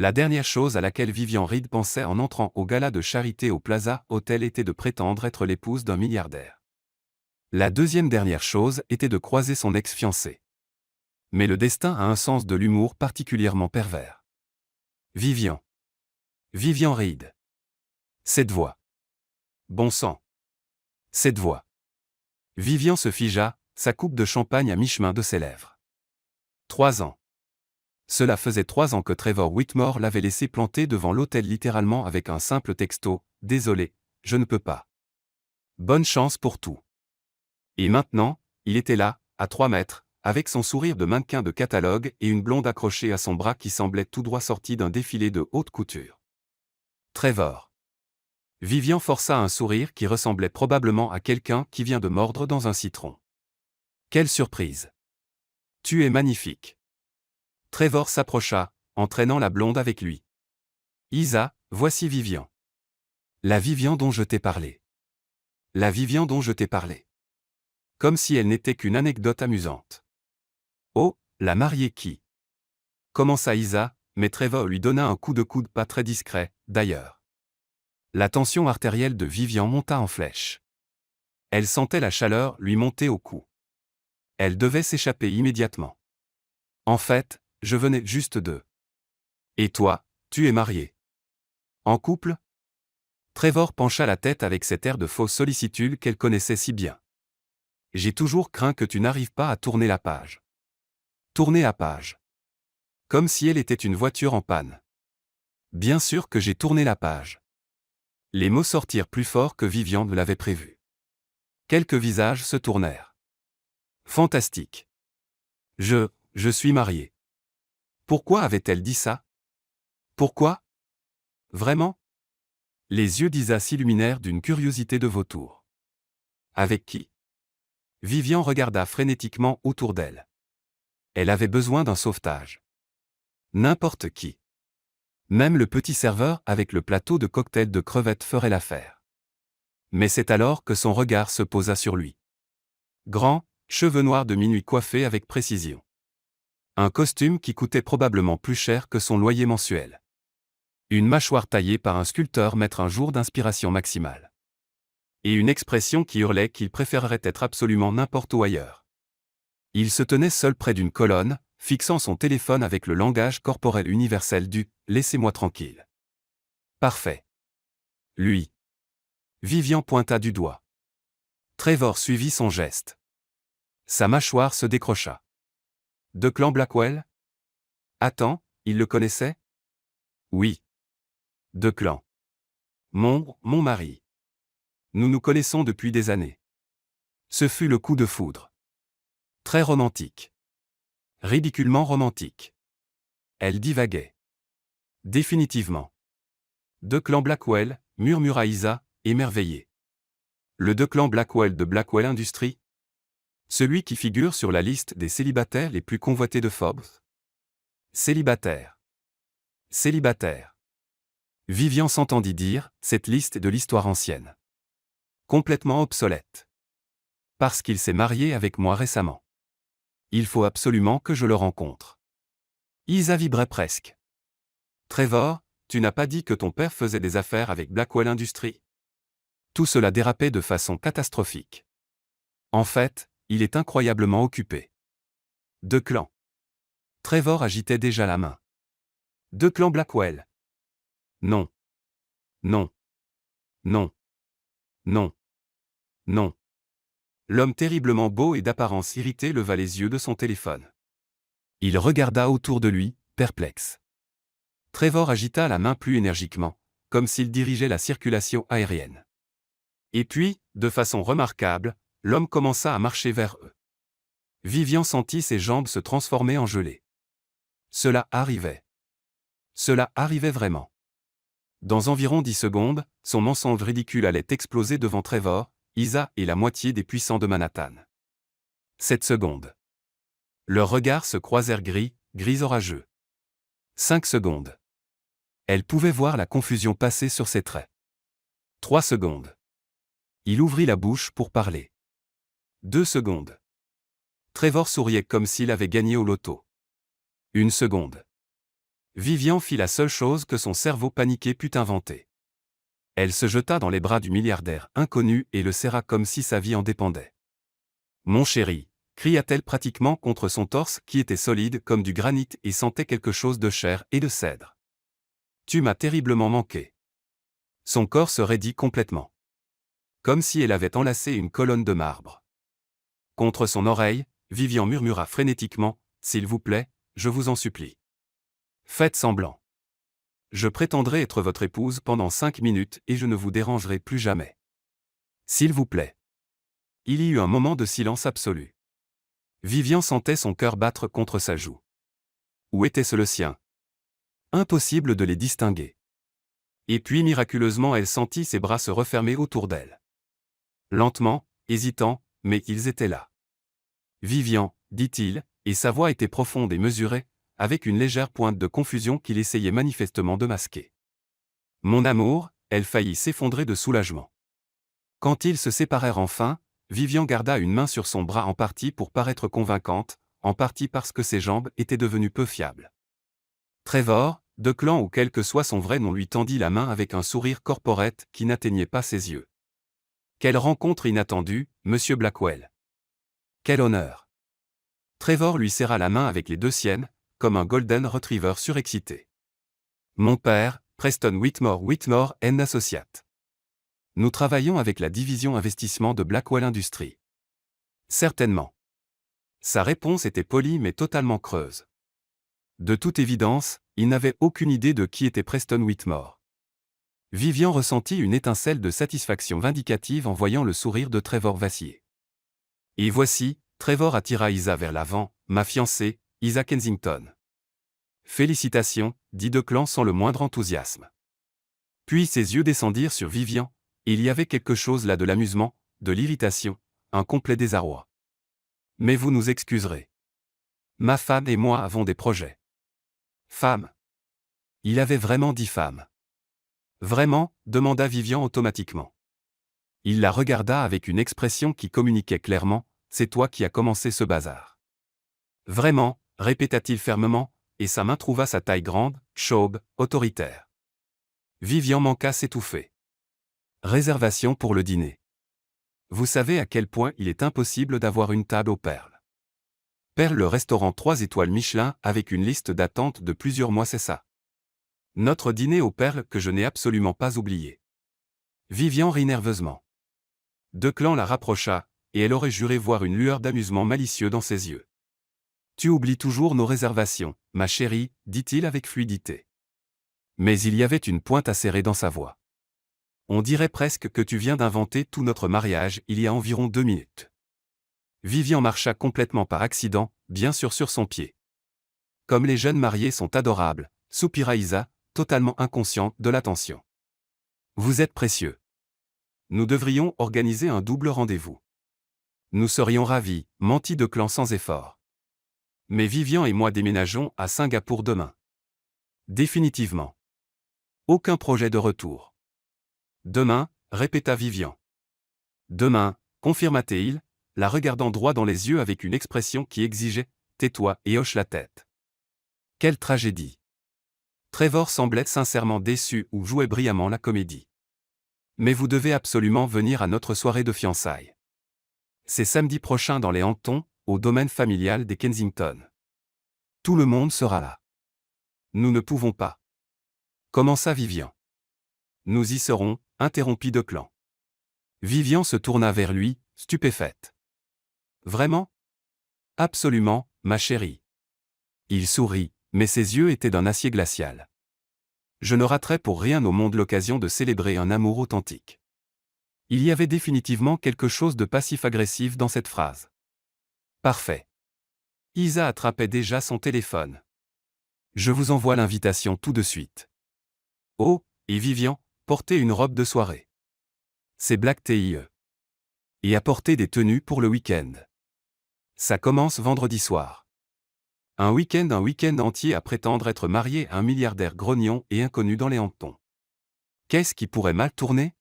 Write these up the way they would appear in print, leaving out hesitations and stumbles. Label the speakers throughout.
Speaker 1: La dernière chose à laquelle Vivian Reed pensait en entrant au gala de charité au Plaza Hotel était de prétendre être l'épouse d'un milliardaire. La deuxième dernière chose était de croiser son ex-fiancé. Mais le destin a un sens de l'humour particulièrement pervers. Vivian Reed. Cette voix. Bon sang. Cette voix. Vivian se figea, sa coupe de champagne à mi-chemin de ses lèvres. 3 ans. Cela faisait 3 ans que Trevor Whitmore l'avait laissé planter devant l'hôtel littéralement avec un simple texto « Désolé, je ne peux pas. Bonne chance pour tout. » Et maintenant, il était là, à 3 mètres, avec son sourire de mannequin de catalogue et une blonde accrochée à son bras qui semblait tout droit sortie d'un défilé de haute couture. Trevor. Vivian força un sourire qui ressemblait probablement à quelqu'un qui vient de mordre dans un citron. Quelle surprise! Tu es magnifique. Trevor s'approcha, entraînant la blonde avec lui. Isa, voici Vivian. La Vivian dont je t'ai parlé. La Vivian dont je t'ai parlé. Comme si elle n'était qu'une anecdote amusante. Oh, la mariée qui? Commença Isa, mais Trevor lui donna un coup de coude pas très discret, d'ailleurs. La tension artérielle de Vivian monta en flèche. Elle sentait la chaleur lui monter au cou. Elle devait s'échapper immédiatement. En fait, je venais juste de. Et toi, tu es marié? En couple? Trevor pencha la tête avec cet air de fausse sollicitude qu'elle connaissait si bien. J'ai toujours craint que tu n'arrives pas à tourner la page. Tourner la page. Comme si elle était une voiture en panne. Bien sûr que j'ai tourné la page. Les mots sortirent plus fort que Vivian ne l'avait prévu. Quelques visages se tournèrent. Fantastique. Je suis marié. Pourquoi avait-elle dit ça? Pourquoi? Vraiment? Les yeux d'Isa s'illuminèrent d'une curiosité de vautour. Avec qui? Vivian regarda frénétiquement autour d'elle. Elle avait besoin d'un sauvetage. N'importe qui. Même le petit serveur avec le plateau de cocktail de crevettes ferait l'affaire. Mais c'est alors que son regard se posa sur lui. Grand, cheveux noirs de minuit coiffés avec précision. Un costume qui coûtait probablement plus cher que son loyer mensuel. Une mâchoire taillée par un sculpteur mettre un jour d'inspiration maximale. Et une expression qui hurlait qu'il préférerait être absolument n'importe où ailleurs. Il se tenait seul près d'une colonne, fixant son téléphone avec le langage corporel universel du « laissez-moi tranquille ». Parfait. Lui. Vivian pointa du doigt. Trevor suivit son geste. Sa mâchoire se décrocha. Declan Blackwell? Attends, il le connaissait? Oui. Declan. Mon mari. Nous nous connaissons depuis des années. Ce fut le coup de foudre. Très romantique. Ridiculement romantique. Elle divaguait. Définitivement. Declan Blackwell, murmura Isa, émerveillée. Le Declan Blackwell de Blackwell Industries? Celui qui figure sur la liste des célibataires les plus convoités de Forbes? Célibataire. Célibataire. Vivian s'entendit dire, cette liste est de l'histoire ancienne. Complètement obsolète. Parce qu'il s'est marié avec moi récemment. Il faut absolument que je le rencontre. Isa vibrait presque. Trevor, tu n'as pas dit que ton père faisait des affaires avec Blackwell Industries? Tout cela dérapait de façon catastrophique. En fait, il est incroyablement occupé. Declan. Trevor agitait déjà la main. Declan Blackwell. Non. Non. Non. Non. Non. L'homme terriblement beau et d'apparence irritée leva les yeux de son téléphone. Il regarda autour de lui, perplexe. Trevor agita la main plus énergiquement, comme s'il dirigeait la circulation aérienne. Et puis, de façon remarquable, l'homme commença à marcher vers eux. Vivian sentit ses jambes se transformer en gelée. Cela arrivait. Cela arrivait vraiment. Dans environ 10 secondes, son mensonge ridicule allait exploser devant Trevor, Isa et la moitié des puissants de Manhattan. 7 secondes. Leurs regards se croisèrent gris orageux. 5 secondes. Elle pouvait voir la confusion passer sur ses traits. 3 secondes. Il ouvrit la bouche pour parler. 2 secondes. Trevor souriait comme s'il avait gagné au loto. 1 seconde. Vivian fit la seule chose que son cerveau paniqué put inventer. Elle se jeta dans les bras du milliardaire inconnu et le serra comme si sa vie en dépendait. « Mon chéri !» cria-t-elle pratiquement contre son torse qui était solide comme du granit et sentait quelque chose de chair et de cèdre. « Tu m'as terriblement manqué. » Son corps se raidit complètement. Comme si elle avait enlacé une colonne de marbre. Contre son oreille, Vivian murmura frénétiquement, « S'il vous plaît, je vous en supplie. Faites semblant. Je prétendrai être votre épouse pendant 5 minutes et je ne vous dérangerai plus jamais. S'il vous plaît. » Il y eut un moment de silence absolu. Vivian sentait son cœur battre contre sa joue. Où était-ce le sien? Impossible de les distinguer. Et puis miraculeusement elle sentit ses bras se refermer autour d'elle. Lentement, hésitant, mais ils étaient là. « Vivian, » dit-il, et sa voix était profonde et mesurée, avec une légère pointe de confusion qu'il essayait manifestement de masquer. « Mon amour », elle faillit s'effondrer de soulagement. Quand ils se séparèrent enfin, Vivian garda une main sur son bras en partie pour paraître convaincante, en partie parce que ses jambes étaient devenues peu fiables. Trevor, Declan ou quel que soit son vrai nom lui tendit la main avec un sourire corporate qui n'atteignait pas ses yeux. Quelle rencontre inattendue, Monsieur Blackwell. Quel honneur. Trevor lui serra la main avec les deux siennes, comme un golden retriever surexcité. Mon père, Preston Whitmore & Associates. Nous travaillons avec la division investissement de Blackwell Industries. Certainement. Sa réponse était polie mais totalement creuse. De toute évidence, il n'avait aucune idée de qui était Preston Whitmore. Vivian ressentit une étincelle de satisfaction vindicative en voyant le sourire de Trevor vaciller. Et voici, Trevor attira Isa vers l'avant, ma fiancée, Isa Kensington. Félicitations, dit Declan sans le moindre enthousiasme. Puis ses yeux descendirent sur Vivian, et il y avait quelque chose là de l'amusement, de l'irritation, un complet désarroi. Mais vous nous excuserez. Ma femme et moi avons des projets. Femme. Il avait vraiment dit femme. Vraiment, demanda Vivian automatiquement. Il la regarda avec une expression qui communiquait clairement, c'est toi qui as commencé ce bazar. Vraiment, répéta-t-il fermement, et sa main trouva sa taille grande, chauve, autoritaire. Vivian manqua s'étouffer. Réservation pour le dîner. Vous savez à quel point il est impossible d'avoir une table aux perles. Perle le restaurant 3 étoiles Michelin avec une liste d'attente de plusieurs mois, c'est ça. Notre dîner aux perles que je n'ai absolument pas oublié. Vivian rit nerveusement. Declan la rapprocha, et elle aurait juré voir une lueur d'amusement malicieux dans ses yeux. Tu oublies toujours nos réservations, ma chérie, dit-il avec fluidité. Mais il y avait une pointe acérée dans sa voix. On dirait presque que tu viens d'inventer tout notre mariage il y a environ 2 minutes. Vivian marcha complètement par accident, bien sûr sur son pied. Comme les jeunes mariés sont adorables, soupira Isa, totalement inconsciente de l'attention. Vous êtes précieux. Nous devrions organiser un double rendez-vous. Nous serions ravis, mentit Declan sans effort. Mais Vivian et moi déménageons à Singapour demain. Définitivement. Aucun projet de retour. Demain, répéta Vivian. Demain, confirma-t-il, la regardant droit dans les yeux avec une expression qui exigeait « tais-toi » et hoche la tête. Quelle tragédie. Trevor semblait sincèrement déçu ou jouait brillamment la comédie. Mais vous devez absolument venir à notre soirée de fiançailles. C'est samedi prochain dans les Hamptons, au domaine familial des Kensington. Tout le monde sera là. Nous ne pouvons pas. Commença Vivian. Nous y serons, interrompit Declan. Vivian se tourna vers lui, stupéfaite. Vraiment? Absolument, ma chérie. Il sourit, mais ses yeux étaient d'un acier glacial. Je ne raterai pour rien au monde l'occasion de célébrer un amour authentique. Il y avait définitivement quelque chose de passif-agressif dans cette phrase. Parfait. Isa attrapait déjà son téléphone. Je vous envoie l'invitation tout de suite. Oh, et Vivian, portez une robe de soirée. C'est Black TIE. Et apportez des tenues pour le week-end. Ça commence vendredi soir. Un week-end entier à prétendre être marié à un milliardaire grognon et inconnu dans les Hamptons. Qu'est-ce qui pourrait mal tourner?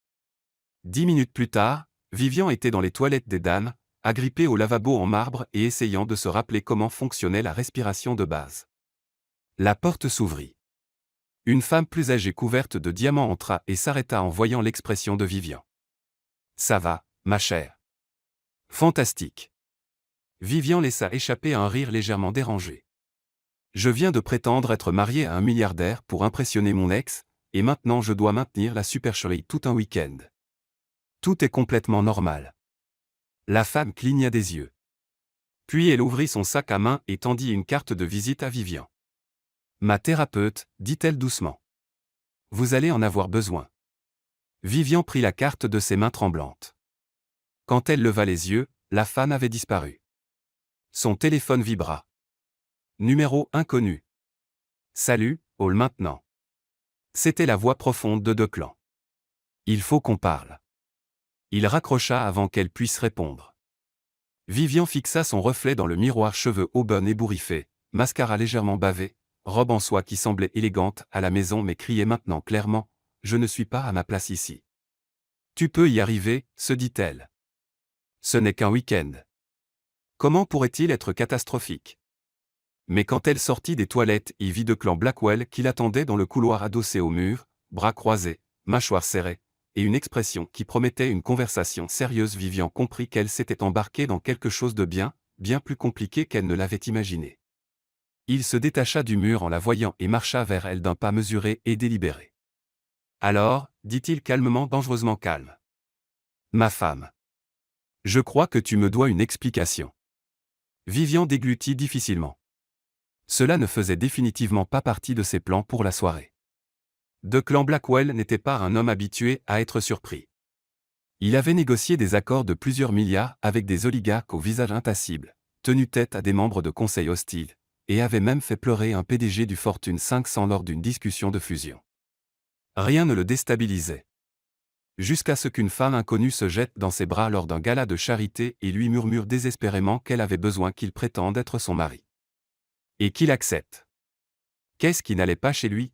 Speaker 1: 10 minutes plus tard, Vivian était dans les toilettes des dames, agrippée au lavabo en marbre et essayant de se rappeler comment fonctionnait la respiration de base. La porte s'ouvrit. Une femme plus âgée couverte de diamants entra et s'arrêta en voyant l'expression de Vivian. Ça va, ma chère. Fantastique. Vivian laissa échapper un rire légèrement dérangé. Je viens de prétendre être marié à un milliardaire pour impressionner mon ex, et maintenant je dois maintenir la supercherie tout un week-end. Tout est complètement normal. La femme cligna des yeux. Puis elle ouvrit son sac à main et tendit une carte de visite à Vivian. Ma thérapeute, dit-elle doucement. Vous allez en avoir besoin. Vivian prit la carte de ses mains tremblantes. Quand elle leva les yeux, la femme avait disparu. Son téléphone vibra. Numéro inconnu. Salut, Hall maintenant. C'était la voix profonde de Declan. Il faut qu'on parle. Il raccrocha avant qu'elle puisse répondre. Vivian fixa son reflet dans le miroir, cheveux auburn ébouriffés, mascara légèrement bavé, robe en soie qui semblait élégante à la maison mais criait maintenant clairement « Je ne suis pas à ma place ici. » Tu peux y arriver, se dit-elle. Ce n'est qu'un week-end. Comment pourrait-il être catastrophique? Mais quand elle sortit des toilettes et vit Declan Blackwell qui l'attendait dans le couloir adossé au mur, bras croisés, mâchoires serrées, et une expression qui promettait une conversation sérieuse, Vivian comprit qu'elle s'était embarquée dans quelque chose de bien plus compliqué qu'elle ne l'avait imaginé. Il se détacha du mur en la voyant et marcha vers elle d'un pas mesuré et délibéré. Alors, dit-il calmement, dangereusement calme. Ma femme. Je crois que tu me dois une explication. Vivian déglutit difficilement. Cela ne faisait définitivement pas partie de ses plans pour la soirée. Declan Blackwell n'était pas un homme habitué à être surpris. Il avait négocié des accords de plusieurs milliards avec des oligarques au visage impassible, tenu tête à des membres de conseils hostiles, et avait même fait pleurer un PDG du Fortune 500 lors d'une discussion de fusion. Rien ne le déstabilisait. Jusqu'à ce qu'une femme inconnue se jette dans ses bras lors d'un gala de charité et lui murmure désespérément qu'elle avait besoin qu'il prétende être son mari. Et qu'il accepte. Qu'est-ce qui n'allait pas chez lui?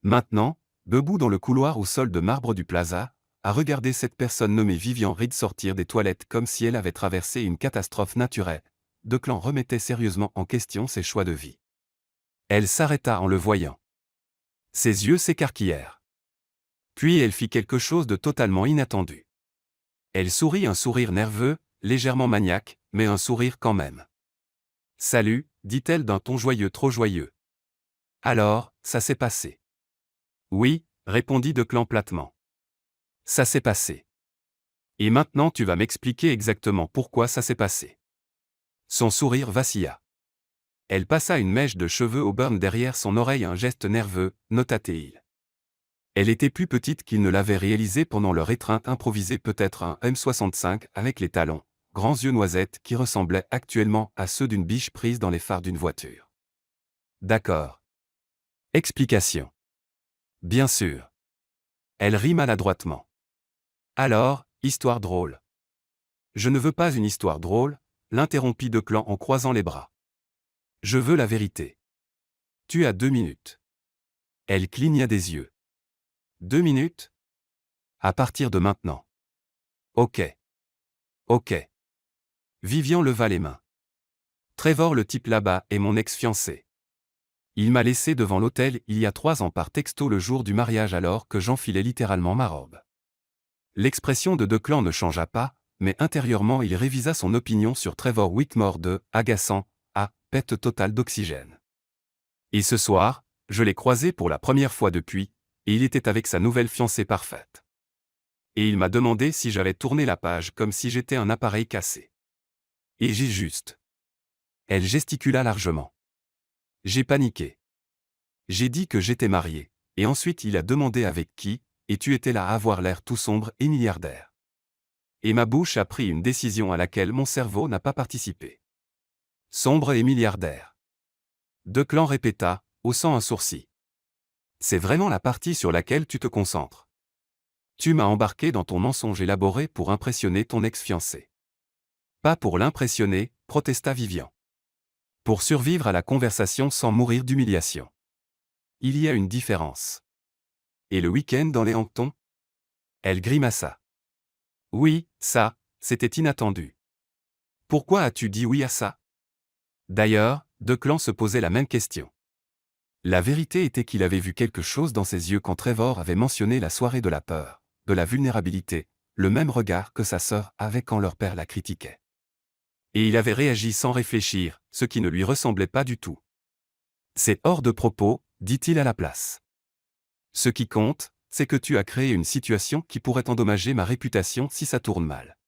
Speaker 1: Maintenant, debout dans le couloir au sol de marbre du plaza, à regarder cette personne nommée Vivian Reed sortir des toilettes comme si elle avait traversé une catastrophe naturelle, Declan remettait sérieusement en question ses choix de vie. Elle s'arrêta en le voyant. Ses yeux s'écarquillèrent. Puis elle fit quelque chose de totalement inattendu. Elle sourit, un sourire nerveux, légèrement maniaque, mais un sourire quand même. Salut, dit-elle d'un ton joyeux, trop joyeux. Alors, ça s'est passé. Oui, répondit Declan platement. Ça s'est passé. Et maintenant tu vas m'expliquer exactement pourquoi ça s'est passé. Son sourire vacilla. Elle passa une mèche de cheveux auburn derrière son oreille, un geste nerveux, nota-t-il. Elle était plus petite qu'il ne l'avait réalisé pendant leur étreinte improvisée, peut-être un M65 avec les talons, grands yeux noisettes qui ressemblaient actuellement à ceux d'une biche prise dans les phares d'une voiture. D'accord. Explication. Bien sûr. Elle rit maladroitement. Alors, histoire drôle. Je ne veux pas une histoire drôle, l'interrompit Declan en croisant les bras. Je veux la vérité. Tu as 2 minutes. Elle cligna des yeux. 2 minutes? À partir de maintenant. Ok. Ok. Vivian leva les mains. Trevor, le type là-bas, est mon ex-fiancé. Il m'a laissé devant l'hôtel il y a 3 ans par texto le jour du mariage alors que j'enfilais littéralement ma robe. L'expression de Declan ne changea pas, mais intérieurement il révisa son opinion sur Trevor Whitmore de « agaçant » à « perte totale d'oxygène ». Et ce soir, je l'ai croisé pour la première fois depuis, et il était avec sa nouvelle fiancée parfaite. Et il m'a demandé si j'allais tourner la page comme si j'étais un appareil cassé. Et j'ai juste. Elle gesticula largement. J'ai paniqué. J'ai dit que j'étais marié, et ensuite il a demandé avec qui, et tu étais là à avoir l'air tout sombre et milliardaire. Et ma bouche a pris une décision à laquelle mon cerveau n'a pas participé. Sombre et milliardaire. Declan répéta, haussant un sourcil. C'est vraiment la partie sur laquelle tu te concentres. Tu m'as embarqué dans ton mensonge élaboré pour impressionner ton ex-fiancé. Pas pour l'impressionner, protesta Vivian. Pour survivre à la conversation sans mourir d'humiliation. Il y a une différence. Et le week-end dans les Hamptons? Elle grimaça. Oui, ça, c'était inattendu. Pourquoi as-tu dit oui à ça? D'ailleurs, Declan se posait la même question. La vérité était qu'il avait vu quelque chose dans ses yeux quand Trevor avait mentionné la soirée de la peur, de la vulnérabilité, le même regard que sa sœur avait quand leur père la critiquait. Et il avait réagi sans réfléchir, ce qui ne lui ressemblait pas du tout. C'est hors de propos, dit-il à la place. Ce qui compte, c'est que tu as créé une situation qui pourrait endommager ma réputation si ça tourne mal.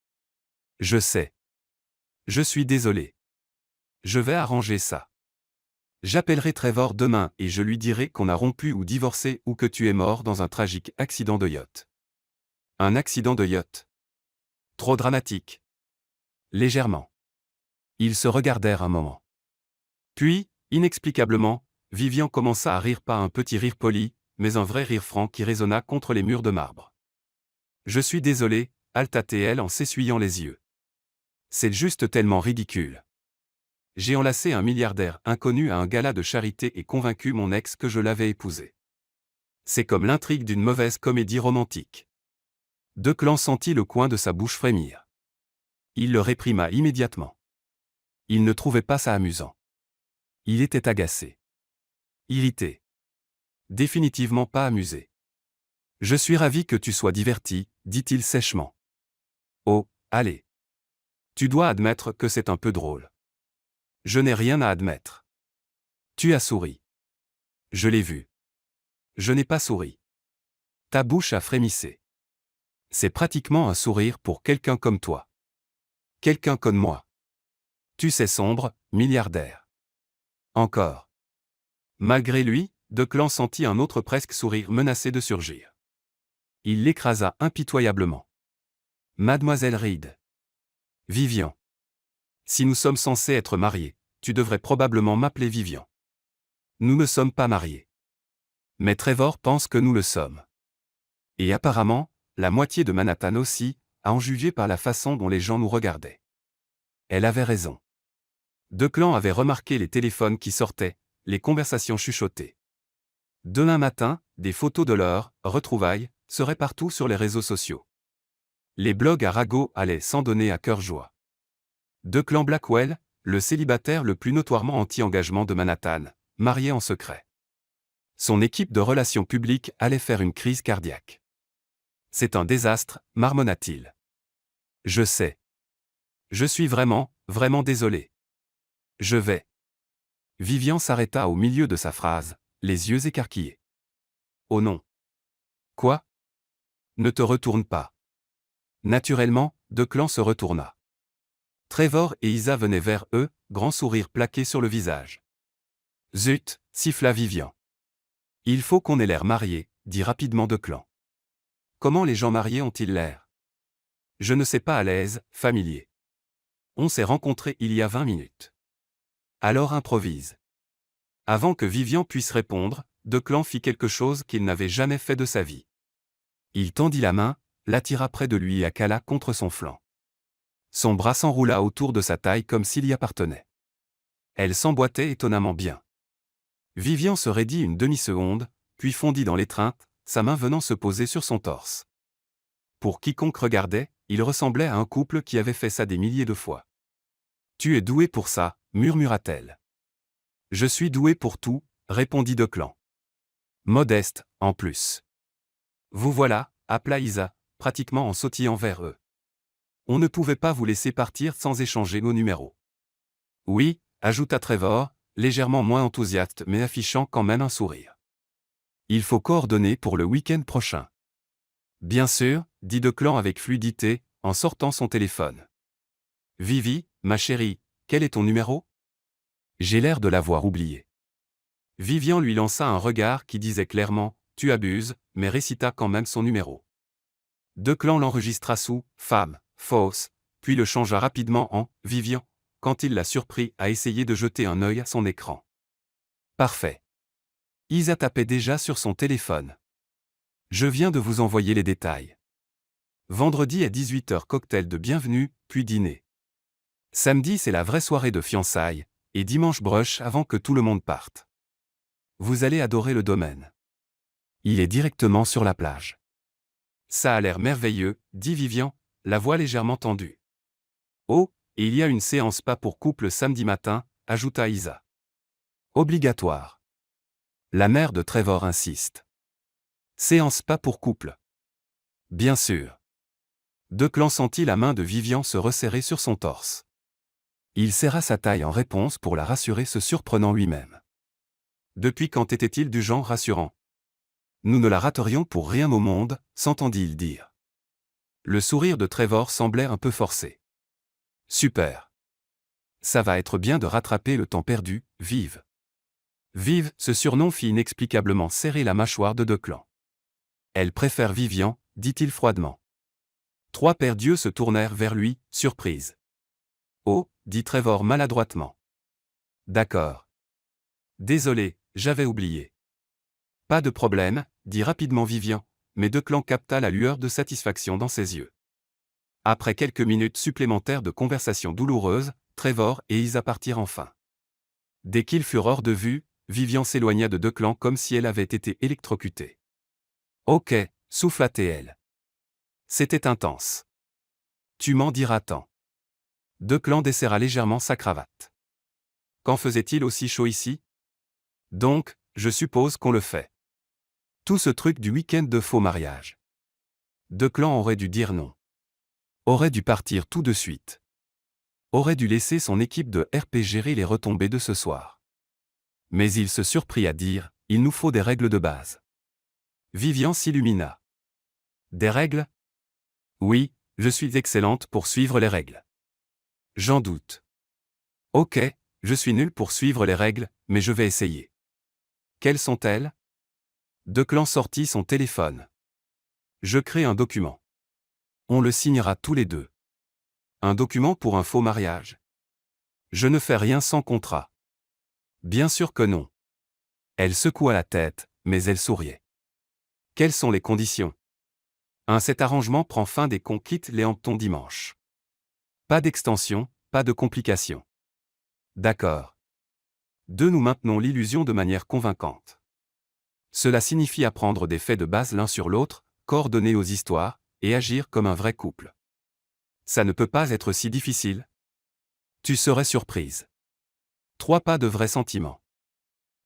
Speaker 1: Je sais. Je suis désolé. Je vais arranger ça. J'appellerai Trevor demain et je lui dirai qu'on a rompu ou divorcé ou que tu es mort dans un tragique accident de yacht. Un accident de yacht. Trop dramatique. Légèrement. Ils se regardèrent un moment. Puis, inexplicablement, Vivian commença à rire, pas un petit rire poli, mais un vrai rire franc qui résonna contre les murs de marbre. Je suis désolé, halta-t-elle en s'essuyant les yeux. C'est juste tellement ridicule. J'ai enlacé un milliardaire inconnu à un gala de charité et convaincu mon ex que je l'avais épousé. C'est comme l'intrigue d'une mauvaise comédie romantique. Declan sentit le coin de sa bouche frémir. Il le réprima immédiatement. Il ne trouvait pas ça amusant. Il était agacé. Irrité. Définitivement pas amusé. Je suis ravi que tu sois diverti, dit-il sèchement. Oh, allez. Tu dois admettre que c'est un peu drôle. Je n'ai rien à admettre. Tu as souri. Je l'ai vu. Je n'ai pas souri. Ta bouche a frémissé. C'est pratiquement un sourire pour quelqu'un comme toi. Quelqu'un comme moi. Tu sais sombre, milliardaire. Encore. Malgré lui, Declan sentit un autre presque sourire menacé de surgir. Il l'écrasa impitoyablement. Mademoiselle Reed. Vivian. Si nous sommes censés être mariés, tu devrais probablement m'appeler Vivian. Nous ne sommes pas mariés. Mais Trevor pense que nous le sommes. Et apparemment, la moitié de Manhattan aussi, à en juger par la façon dont les gens nous regardaient. Elle avait raison. Declan avait remarqué les téléphones qui sortaient, les conversations chuchotées. Demain matin, des photos de leurs retrouvailles seraient partout sur les réseaux sociaux. Les blogs à ragots allaient s'en donner à cœur joie. Declan Blackwell, le célibataire le plus notoirement anti-engagement de Manhattan, marié en secret. Son équipe de relations publiques allait faire une crise cardiaque. C'est un désastre, marmonna-t-il. Je sais. Je suis vraiment, vraiment désolé. Je vais. Vivian s'arrêta au milieu de sa phrase, les yeux écarquillés. Oh non. Quoi? Ne te retourne pas. Naturellement, Declan se retourna. Trevor et Isa venaient vers eux, grand sourire plaqué sur le visage. Zut, siffla Vivian. Il faut qu'on ait l'air marié, dit rapidement Declan. Comment les gens mariés ont-ils l'air? Je ne sais pas, à l'aise, familier. On s'est rencontrés il y a 20 minutes. Alors improvise. Avant que Vivian puisse répondre, Declan fit quelque chose qu'il n'avait jamais fait de sa vie. Il tendit la main, l'attira près de lui et la cala contre son flanc. Son bras s'enroula autour de sa taille comme s'il y appartenait. Elle s'emboîtait étonnamment bien. Vivian se raidit une demi-seconde, puis fondit dans l'étreinte, sa main venant se poser sur son torse. Pour quiconque regardait, il ressemblait à un couple qui avait fait ça des milliers de fois. Tu es doué pour ça, murmura-t-elle. Je suis doué pour tout, répondit Declan. Modeste, en plus. Vous voilà, appela Isa, pratiquement en sautillant vers eux. On ne pouvait pas vous laisser partir sans échanger nos numéros. Oui, ajouta Trevor, légèrement moins enthousiaste mais affichant quand même un sourire. Il faut coordonner pour le week-end prochain. Bien sûr, dit Declan avec fluidité, en sortant son téléphone. Vivi, ma chérie, quel est ton numéro? J'ai l'air de l'avoir oublié. Vivian lui lança un regard qui disait clairement « Tu abuses », mais récita quand même son numéro. Declan l'enregistra sous « Femme, fausse », puis le changea rapidement en « Vivian », quand il la surprit à essayer de jeter un œil à son écran. Parfait. Isa tapait déjà sur son téléphone. Je viens de vous envoyer les détails. Vendredi à 18h cocktail de bienvenue, puis dîner. Samedi c'est la vraie soirée de fiançailles, et dimanche brunch avant que tout le monde parte. Vous allez adorer le domaine. Il est directement sur la plage. Ça a l'air merveilleux, dit Vivian, la voix légèrement tendue. Oh, et il y a une séance spa pour couple samedi matin, ajouta Isa. Obligatoire. La mère de Trevor insiste. Séance pas pour couple. Bien sûr. Declan sentit la main de Vivian se resserrer sur son torse. Il serra sa taille en réponse pour la rassurer, se surprenant lui-même. Depuis quand était-il du genre rassurant? Nous ne la raterions pour rien au monde, s'entendit-il dire. Le sourire de Trevor semblait un peu forcé. Super. Ça va être bien de rattraper le temps perdu, Vive. Vive, ce surnom fit inexplicablement serrer la mâchoire de Declan. Elle préfère Vivian, dit-il froidement. Trois paires d'yeux se tournèrent vers lui, surprise. Oh, dit Trevor maladroitement. D'accord. Désolé, j'avais oublié. Pas de problème, dit rapidement Vivian, mais Declan capta la lueur de satisfaction dans ses yeux. Après quelques minutes supplémentaires de conversation douloureuse, Trevor et Isa partirent enfin. Dès qu'ils furent hors de vue, Vivian s'éloigna de Declan comme si elle avait été électrocutée. Ok, souffla-t-elle. C'était intense. Tu m'en diras tant. Declan desserra légèrement sa cravate. Quand faisait-il aussi chaud ici? Donc, je suppose qu'on le fait. Tout ce truc du week-end de faux mariage. Declan aurait dû dire non. Aurait dû partir tout de suite. Aurait dû laisser son équipe de RP gérer les retombées de ce soir. Mais il se surprit à dire, il nous faut des règles de base. Vivian s'illumina. Des règles? Oui, je suis excellente pour suivre les règles. J'en doute. Ok, je suis nulle pour suivre les règles, mais je vais essayer. Quelles sont-elles? Declan sortit son téléphone. Je crée un document. On le signera tous les deux. Un document pour un faux mariage. Je ne fais rien sans contrat. Bien sûr que non. Elle secoua la tête, mais elle souriait. Quelles sont les conditions? Cet arrangement prend fin dès qu'on quitte les Hamptons dimanche. Pas d'extension, pas de complications. D'accord. 2. Nous maintenons l'illusion de manière convaincante. Cela signifie apprendre des faits de base l'un sur l'autre, coordonner aux histoires, et agir comme un vrai couple. Ça ne peut pas être si difficile. Tu serais surprise. 3. Pas de vrais sentiments.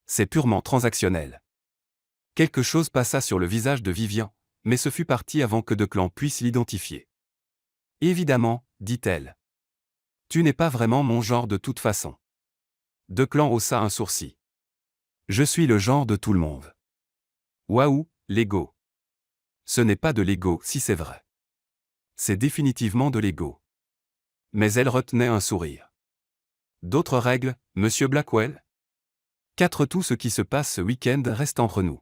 Speaker 1: C'est purement transactionnel. Quelque chose passa sur le visage de Vivian, mais ce fut parti avant que Declan puisse l'identifier. Évidemment, dit-elle. Tu n'es pas vraiment mon genre de toute façon. Declan haussa un sourcil. Je suis le genre de tout le monde. Waouh, l'ego. Ce n'est pas de l'ego si c'est vrai. C'est définitivement de l'ego. Mais elle retenait un sourire. D'autres règles, monsieur Blackwell? 4. Tout ce qui se passe ce week-end reste entre nous.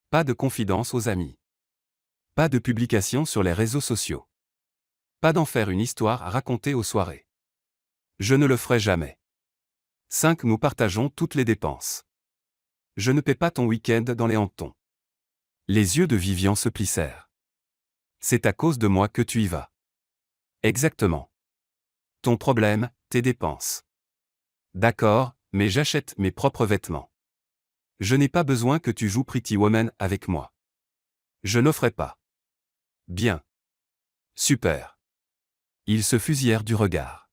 Speaker 1: Pas de confidence aux amis. Pas de publication sur les réseaux sociaux. Pas d'en faire une histoire à raconter aux soirées. Je ne le ferai jamais. 5. Nous partageons toutes les dépenses. Je ne paie pas ton week-end dans les Hamptons. Les yeux de Vivian se plissèrent. C'est à cause de moi que tu y vas. Exactement. Ton problème, tes dépenses. D'accord, mais j'achète mes propres vêtements. Je n'ai pas besoin que tu joues Pretty Woman avec moi. Je n'offrais pas. Bien. Super. Ils se fusillèrent du regard.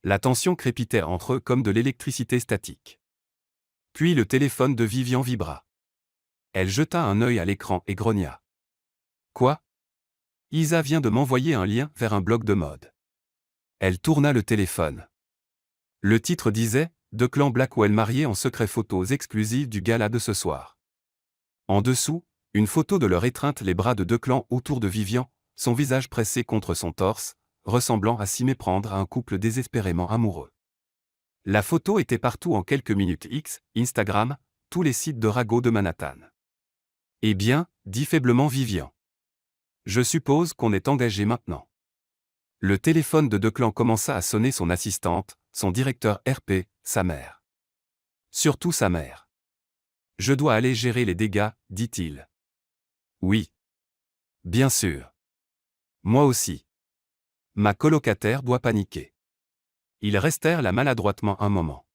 Speaker 1: La tension crépitait entre eux comme de l'électricité statique. Puis le téléphone de Vivian vibra. Elle jeta un œil à l'écran et grogna. Quoi? Isa vient de m'envoyer un lien vers un blog de mode. Elle tourna le téléphone. Le titre disait « Declan Blackwell marié en secret, photos exclusives du gala de ce soir ». En dessous, une photo de leur étreinte, les bras de Declan autour de Vivian, son visage pressé contre son torse, ressemblant à s'y méprendre à un couple désespérément amoureux. La photo était partout en quelques minutes. X, Instagram, tous les sites de ragots de Manhattan. Eh bien, dit faiblement Vivian. Je suppose qu'on est engagé maintenant. Le téléphone de Declan commença à sonner. Son assistante, son directeur RP, sa mère. Surtout sa mère. Je dois aller gérer les dégâts, dit-il. Oui. Bien sûr. Moi aussi. Ma colocataire doit paniquer. Ils restèrent là maladroitement un moment.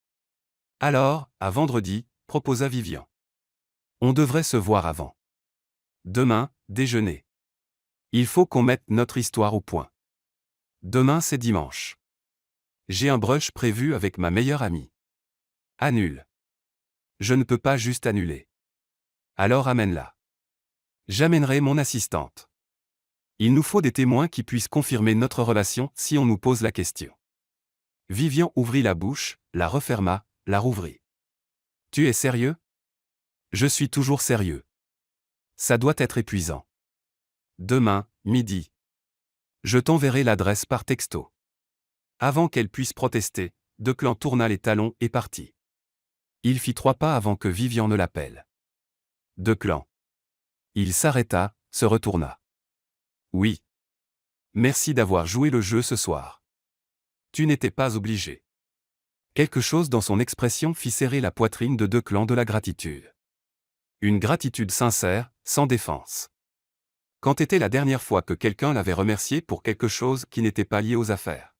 Speaker 1: Alors, à vendredi, proposa Vivian. On devrait se voir avant. Demain, déjeuner. Il faut qu'on mette notre histoire au point. Demain c'est dimanche. J'ai un brunch prévu avec ma meilleure amie. Annule. Je ne peux pas juste annuler. Alors amène-la. J'amènerai mon assistante. Il nous faut des témoins qui puissent confirmer notre relation si on nous pose la question. Vivian ouvrit la bouche, la referma, la rouvrit. Tu es sérieux? Je suis toujours sérieux. Ça doit être épuisant. Demain, midi. Je t'enverrai l'adresse par texto. Avant qu'elle puisse protester, Declan tourna les talons et partit. Il fit 3 pas avant que Vivian ne l'appelle. Declan. Il s'arrêta, se retourna. Oui. Merci d'avoir joué le jeu ce soir. Tu n'étais pas obligé. Quelque chose dans son expression fit serrer la poitrine de Declan de la gratitude. Une gratitude sincère, sans défense. Quand était la dernière fois que quelqu'un l'avait remercié pour quelque chose qui n'était pas lié aux affaires?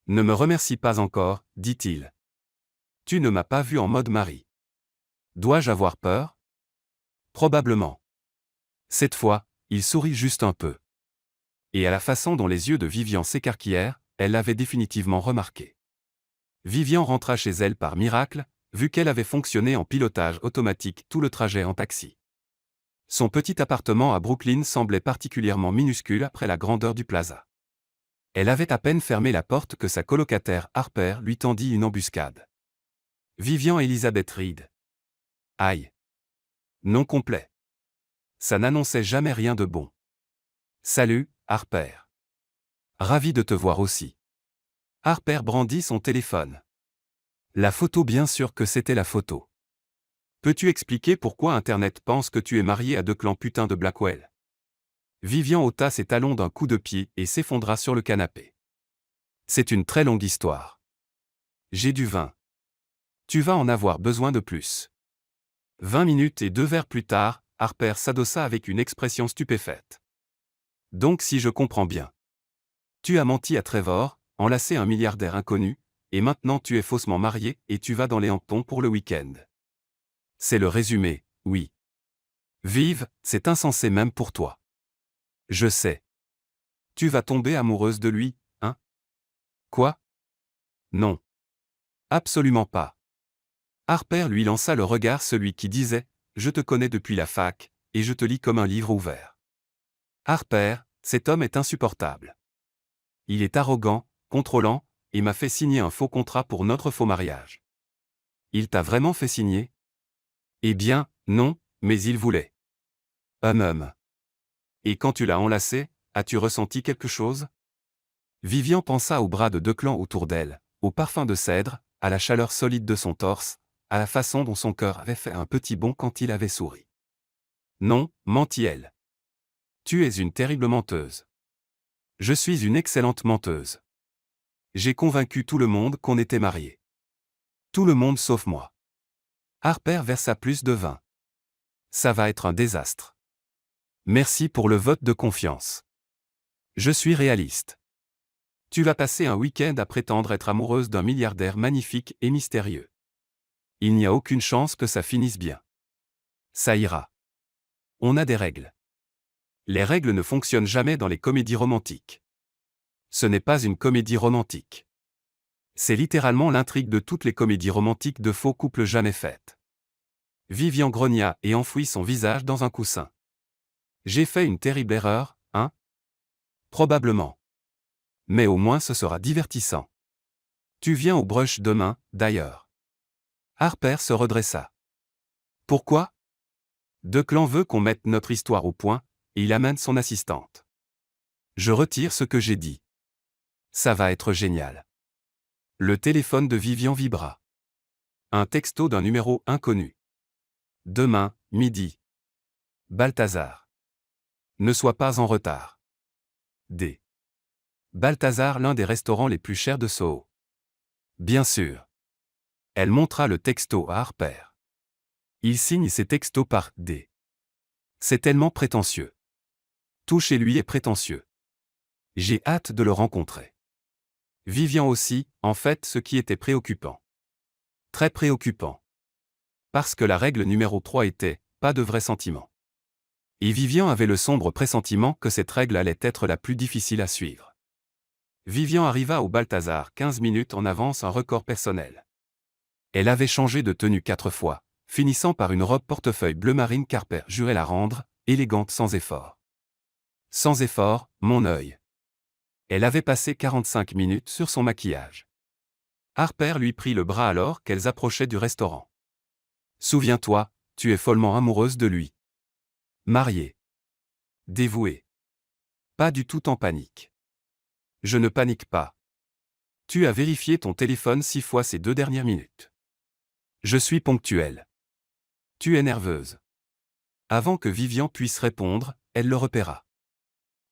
Speaker 1: Ne me remercie pas encore, dit-il. Tu ne m'as pas vu en mode mari. Dois-je avoir peur? Probablement. Cette fois, il sourit juste un peu. Et à la façon dont les yeux de Vivian s'écarquillèrent, elle l'avait définitivement remarqué. Vivian rentra chez elle par miracle, vu qu'elle avait fonctionné en pilotage automatique tout le trajet en taxi. Son petit appartement à Brooklyn semblait particulièrement minuscule après la grandeur du plaza. Elle avait à peine fermé la porte que sa colocataire Harper lui tendit une embuscade. Vivian Elizabeth Reed. Aïe. Nom complet. Ça n'annonçait jamais rien de bon. Salut, Harper. Ravi de te voir aussi. Harper brandit son téléphone. La photo, bien sûr que c'était la photo. Peux-tu expliquer pourquoi Internet pense que tu es marié à Declan putain de Blackwell? Vivian ôta ses talons d'un coup de pied et s'effondra sur le canapé. C'est une très longue histoire. J'ai du vin. Tu vas en avoir besoin de plus. 20 minutes et 2 verres plus tard, Harper s'adossa avec une expression stupéfaite. Donc si je comprends bien. Tu as menti à Trevor, enlacé un milliardaire inconnu, et maintenant tu es faussement marié et tu vas dans les Hamptons pour le week-end. C'est le résumé, oui. Vive, c'est insensé même pour toi. Je sais. Tu vas tomber amoureuse de lui, hein? Quoi? Non. Absolument pas. Harper lui lança le regard, celui qui disait « Je te connais depuis la fac, et je te lis comme un livre ouvert. » Harper, cet homme est insupportable. Il est arrogant, contrôlant, et m'a fait signer un faux contrat pour notre faux mariage. Il t'a vraiment fait signer? Eh bien, non, mais il voulait. Et quand tu l'as enlacé, as-tu ressenti quelque chose? Vivian pensa aux bras de Declan autour d'elle, au parfum de cèdre, à la chaleur solide de son torse, à la façon dont son cœur avait fait un petit bond quand il avait souri. Non, mentit-elle. Tu es une terrible menteuse. Je suis une excellente menteuse. J'ai convaincu tout le monde qu'on était mariés. Tout le monde sauf moi. Harper versa plus de vin. Ça va être un désastre. Merci pour le vote de confiance. Je suis réaliste. Tu vas passer un week-end à prétendre être amoureuse d'un milliardaire magnifique et mystérieux. Il n'y a aucune chance que ça finisse bien. Ça ira. On a des règles. Les règles ne fonctionnent jamais dans les comédies romantiques. Ce n'est pas une comédie romantique. C'est littéralement l'intrigue de toutes les comédies romantiques de faux couples jamais faites. Vivian grogna et enfouit son visage dans un coussin. J'ai fait une terrible erreur, hein? Probablement. Mais au moins ce sera divertissant. Tu viens au brunch demain, d'ailleurs. Harper se redressa. Pourquoi? Declan veut qu'on mette notre histoire au point, et il amène son assistante. Je retire ce que j'ai dit. Ça va être génial. Le téléphone de Vivian vibra. Un texto d'un numéro inconnu. Demain, midi. Balthazar. Ne sois pas en retard. D. Balthazar, l'un des restaurants les plus chers de Soho. Bien sûr. Elle montra le texto à Harper. Il signe ses textos par D. C'est tellement prétentieux. Tout chez lui est prétentieux. J'ai hâte de le rencontrer. Vivian aussi, en fait, ce qui était préoccupant. Très préoccupant. Parce que la règle numéro 3 était « pas de vrais sentiments ». Et Vivian avait le sombre pressentiment que cette règle allait être la plus difficile à suivre. Vivian arriva au Balthazar 15 minutes en avance, un record personnel. Elle avait changé de tenue 4 fois, finissant par une robe portefeuille bleu marine qu'Harper jurait la rendre, élégante sans effort. Sans effort, mon œil. Elle avait passé 45 minutes sur son maquillage. Harper lui prit le bras alors qu'elles approchaient du restaurant. Souviens-toi, tu es follement amoureuse de lui. Mariée. Dévouée. Pas du tout en panique. Je ne panique pas. Tu as vérifié ton téléphone 6 fois ces 2 dernières minutes. Je suis ponctuelle. Tu es nerveuse. Avant que Vivian puisse répondre, elle le repéra.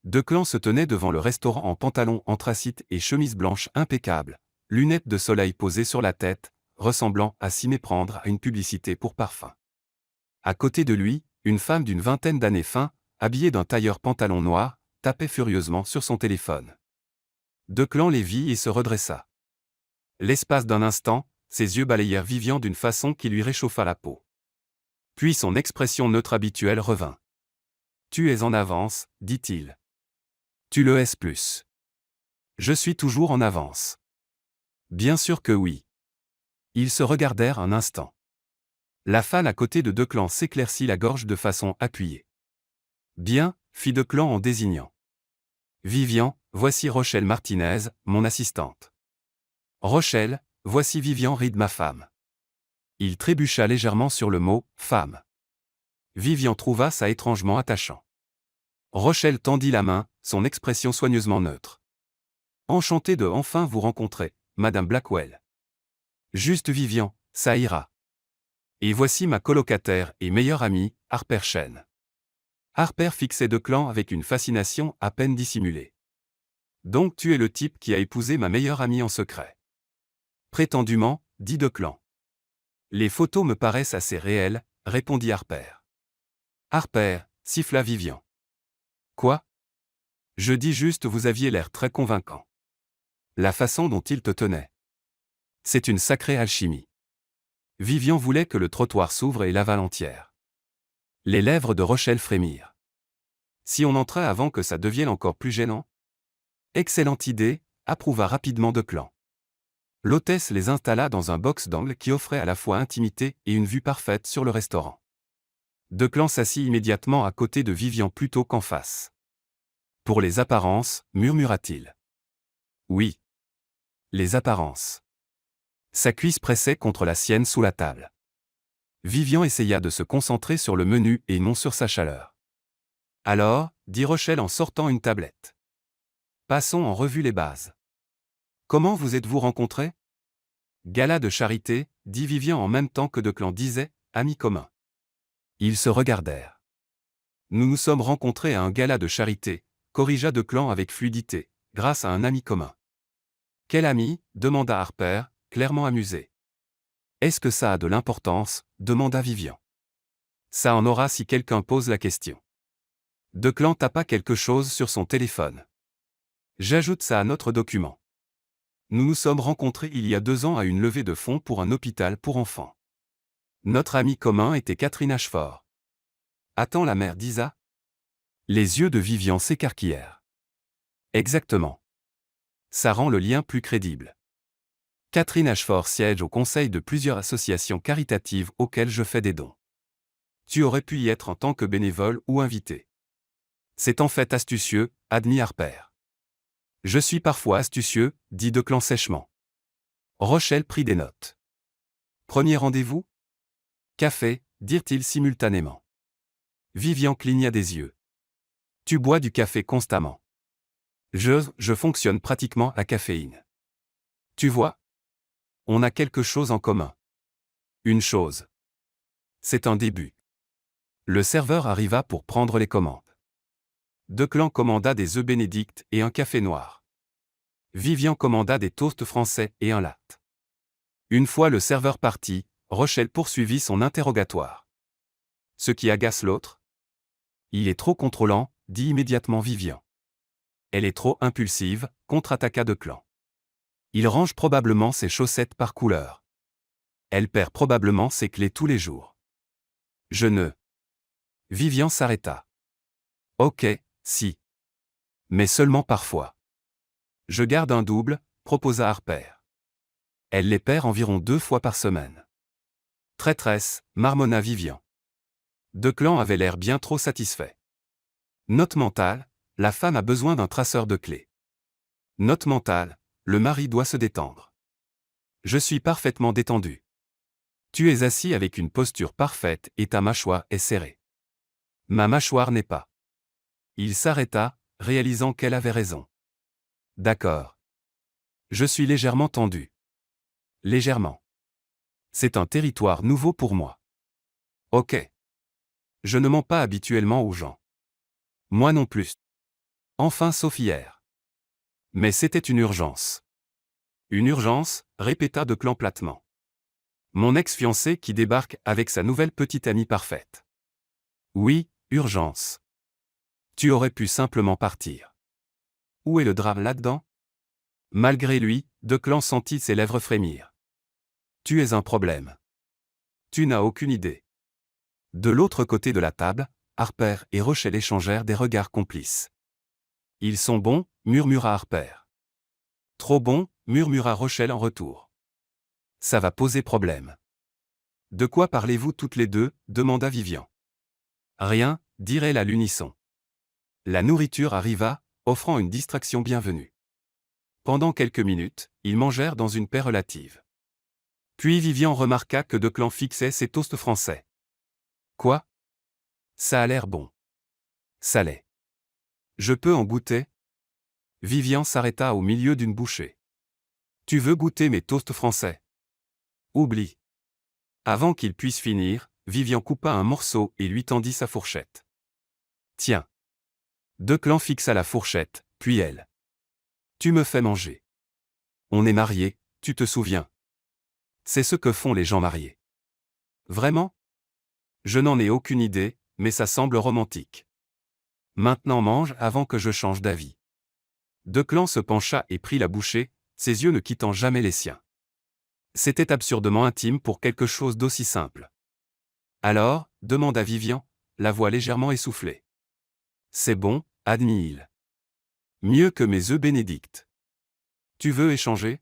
Speaker 1: Declan se tenait devant le restaurant en pantalon anthracite et chemise blanche impeccable, lunettes de soleil posées sur la tête, ressemblant à s'y méprendre à une publicité pour parfum. À côté de lui, une femme d'une vingtaine d'années fin, habillée d'un tailleur pantalon noir, tapait furieusement sur son téléphone. Declan les vit et se redressa. L'espace d'un instant, ses yeux balayèrent Vivian d'une façon qui lui réchauffa la peau. Puis son expression neutre habituelle revint. « Tu es en avance, dit-il. Tu le es plus. Je suis toujours en avance. Bien sûr que oui. Ils se regardèrent un instant. La femme à côté de Declan s'éclaircit la gorge de façon appuyée. Bien, fit Declan en désignant. Vivian, voici Rochelle Martinez, mon assistante. Rochelle, voici Vivian Reed ma femme. Il trébucha légèrement sur le mot « femme ». Vivian trouva ça étrangement attachant. Rochelle tendit la main, son expression soigneusement neutre. Enchanté de enfin vous rencontrer, Madame Blackwell. Juste Vivian, ça ira. Et voici ma colocataire et meilleure amie, Harper Chen. Harper fixait Declan avec une fascination à peine dissimulée. Donc tu es le type qui a épousé ma meilleure amie en secret. Prétendument, dit Declan. Les photos me paraissent assez réelles, répondit Harper. Harper, siffla Vivian. Quoi? Je dis juste vous aviez l'air très convaincant. La façon dont il te tenait. C'est une sacrée alchimie. Vivian voulait que le trottoir s'ouvre et l'avale entière. Les lèvres de Rochelle frémirent. Si on entrait avant que ça devienne encore plus gênant? Excellente idée, approuva rapidement Declan. L'hôtesse les installa dans un box d'angle qui offrait à la fois intimité et une vue parfaite sur le restaurant. Declan s'assit immédiatement à côté de Vivian plutôt qu'en face. Pour les apparences, murmura-t-il. Oui. Les apparences. Sa cuisse pressait contre la sienne sous la table. Vivian essaya de se concentrer sur le menu et non sur sa chaleur. Alors, dit Rochelle en sortant une tablette. Passons en revue les bases. Comment vous êtes-vous rencontrés? Gala de charité, dit Vivian en même temps que Declan disait, amis communs. Ils se regardèrent. Nous nous sommes rencontrés à un gala de charité, corrigea Declan avec fluidité, grâce à un ami commun. Quel ami? Demanda Harper, clairement amusé. Est-ce que ça a de l'importance? Demanda Vivian. Ça en aura si quelqu'un pose la question. Declan tapa quelque chose sur son téléphone. J'ajoute ça à notre document. Nous nous sommes rencontrés il y a 2 ans à une levée de fonds pour un hôpital pour enfants. Notre ami commun était Catherine Ashford. Attends la mère d'Isa? Les yeux de Vivian s'écarquillèrent. Exactement. Ça rend le lien plus crédible. Catherine Ashford siège au conseil de plusieurs associations caritatives auxquelles je fais des dons. Tu aurais pu y être en tant que bénévole ou invité. C'est en fait astucieux, admit Harper. Je suis parfois astucieux, dit Declan sèchement. Rochelle prit des notes. Premier rendez-vous? Café, dirent-ils simultanément. Vivian cligna des yeux. Tu bois du café constamment. Je fonctionne pratiquement à la caféine. Tu vois? On a quelque chose en commun. Une chose. C'est un début. Le serveur arriva pour prendre les commandes. Declan commanda des œufs bénédicts et un café noir. Vivian commanda des toasts français et un latte. Une fois le serveur parti, Rochelle poursuivit son interrogatoire. Ce qui agace l'autre? Il est trop contrôlant, dit immédiatement Vivian. Elle est trop impulsive, contre-attaqua Declan. Il range probablement ses chaussettes par couleur. Elle perd probablement ses clés tous les jours. Je ne. Vivian s'arrêta. Ok, si. Mais seulement parfois. Je garde un double, proposa Harper. Elle les perd environ 2 fois par semaine. Traîtresse, marmonna Vivian. Declan avait l'air bien trop satisfait. Note mentale, la femme a besoin d'un traceur de clés. Note mentale, le mari doit se détendre. Je suis parfaitement détendu. Tu es assis avec une posture parfaite et ta mâchoire est serrée. Ma mâchoire n'est pas. Il s'arrêta, réalisant qu'elle avait raison. D'accord. Je suis légèrement tendu. Légèrement. C'est un territoire nouveau pour moi. Ok. Je ne mens pas habituellement aux gens. Moi non plus. Enfin sauf hier. Mais c'était une urgence. Une urgence, répéta Declan platement. Mon ex-fiancé qui débarque avec sa nouvelle petite amie parfaite. Oui, urgence. Tu aurais pu simplement partir. Où est le drame là-dedans? Malgré lui, Declan sentit ses lèvres frémir. Tu es un problème. Tu n'as aucune idée. De l'autre côté de la table, Harper et Rochelle échangèrent des regards complices. Ils sont bons, murmura Harper. Trop bons, murmura Rochelle en retour. Ça va poser problème. De quoi parlez-vous toutes les deux? Demanda Vivian. Rien, dirent-elles à l'unisson. La nourriture arriva, offrant une distraction bienvenue. Pendant quelques minutes, ils mangèrent dans une paix relative. Puis Vivian remarqua que Declan fixait ses toasts français. Quoi? Ça a l'air bon. Ça l'est. Je peux en goûter? Vivian s'arrêta au milieu d'une bouchée. Tu veux goûter mes toasts français? Oublie. Avant qu'il puisse finir, Vivian coupa un morceau et lui tendit sa fourchette. Tiens. Declan fixa la fourchette, puis elle. Tu me fais manger. On est mariés, tu te souviens. C'est ce que font les gens mariés. Vraiment? Je n'en ai aucune idée, mais ça semble romantique. Maintenant mange avant que je change d'avis. Declan se pencha et prit la bouchée, ses yeux ne quittant jamais les siens. C'était absurdement intime pour quelque chose d'aussi simple. Alors, demanda Vivian, la voix légèrement essoufflée. C'est bon, admit-il. Mieux que mes œufs bénédicts. Tu veux échanger?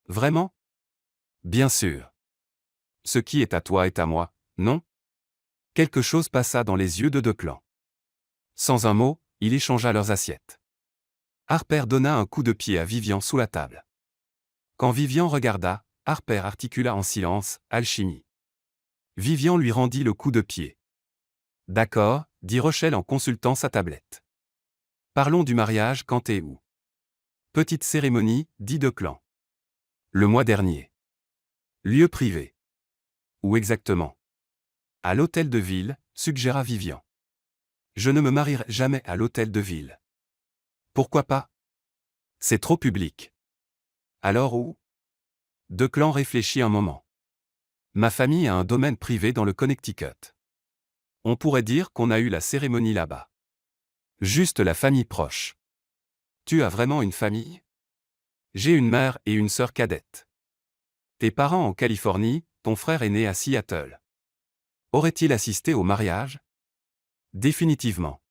Speaker 1: Vraiment? Bien sûr. Ce qui est à toi est à moi, non? Quelque chose passa dans les yeux de Declan. Sans un mot, il échangea leurs assiettes. Harper donna un coup de pied à Vivian sous la table. Quand Vivian regarda, Harper articula en silence, alchimie. Vivian lui rendit le coup de pied. D'accord, dit Rochelle en consultant sa tablette. Parlons du mariage quand et où. Petite cérémonie, dit Declan. Le mois dernier. Lieu privé. Où exactement? À l'hôtel de ville, suggéra Vivian. Je ne me marierai jamais à l'hôtel de ville. Pourquoi pas? C'est trop public. Alors où? Declan réfléchit un moment. Ma famille a un domaine privé dans le Connecticut. On pourrait dire qu'on a eu la cérémonie là-bas. Juste la famille proche. Tu as vraiment une famille? J'ai une mère et une sœur cadette. Tes parents en Californie, ton frère est né à Seattle. Aurait-il assisté au mariage? Définitivement.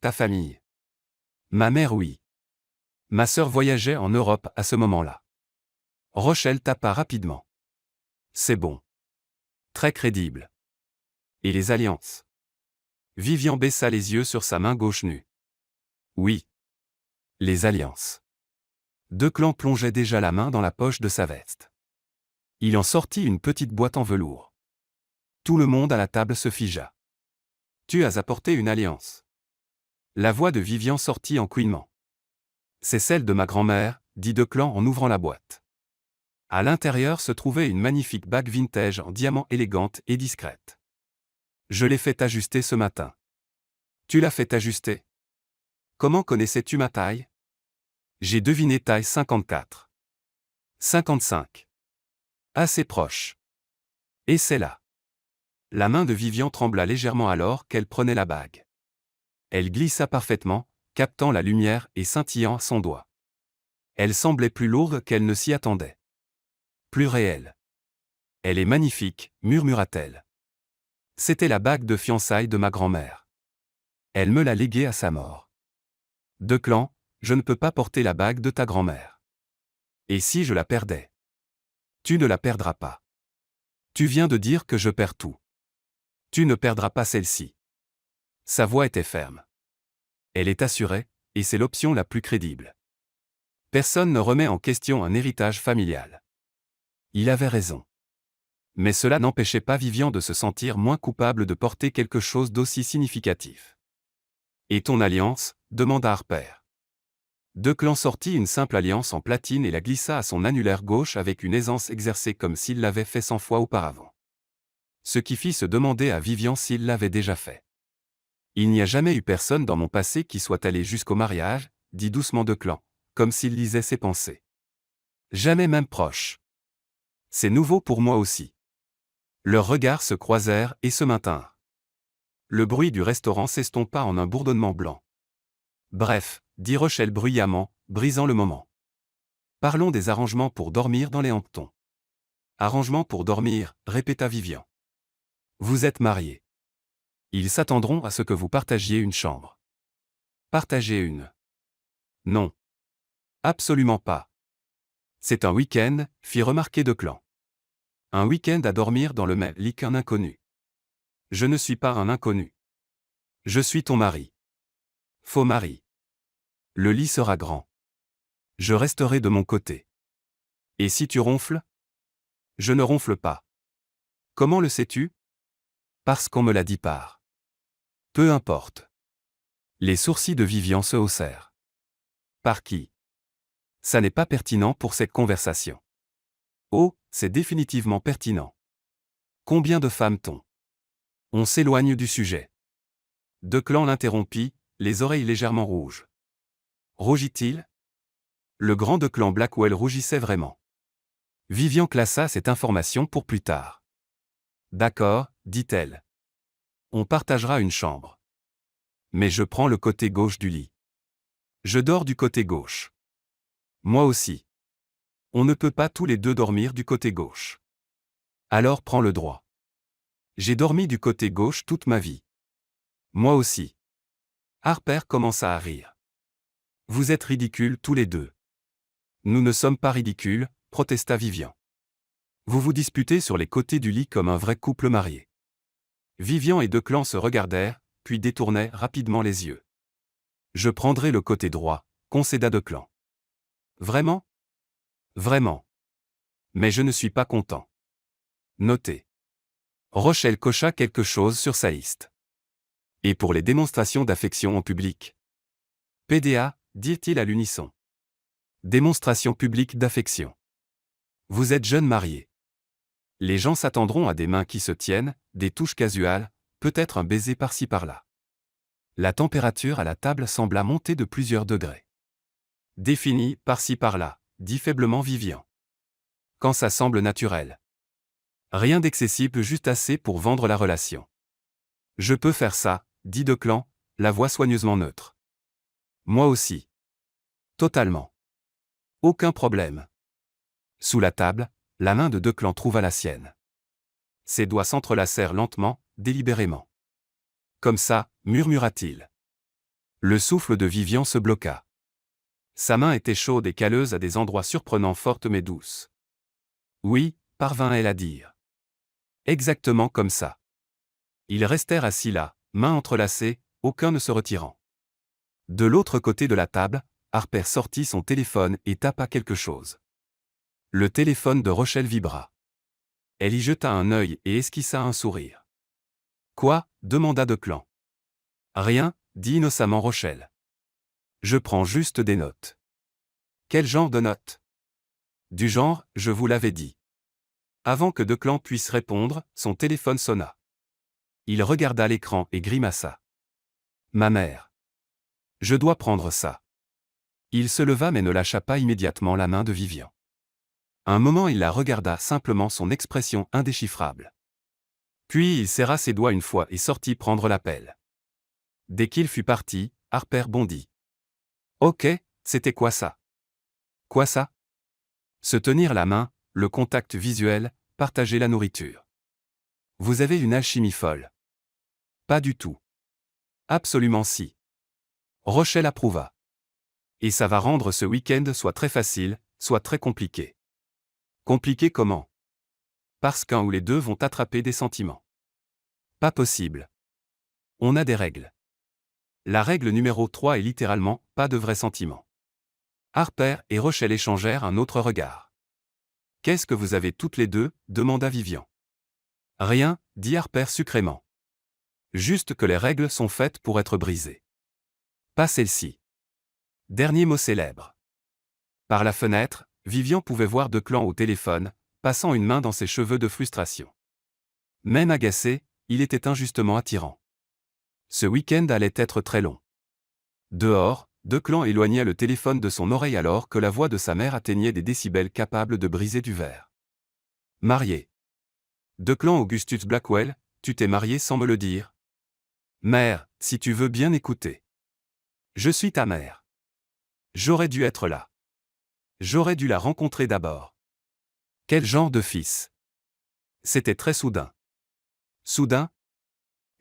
Speaker 1: Ta famille? Ma mère oui. Ma sœur voyageait en Europe à ce moment-là. Rochelle tapa rapidement. C'est bon. Très crédible. Et les alliances? Vivian baissa les yeux sur sa main gauche nue. Oui. Les alliances. Declan plongeait déjà la main dans la poche de sa veste. Il en sortit une petite boîte en velours. Tout le monde à la table se figea. Tu as apporté une alliance. La voix de Vivian sortit en couinement. C'est celle de ma grand-mère, dit Declan en ouvrant la boîte. À l'intérieur se trouvait une magnifique bague vintage en diamant élégante et discrète. Je l'ai fait ajuster ce matin. Tu l'as fait ajuster? Comment connaissais-tu ma taille? J'ai deviné taille 54. 55. Assez proche. Et c'est là. La main de Vivian trembla légèrement alors qu'elle prenait la bague. Elle glissa parfaitement, captant la lumière et scintillant à son doigt. Elle semblait plus lourde qu'elle ne s'y attendait. Plus réelle. Elle est magnifique, murmura-t-elle. C'était la bague de fiançailles de ma grand-mère. Elle me l'a léguée à sa mort. Declan, je ne peux pas porter la bague de ta grand-mère. Et si je la perdais? Tu ne la perdras pas. Tu viens de dire que je perds tout. Tu ne perdras pas celle-ci. Sa voix était ferme. Elle est assurée, et c'est l'option la plus crédible. Personne ne remet en question un héritage familial. Il avait raison. Mais cela n'empêchait pas Vivian de se sentir moins coupable de porter quelque chose d'aussi significatif. Et ton alliance ? Demanda Harper. Declan sortit une simple alliance en platine et la glissa à son annulaire gauche avec une aisance exercée comme s'il l'avait fait 100 fois auparavant. Ce qui fit se demander à Vivian s'il l'avait déjà fait. Il n'y a jamais eu personne dans mon passé qui soit allé jusqu'au mariage, dit doucement Declan, comme s'il lisait ses pensées. Jamais même proche. C'est nouveau pour moi aussi. Leurs regards se croisèrent et se maintinrent. Le bruit du restaurant s'estompa en un bourdonnement blanc. Bref, dit Rochelle bruyamment, brisant le moment. Parlons des arrangements pour dormir dans les Hamptons. Arrangements pour dormir, répéta Vivian. Vous êtes mariés. Ils s'attendront à ce que vous partagiez une chambre. Partager une. Non. Absolument pas. C'est un week-end, fit remarquer Declan. Un week-end à dormir dans le même lit qu'un inconnu. Je ne suis pas un inconnu. Je suis ton mari. Faux mari. Le lit sera grand. Je resterai de mon côté. Et si tu ronfles ? Je ne ronfle pas. Comment le sais-tu ? Parce qu'on me l'a dit par. Peu importe. Les sourcils de Vivian se haussèrent. Par qui ? Ça n'est pas pertinent pour cette conversation. Oh, c'est définitivement pertinent. Combien de femmes t'ont ? On s'éloigne du sujet. Declan l'interrompit, les oreilles légèrement rouges. Rougit-il ? Le grand Declan Blackwell rougissait vraiment. Vivian classa cette information pour plus tard. D'accord, dit-elle. On partagera une chambre. Mais je prends le côté gauche du lit. Je dors du côté gauche. Moi aussi. On ne peut pas tous les deux dormir du côté gauche. Alors prends le droit. J'ai dormi du côté gauche toute ma vie. Moi aussi. Harper commença à rire. Vous êtes ridicules tous les deux. Nous ne sommes pas ridicules, protesta Vivian. Vous vous disputez sur les côtés du lit comme un vrai couple marié. Vivian et Declan se regardèrent, puis détournèrent rapidement les yeux. Je prendrai le côté droit, concéda Declan. Vraiment ? Vraiment. Mais je ne suis pas content. Notez. Rochelle cocha quelque chose sur sa liste. Et pour les démonstrations d'affection en public ? PDA, dit-il à l'unisson. Démonstration publique d'affection. Vous êtes jeune marié. Les gens s'attendront à des mains qui se tiennent, des touches casuales, peut-être un baiser par-ci par-là. La température à la table sembla monter de plusieurs degrés. Défini, par-ci par-là, dit faiblement Vivian. Quand ça semble naturel. Rien d'excessif, juste assez pour vendre la relation. Je peux faire ça, dit Declan, la voix soigneusement neutre. Moi aussi. Totalement. Aucun problème. Sous la table, la main de Declan trouva la sienne. Ses doigts s'entrelacèrent lentement, délibérément. Comme ça, murmura-t-il. Le souffle de Vivian se bloqua. Sa main était chaude et calleuse à des endroits surprenants, forte mais douce. Oui, parvint-elle à dire. Exactement comme ça. Ils restèrent assis là, mains entrelacées, aucun ne se retirant. De l'autre côté de la table, Harper sortit son téléphone et tapa quelque chose. Le téléphone de Rochelle vibra. Elle y jeta un œil et esquissa un sourire. Quoi ? Demanda Declan. Rien, dit innocemment Rochelle. Je prends juste des notes. Quel genre de notes ? Du genre, je vous l'avais dit. Avant que Declan puisse répondre, son téléphone sonna. Il regarda l'écran et grimaça. Ma mère. Je dois prendre ça. Il se leva mais ne lâcha pas immédiatement la main de Vivian. Un moment il la regarda, simplement son expression indéchiffrable. Puis il serra ses doigts une fois et sortit prendre l'appel. Dès qu'il fut parti, Harper bondit. Ok, c'était quoi ça ? Quoi ça ? Se tenir la main, le contact visuel, partager la nourriture. Vous avez une alchimie folle. Pas du tout. Absolument si. Rochelle approuva. Et ça va rendre ce week-end soit très facile, soit très compliqué. Compliqué comment ? Parce qu'un ou les deux vont attraper des sentiments. Pas possible. On a des règles. La règle numéro 3 est littéralement « pas de vrais sentiments ». Harper et Rochelle échangèrent un autre regard. « Qu'est-ce que vous avez toutes les deux » demanda Vivian. « Rien » dit Harper sucrément. « Juste que les règles sont faites pour être brisées. Pas celle-ci. » Dernier mot célèbre. Par la fenêtre, Vivian pouvait voir Declan au téléphone, passant une main dans ses cheveux de frustration. Même agacé, il était injustement attirant. Ce week-end allait être très long. Dehors, Declan éloigna le téléphone de son oreille alors que la voix de sa mère atteignait des décibels capables de briser du verre. Marié. Declan Augustus Blackwell, tu t'es marié sans me le dire. Mère, si tu veux bien écouter. Je suis ta mère. J'aurais dû être là. J'aurais dû la rencontrer d'abord. Quel genre de fils? C'était très soudain. Soudain?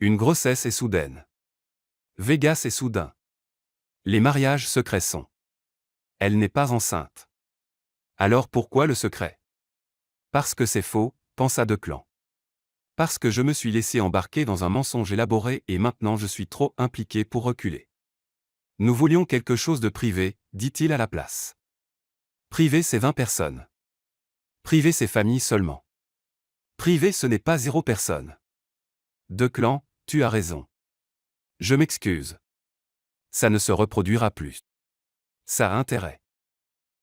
Speaker 1: Une grossesse est soudaine. Vegas est soudain. Les mariages secrets sont. Elle n'est pas enceinte. Alors pourquoi le secret? Parce que c'est faux, pensa Declan. Parce que je me suis laissé embarquer dans un mensonge élaboré et maintenant je suis trop impliqué pour reculer. Nous voulions quelque chose de privé, dit-il à la place. Privé, c'est 20 personnes. Privé, c'est famille seulement. Privé, ce n'est pas 0 personne. Declan, tu as raison. Je m'excuse. Ça ne se reproduira plus. Ça a intérêt.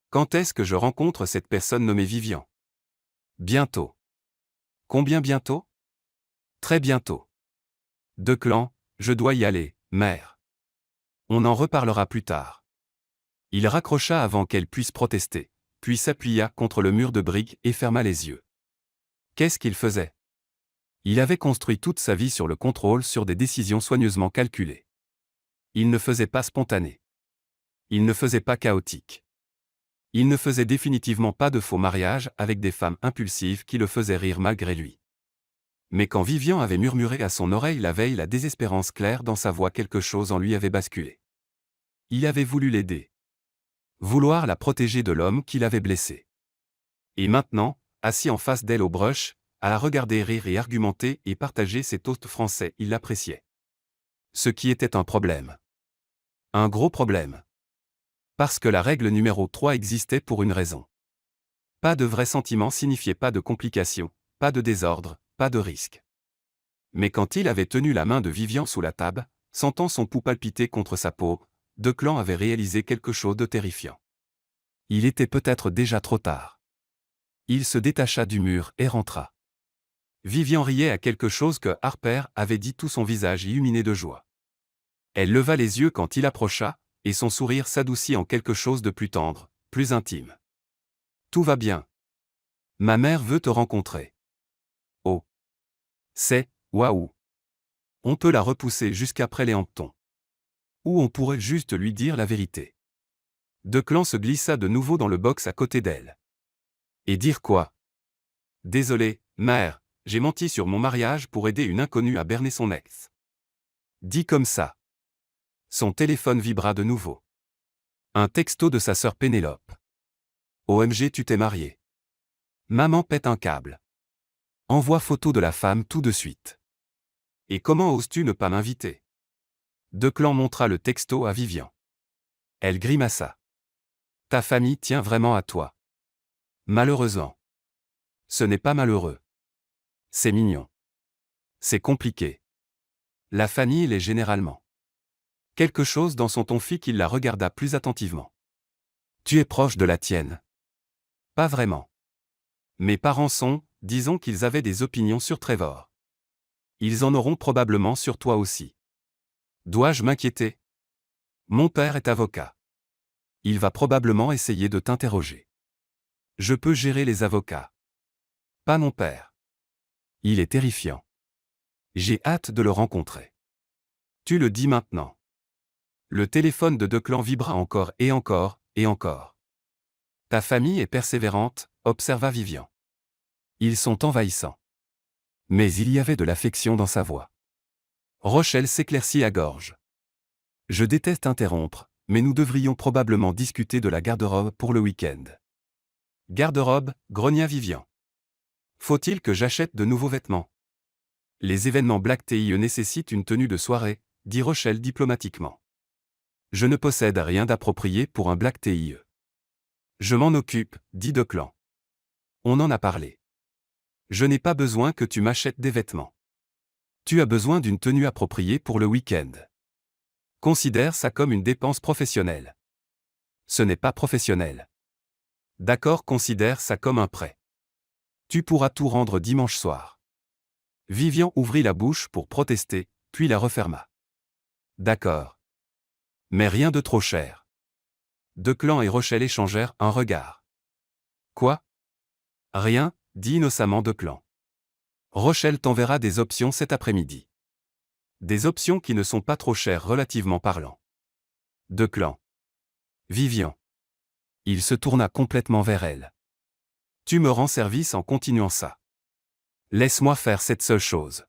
Speaker 1: Quand est-ce que je rencontre cette personne nommée Vivian? Bientôt. Combien bientôt? Très bientôt. Declan, je dois y aller, mère. On en reparlera plus tard. Il raccrocha avant qu'elle puisse protester, puis s'appuya contre le mur de briques et ferma les yeux. Qu'est-ce qu'il faisait? Il avait construit toute sa vie sur le contrôle, sur des décisions soigneusement calculées. Il ne faisait pas spontané. Il ne faisait pas chaotique. Il ne faisait définitivement pas de faux mariages avec des femmes impulsives qui le faisaient rire malgré lui. Mais quand Vivian avait murmuré à son oreille la veille la désespérance claire dans sa voix, quelque chose en lui avait basculé. Il avait voulu l'aider. Vouloir la protéger de l'homme qui l'avait blessée. Et maintenant, assis en face d'elle au brush, à la regarder rire et argumenter et partager ses toasts français, il l'appréciait. Ce qui était un problème. Un gros problème. Parce que la règle numéro 3 existait pour une raison. Pas de vrais sentiments signifiait pas de complications, pas de désordre, pas de risque. Mais quand il avait tenu la main de Vivian sous la table, sentant son pouls palpiter contre sa peau, Declan avait réalisé quelque chose de terrifiant. Il était peut-être déjà trop tard. Il se détacha du mur et rentra. Vivian riait à quelque chose que Harper avait dit, tout son visage illuminé de joie. Elle leva les yeux quand il approcha, et son sourire s'adoucit en quelque chose de plus tendre, plus intime. Tout va bien. Ma mère veut te rencontrer. Oh. C'est, waouh. On peut la repousser jusqu'après les Hamptons. Ou on pourrait juste lui dire la vérité. Declan se glissa de nouveau dans le box à côté d'elle. Et dire quoi? Désolé, mère, j'ai menti sur mon mariage pour aider une inconnue à berner son ex. Dit comme ça. Son téléphone vibra de nouveau. Un texto de sa sœur Pénélope. OMG, tu t'es marié. Maman pète un câble. Envoie photo de la femme tout de suite. Et comment oses-tu ne pas m'inviter? Declan montra le texto à Vivian. Elle grimaça. Ta famille tient vraiment à toi. Malheureusement. Ce n'est pas malheureux. C'est mignon. C'est compliqué. La famille l'est généralement. Quelque chose dans son ton fit qu'il la regarda plus attentivement. Tu es proche de la tienne. Pas vraiment. Mes parents sont, disons qu'ils avaient des opinions sur Trevor. Ils en auront probablement sur toi aussi. Dois-je m'inquiéter? Mon père est avocat. Il va probablement essayer de t'interroger. Je peux gérer les avocats. Pas mon père. Il est terrifiant. J'ai hâte de le rencontrer. Tu le dis maintenant. Le téléphone de Declan vibra encore et encore, et encore. Ta famille est persévérante, observa Vivian. Ils sont envahissants. Mais il y avait de l'affection dans sa voix. Rochelle s'éclaircit à gorge. Je déteste interrompre, mais nous devrions probablement discuter de la garde-robe pour le week-end. Garde-robe, grogna Vivian. Faut-il que j'achète de nouveaux vêtements? Les événements Black TIE nécessitent une tenue de soirée, dit Rochelle diplomatiquement. Je ne possède rien d'approprié pour un Black TIE. Je m'en occupe, dit Declan. On en a parlé. Je n'ai pas besoin que tu m'achètes des vêtements. Tu as besoin d'une tenue appropriée pour le week-end. Considère ça comme une dépense professionnelle. Ce n'est pas professionnel. D'accord, considère ça comme un prêt. Tu pourras tout rendre dimanche soir. Vivian ouvrit la bouche pour protester, puis la referma. D'accord. Mais rien de trop cher. Declan et Rochelle échangèrent un regard. Quoi? Rien, dit innocemment Declan. Rochelle t'enverra des options cet après-midi. Des options qui ne sont pas trop chères relativement parlant. Declan. Vivian. Il se tourna complètement vers elle. Tu me rends service en continuant ça. Laisse-moi faire cette seule chose.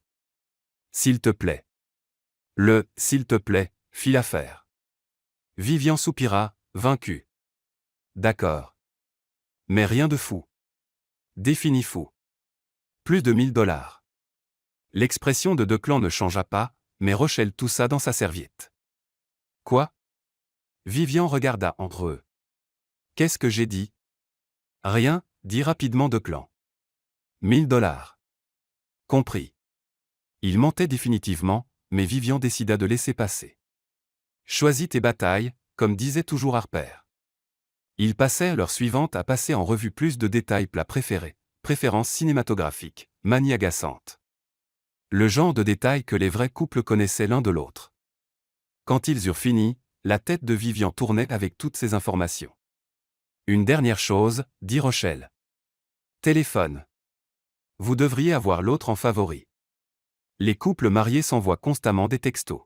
Speaker 1: S'il te plaît. S'il te plaît, fit l'affaire. Vivian soupira, vaincu. D'accord. Mais rien de fou. Défini fou. Plus de $1000. L'expression de Declan ne changea pas, mais Rochelle toussa dans sa serviette. Quoi? Vivian regarda entre eux. Qu'est-ce que j'ai dit? Rien, dit rapidement Declan. $1000. Compris. Il mentait définitivement, mais Vivian décida de laisser passer. Choisis tes batailles, comme disait toujours Harper. Ils passèrent l'heure suivante à passer en revue plus de détails plats préférés, préférences cinématographiques, manie agaçante. Le genre de détails que les vrais couples connaissaient l'un de l'autre. Quand ils eurent fini, la tête de Vivian tournait avec toutes ces informations. Une dernière chose, dit Rochelle. Téléphone. Vous devriez avoir l'autre en favori. Les couples mariés s'envoient constamment des textos.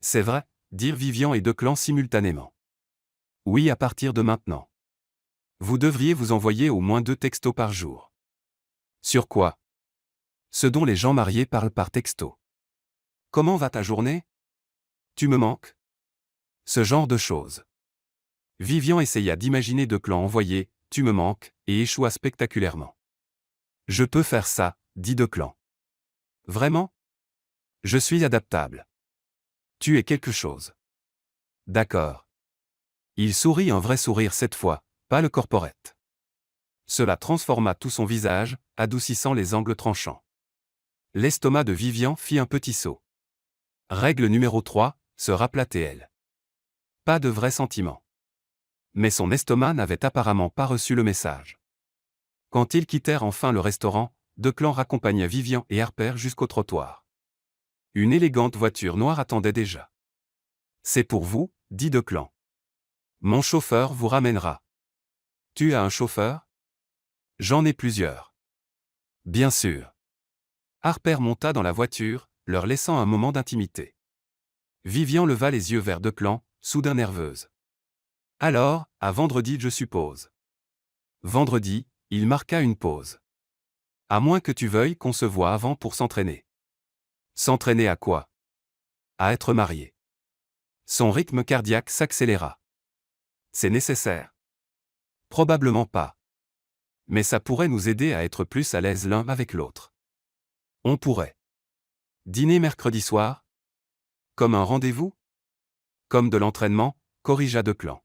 Speaker 1: C'est vrai, dirent Vivian et Declan simultanément. Oui, à partir de maintenant. Vous devriez vous envoyer au moins 2 textos par jour. Sur quoi? Ce dont les gens mariés parlent par texto. Comment va ta journée? Tu me manques? Ce genre de choses. Vivian essaya d'imaginer Declan envoyer « Tu me manques » et échoua spectaculairement. Je peux faire ça, dit Declan. Vraiment? Je suis adaptable. Tu es quelque chose. D'accord. Il sourit un vrai sourire cette fois, pas le corporate. Cela transforma tout son visage, adoucissant les angles tranchants. L'estomac de Vivian fit un petit saut. Règle numéro 3, se rappela elle. Pas de vrai sentiment. Mais son estomac n'avait apparemment pas reçu le message. Quand ils quittèrent enfin le restaurant, Declan raccompagna Vivian et Harper jusqu'au trottoir. Une élégante voiture noire attendait déjà. C'est pour vous, dit Declan. Mon chauffeur vous ramènera. Tu as un chauffeur? J'en ai plusieurs. Bien sûr. Harper monta dans la voiture, leur laissant un moment d'intimité. Vivian leva les yeux vers Declan, soudain nerveuse. Alors, à vendredi je suppose. Vendredi, il marqua une pause. À moins que tu veuilles qu'on se voie avant pour s'entraîner. S'entraîner à quoi? À être marié. Son rythme cardiaque s'accéléra. C'est nécessaire? Probablement pas. Mais ça pourrait nous aider à être plus à l'aise l'un avec l'autre. On pourrait. Dîner mercredi soir? Comme un rendez-vous? Comme de l'entraînement, corrigea Declan.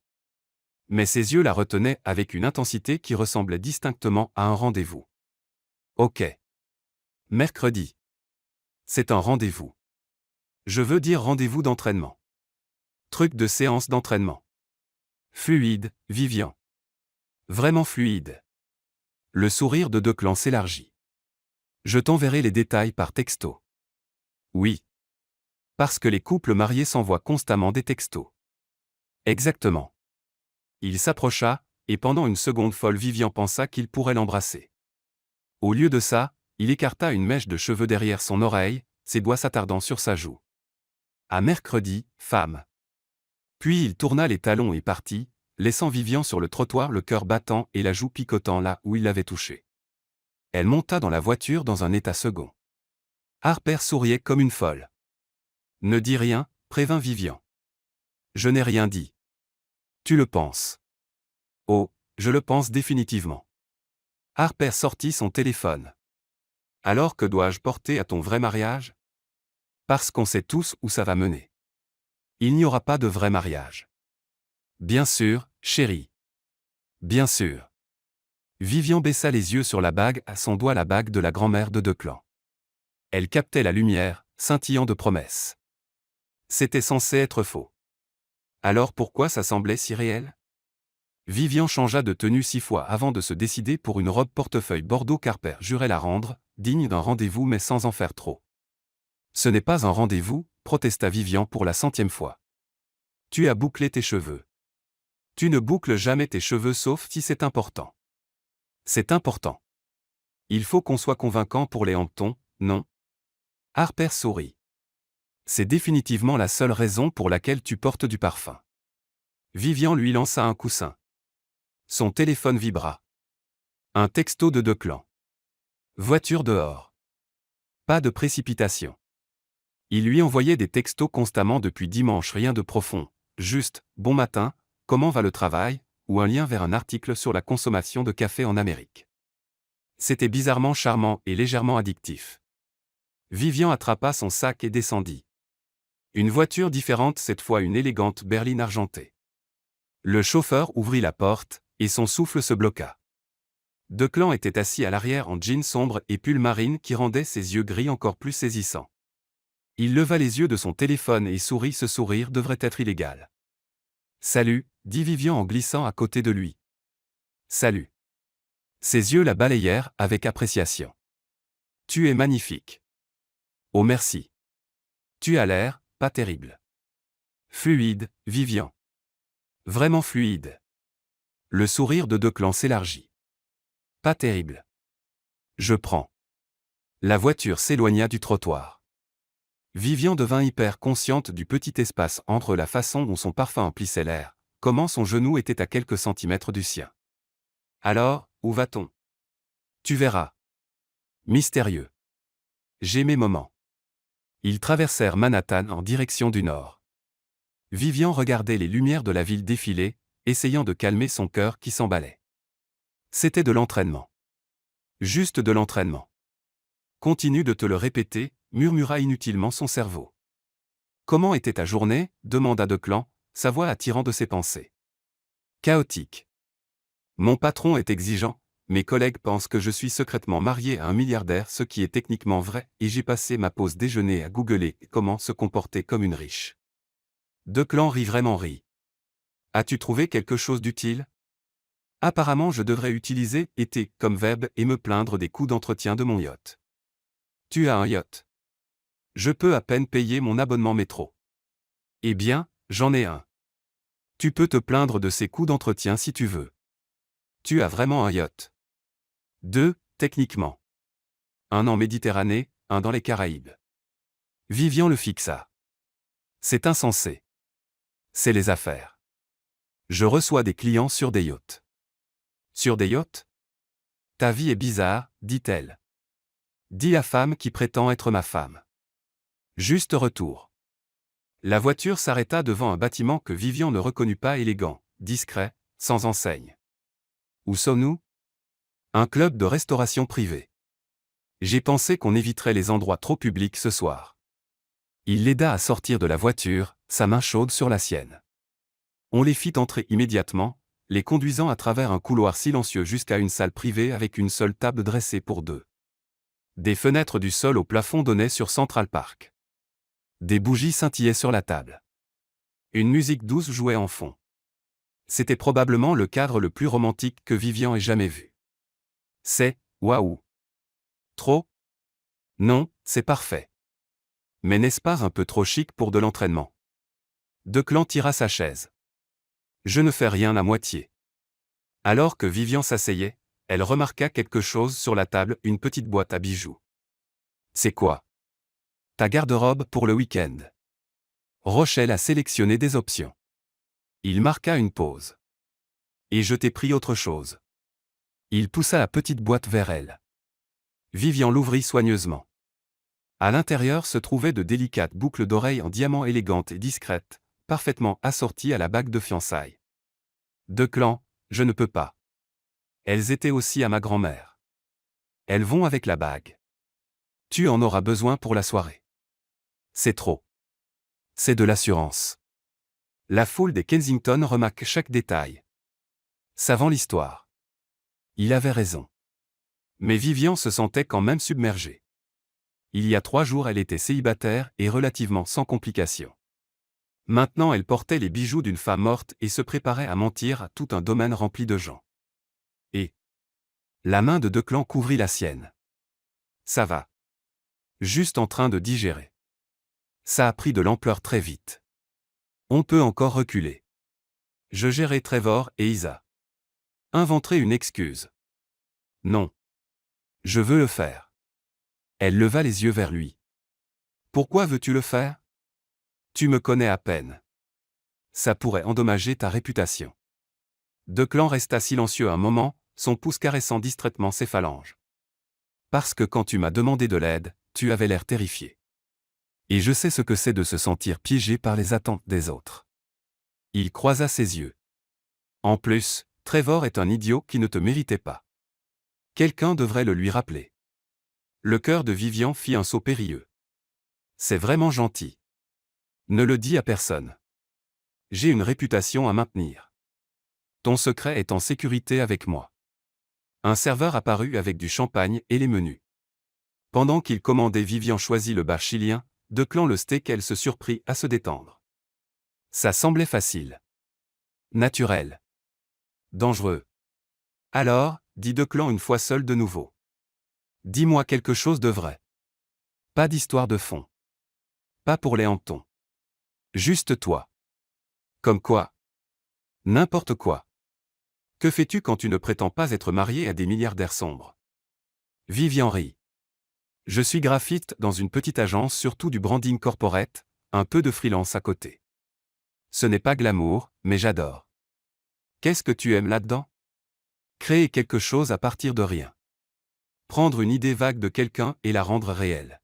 Speaker 1: Mais ses yeux la retenaient avec une intensité qui ressemblait distinctement à un rendez-vous. Ok. Mercredi. C'est un rendez-vous. Je veux dire rendez-vous d'entraînement. Truc de séance d'entraînement. Fluide, Vivian. Vraiment fluide. Le sourire de Declan s'élargit. Je t'enverrai les détails par texto. Oui. Parce que les couples mariés s'envoient constamment des textos. Exactement. Il s'approcha, et pendant une seconde folle Vivian pensa qu'il pourrait l'embrasser. Au lieu de ça, il écarta une mèche de cheveux derrière son oreille, ses doigts s'attardant sur sa joue. À mercredi, femme. Puis il tourna les talons et partit, laissant Vivian sur le trottoir le cœur battant et la joue picotant là où il l'avait touchée. Elle monta dans la voiture dans un état second. Harper souriait comme une folle. Ne dis rien, prévint Vivian. Je n'ai rien dit. Tu le penses. Oh, je le pense définitivement. Harper sortit son téléphone. Alors que dois-je porter à ton vrai mariage? Parce qu'on sait tous où ça va mener. Il n'y aura pas de vrai mariage. Bien sûr, chérie. Bien sûr. Vivian baissa les yeux sur la bague, à son doigt la bague de la grand-mère de Declan. Elle captait la lumière, scintillant de promesses. C'était censé être faux. Alors pourquoi ça semblait si réel? Vivian changea de tenue 6 fois avant de se décider pour une robe portefeuille bordeaux qu'Harper jurait la rendre, digne d'un rendez-vous mais sans en faire trop. Ce n'est pas un rendez-vous, protesta Vivian pour la 100e fois. Tu as bouclé tes cheveux. Tu ne boucles jamais tes cheveux sauf si c'est important. C'est important. Il faut qu'on soit convaincant pour les hamptons, non? Harper sourit. C'est définitivement la seule raison pour laquelle tu portes du parfum. Vivian lui lança un coussin. Son téléphone vibra. Un texto de Declan. Voiture dehors. Pas de précipitation. Il lui envoyait des textos constamment depuis dimanche, rien de profond, juste « Bon matin, comment va le travail ?» ou un lien vers un article sur la consommation de café en Amérique. C'était bizarrement charmant et légèrement addictif. Vivian attrapa son sac et descendit. Une voiture différente, cette fois une élégante berline argentée. Le chauffeur ouvrit la porte, et son souffle se bloqua. Declan était assis à l'arrière en jean sombre et pull marine qui rendait ses yeux gris encore plus saisissants. Il leva les yeux de son téléphone et sourit. Ce sourire devrait être illégal. « Salut », dit Vivian en glissant à côté de lui. « Salut ». Ses yeux la balayèrent avec appréciation. « Tu es magnifique. »« Oh merci. »« Tu as l'air, pas terrible. »« Fluide, Vivian. »« Vraiment fluide. » Le sourire de Declan s'élargit. « Pas terrible. »« Je prends. » La voiture s'éloigna du trottoir. Vivian devint hyper consciente du petit espace entre la façon dont son parfum emplissait l'air, comment son genou était à quelques centimètres du sien. Alors, où va-t-on? Tu verras. Mystérieux. J'ai mes moments. Ils traversèrent Manhattan en direction du nord. Vivian regardait les lumières de la ville défiler, essayant de calmer son cœur qui s'emballait. C'était de l'entraînement. Juste de l'entraînement. Continue de te le répéter, murmura inutilement son cerveau. Comment était ta journée? Demanda Declan, sa voix attirant de ses pensées. Chaotique. Mon patron est exigeant, mes collègues pensent que je suis secrètement marié à un milliardaire, ce qui est techniquement vrai, et j'ai passé ma pause déjeuner à googler comment se comporter comme une riche. Declan rit vraiment rit. As-tu trouvé quelque chose d'utile? Apparemment je devrais utiliser « été » comme verbe et me plaindre des coûts d'entretien de mon yacht. Tu as un yacht. Je peux à peine payer mon abonnement métro. Eh bien, j'en ai un. Tu peux te plaindre de ces coûts d'entretien si tu veux. Tu as vraiment un yacht. 2, techniquement. Un en Méditerranée, un dans les Caraïbes. Vivian le fixa. C'est insensé. C'est les affaires. Je reçois des clients sur des yachts. Sur des yachts? Ta vie est bizarre, dit-elle. Dis la femme qui prétend être ma femme. Juste retour. La voiture s'arrêta devant un bâtiment que Vivian ne reconnut pas, élégant, discret, sans enseigne. Où sommes-nous? Un club de restauration privée. J'ai pensé qu'on éviterait les endroits trop publics ce soir. Il l'aida à sortir de la voiture, sa main chaude sur la sienne. On les fit entrer immédiatement, les conduisant à travers un couloir silencieux jusqu'à une salle privée avec une seule table dressée pour deux. Des fenêtres du sol au plafond donnaient sur Central Park. Des bougies scintillaient sur la table. Une musique douce jouait en fond. C'était probablement le cadre le plus romantique que Vivian ait jamais vu. C'est, waouh! Trop? Non, c'est parfait. Mais n'est-ce pas un peu trop chic pour de l'entraînement? Declan tira sa chaise. Je ne fais rien à moitié. Alors que Vivian s'asseyait, elle remarqua quelque chose sur la table, une petite boîte à bijoux. C'est quoi? Ta garde-robe pour le week-end. Rochelle a sélectionné des options. Il marqua une pause. Et je t'ai pris autre chose. Il poussa la petite boîte vers elle. Vivian l'ouvrit soigneusement. À l'intérieur se trouvaient de délicates boucles d'oreilles en diamant élégantes et discrètes, parfaitement assorties à la bague de fiançailles. Declan, je ne peux pas. Elles étaient aussi à ma grand-mère. Elles vont avec la bague. Tu en auras besoin pour la soirée. C'est trop. C'est de l'assurance. La foule des Kensington remarque chaque détail. Ça vend l'histoire. Il avait raison. Mais Vivian se sentait quand même submergée. Il y a 3 jours elle était célibataire et relativement sans complications. Maintenant elle portait les bijoux d'une femme morte et se préparait à mentir à tout un domaine rempli de gens. Et la main de Declan couvrit la sienne. Ça va. Juste en train de digérer. Ça a pris de l'ampleur très vite. On peut encore reculer. Je gérais Trevor et Isa. Inventerai une excuse. Non. Je veux le faire. Elle leva les yeux vers lui. Pourquoi veux-tu le faire? Tu me connais à peine. Ça pourrait endommager ta réputation. Declan resta silencieux un moment, son pouce caressant distraitement ses phalanges. Parce que quand tu m'as demandé de l'aide, tu avais l'air terrifié. Et je sais ce que c'est de se sentir piégé par les attentes des autres. Il croisa ses yeux. En plus, Trevor est un idiot qui ne te méritait pas. Quelqu'un devrait le lui rappeler. Le cœur de Vivian fit un saut périlleux. C'est vraiment gentil. Ne le dis à personne. J'ai une réputation à maintenir. Ton secret est en sécurité avec moi. Un serveur apparut avec du champagne et les menus. Pendant qu'il commandait, Vivian choisit le bar chilien, Declan le steak. Elle se surprit à se détendre. Ça semblait facile. Naturel. Dangereux. Alors, dit Declan une fois seul de nouveau. Dis-moi quelque chose de vrai. Pas d'histoire de fond. Pas pour les hantons. Juste toi. Comme quoi? N'importe quoi. Que fais-tu quand tu ne prétends pas être marié à des milliardaires sombres? Vivian rit. Je suis graphiste dans une petite agence, surtout du branding corporate, un peu de freelance à côté. Ce n'est pas glamour, mais j'adore. Qu'est-ce que tu aimes là-dedans? Créer quelque chose à partir de rien. Prendre une idée vague de quelqu'un et la rendre réelle.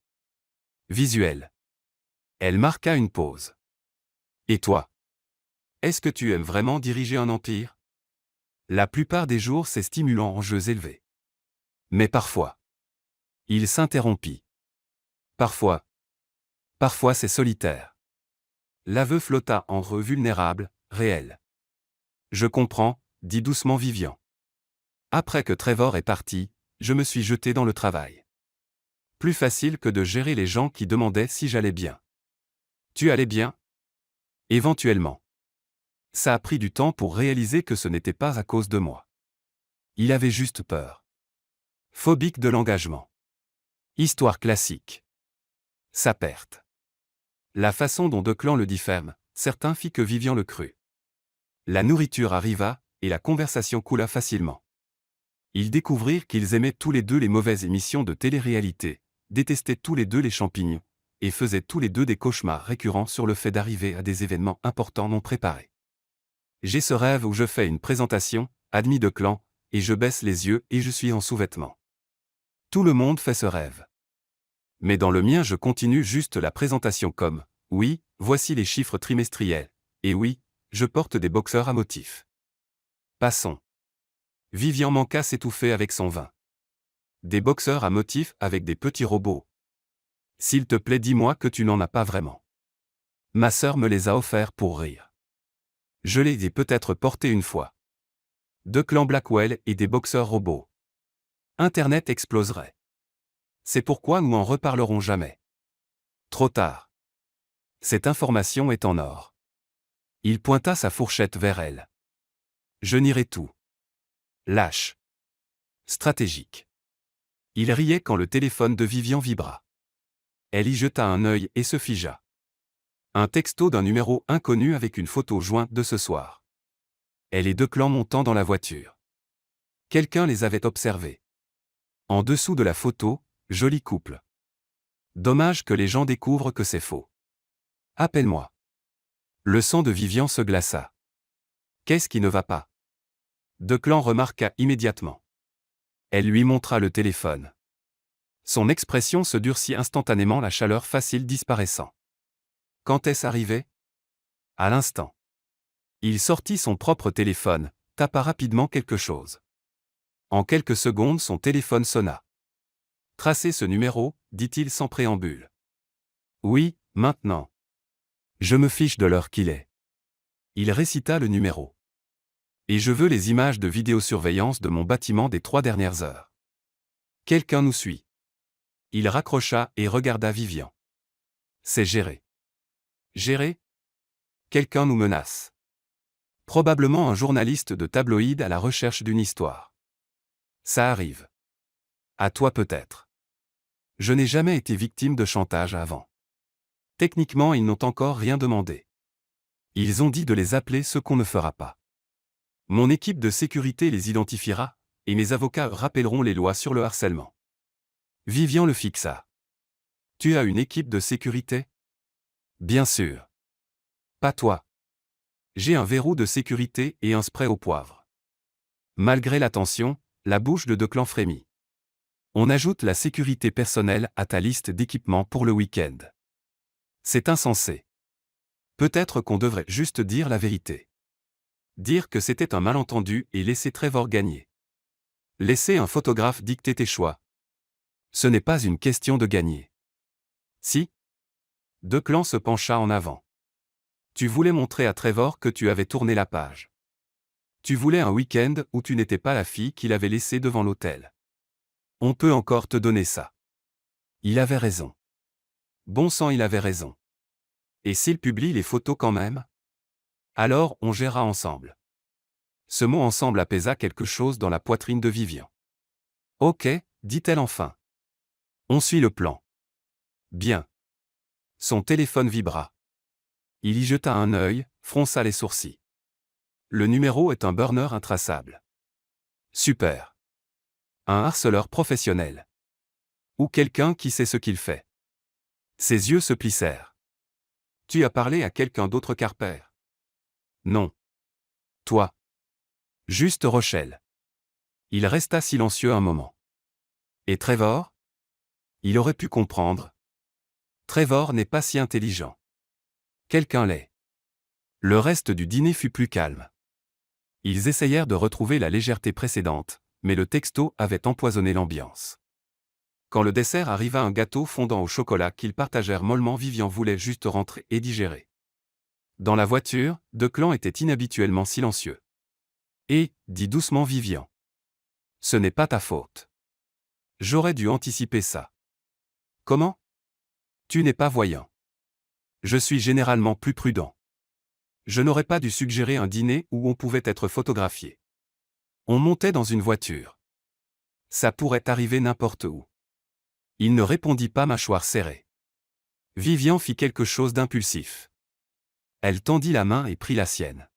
Speaker 1: Visuel. Elle marqua une pause. Et toi? Est-ce que tu aimes vraiment diriger un empire? La plupart des jours c'est stimulant en jeux élevés. Mais parfois. Il s'interrompit. Parfois. Parfois c'est solitaire. L'aveu flotta entre vulnérable, réel. Je comprends, dit doucement Vivian. Après que Trevor est parti, je me suis jeté dans le travail. Plus facile que de gérer les gens qui demandaient si j'allais bien. Tu allais bien? Éventuellement. Ça a pris du temps pour réaliser que ce n'était pas à cause de moi. Il avait juste peur. Phobique de l'engagement. Histoire classique. Sa perte. La façon dont Declan le dit ferme, certain fit que Vivian le crut. La nourriture arriva, et la conversation coula facilement. Ils découvrirent qu'ils aimaient tous les deux les mauvaises émissions de télé-réalité, détestaient tous les deux les champignons, et faisaient tous les deux des cauchemars récurrents sur le fait d'arriver à des événements importants non préparés. J'ai ce rêve où je fais une présentation, admis Declan, et je baisse les yeux et je suis en sous-vêtements. Tout le monde fait ce rêve. Mais dans le mien je continue juste la présentation comme, oui, voici les chiffres trimestriels, et oui, je porte des boxeurs à motifs. Passons. Vivian manqua s'étouffer avec son vin. Des boxeurs à motifs avec des petits robots. S'il te plaît, dis-moi que tu n'en as pas vraiment. Ma sœur me les a offerts pour rire. Je les ai peut-être portés une fois. Declan Blackwell et des boxeurs robots. Internet exploserait. C'est pourquoi nous en reparlerons jamais. Trop tard. Cette information est en or. Il pointa sa fourchette vers elle. Je nierai tout. Lâche. Stratégique. Il riait quand le téléphone de Vivian vibra. Elle y jeta un œil et se figea. Un texto d'un numéro inconnu avec une photo jointe de ce soir. Elle et Declan montant dans la voiture. Quelqu'un les avait observés. En dessous de la photo, joli couple. Dommage que les gens découvrent que c'est faux. Appelle-moi. Le sang de Vivian se glaça. Qu'est-ce qui ne va pas? Declan remarqua immédiatement. Elle lui montra le téléphone. Son expression se durcit instantanément, la chaleur facile disparaissant. Quand est-ce arrivé? À l'instant. Il sortit son propre téléphone, tapa rapidement quelque chose. En quelques secondes, son téléphone sonna. Tracez ce numéro, dit-il sans préambule. Oui, maintenant. Je me fiche de l'heure qu'il est. Il récita le numéro. Et je veux les images de vidéosurveillance de mon bâtiment des 3 dernières heures. Quelqu'un nous suit. Il raccrocha et regarda Vivian. C'est géré. Géré? Quelqu'un nous menace. Probablement un journaliste de tabloïd à la recherche d'une histoire. Ça arrive. À toi peut-être. Je n'ai jamais été victime de chantage avant. Techniquement, ils n'ont encore rien demandé. Ils ont dit de les appeler ce qu'on ne fera pas. Mon équipe de sécurité les identifiera, et mes avocats rappelleront les lois sur le harcèlement. Vivian le fixa. Tu as une équipe de sécurité? Bien sûr. Pas toi. J'ai un verrou de sécurité et un spray au poivre. Malgré la tension, la bouche de Declan frémit. On ajoute la sécurité personnelle à ta liste d'équipements pour le week-end. C'est insensé. Peut-être qu'on devrait juste dire la vérité. Dire que c'était un malentendu et laisser Trevor gagner. Laisser un photographe dicter tes choix. Ce n'est pas une question de gagner. Si? Declan se pencha en avant. Tu voulais montrer à Trevor que tu avais tourné la page. Tu voulais un week-end où tu n'étais pas la fille qu'il avait laissée devant l'hôtel. On peut encore te donner ça. Il avait raison. Bon sang, il avait raison. Et s'il publie les photos quand même? Alors on gérera ensemble. Ce mot ensemble apaisa quelque chose dans la poitrine de Vivian. Ok, dit-elle enfin. On suit le plan. Bien. Son téléphone vibra. Il y jeta un œil, fronça les sourcils. Le numéro est un burner intraçable. Super. Un harceleur professionnel. Ou quelqu'un qui sait ce qu'il fait. Ses yeux se plissèrent. Tu as parlé à quelqu'un d'autre qu'Harper? Non. Toi. Juste Rochelle. Il resta silencieux un moment. Et Trevor? Il aurait pu comprendre. Trevor n'est pas si intelligent. Quelqu'un l'est. Le reste du dîner fut plus calme. Ils essayèrent de retrouver la légèreté précédente, mais le texto avait empoisonné l'ambiance. Quand le dessert arriva, un gâteau fondant au chocolat qu'ils partagèrent mollement, Vivian voulait juste rentrer et digérer. Dans la voiture, Declan était inhabituellement silencieux. Et, dit doucement Vivian. Ce n'est pas ta faute. J'aurais dû anticiper ça. Comment? Tu n'es pas voyant. Je suis généralement plus prudent. Je n'aurais pas dû suggérer un dîner où on pouvait être photographié. On montait dans une voiture. Ça pourrait arriver n'importe où. Il ne répondit pas, mâchoire serrée. Vivian fit quelque chose d'impulsif. Elle tendit la main et prit la sienne.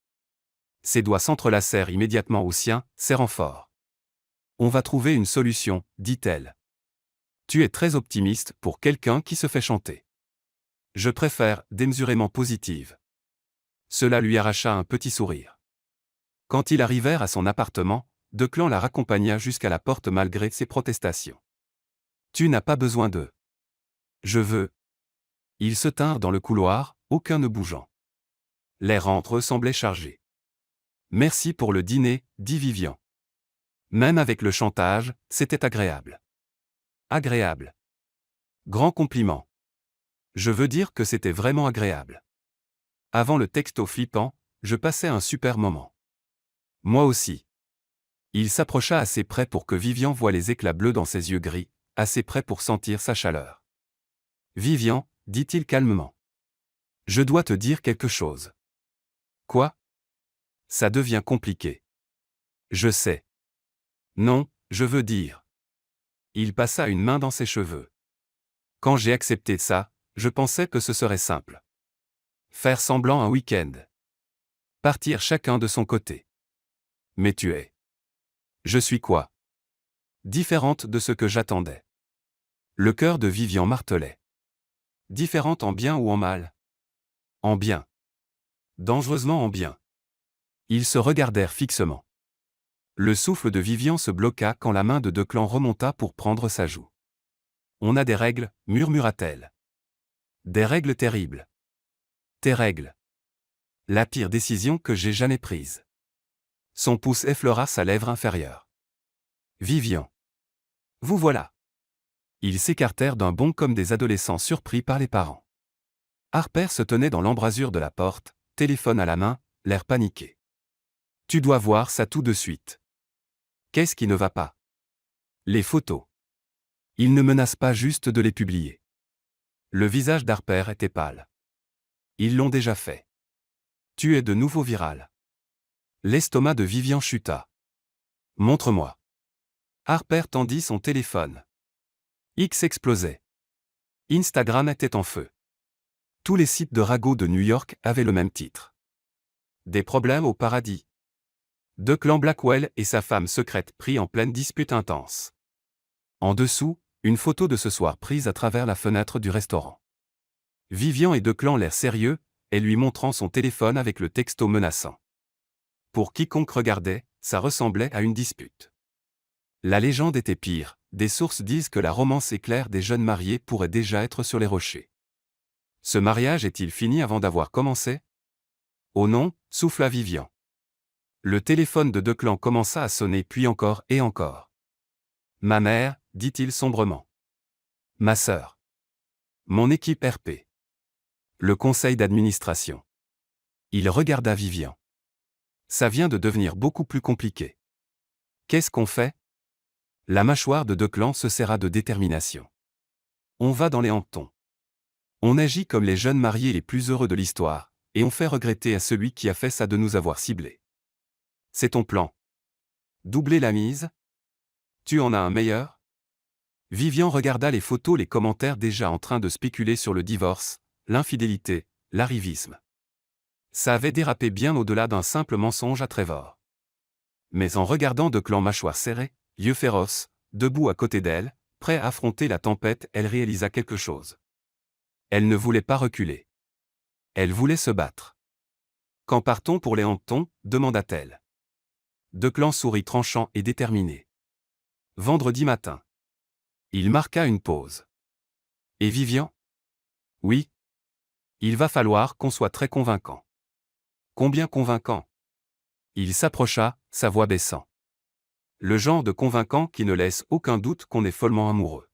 Speaker 1: Ses doigts s'entrelacèrent immédiatement aux siens, serrant fort. On va trouver une solution, dit-elle. Tu es très optimiste pour quelqu'un qui se fait chanter. Je préfère démesurément positive. Cela lui arracha un petit sourire. Quand ils arrivèrent à son appartement, Declan la raccompagna jusqu'à la porte malgré ses protestations. Tu n'as pas besoin d'eux. Je veux. Ils se tinrent dans le couloir, aucun ne bougeant. L'air entre eux semblait chargé. Merci pour le dîner, dit Vivian. Même avec le chantage, c'était agréable. Agréable. Grand compliment. Je veux dire que c'était vraiment agréable. Avant le texto flippant, je passais un super moment. Moi aussi. Il s'approcha assez près pour que Vivian voie les éclats bleus dans ses yeux gris, assez près pour sentir sa chaleur. Vivian, dit-il calmement. Je dois te dire quelque chose. Quoi? Ça devient compliqué. Je sais. Non, je veux dire. Il passa une main dans ses cheveux. Quand j'ai accepté ça, je pensais que ce serait simple. Faire semblant un week-end. Partir chacun de son côté. Mais tu es. Je suis quoi? Différente de ce que j'attendais. Le cœur de Vivian martelait. Différente en bien ou en mal? En bien. Dangereusement en bien. Ils se regardèrent fixement. Le souffle de Vivian se bloqua quand la main de Declan remonta pour prendre sa joue. On a des règles, murmura-t-elle. Des règles terribles. Tes règles. La pire décision que j'ai jamais prise. Son pouce effleura sa lèvre inférieure. Vivian. Vous voilà. Ils s'écartèrent d'un bond comme des adolescents surpris par les parents. Harper se tenait dans l'embrasure de la porte, téléphone à la main, l'air paniqué. Tu dois voir ça tout de suite. Qu'est-ce qui ne va pas? Les photos. Il ne menace pas juste de les publier. Le visage d'Harper était pâle. Ils l'ont déjà fait. Tu es de nouveau viral. L'estomac de Vivian chuta. Montre-moi. Harper tendit son téléphone. X explosait. Instagram était en feu. Tous les sites de ragots de New York avaient le même titre. Des problèmes au paradis. Declan Blackwell et sa femme secrète pris en pleine dispute intense. En dessous, une photo de ce soir prise à travers la fenêtre du restaurant. Vivian et Declan l'air sérieux, et lui montrant son téléphone avec le texto menaçant. Pour quiconque regardait, ça ressemblait à une dispute. La légende était pire, des sources disent que la romance éclair des jeunes mariés pourrait déjà être sur les rochers. Ce mariage est-il fini avant d'avoir commencé? Oh non, souffla Vivian. Le téléphone de Declan commença à sonner puis encore et encore. Ma mère, dit-il sombrement. Ma sœur. Mon équipe RP. Le conseil d'administration. Il regarda Vivian. Ça vient de devenir beaucoup plus compliqué. Qu'est-ce qu'on fait? La mâchoire de Declan se serra de détermination. On va dans les hannetons. On agit comme les jeunes mariés les plus heureux de l'histoire, et on fait regretter à celui qui a fait ça de nous avoir ciblés. C'est ton plan. Doubler la mise? Tu en as un meilleur? Vivian regarda les photos, les commentaires déjà en train de spéculer sur le divorce, l'infidélité, l'arrivisme. Ça avait dérapé bien au-delà d'un simple mensonge à Trevor. Mais en regardant Declan mâchoire serrée, yeux féroces, debout à côté d'elle, prêt à affronter la tempête, elle réalisa quelque chose. Elle ne voulait pas reculer. Elle voulait se battre. Quand partons pour les hannetons? Demanda-t-elle. Declan sourit tranchant et déterminé. Vendredi matin. Il marqua une pause. Et Vivian? Oui. Il va falloir qu'on soit très convaincant. Combien convaincant? Il s'approcha, sa voix baissant. Le genre de convaincant qui ne laisse aucun doute qu'on est follement amoureux.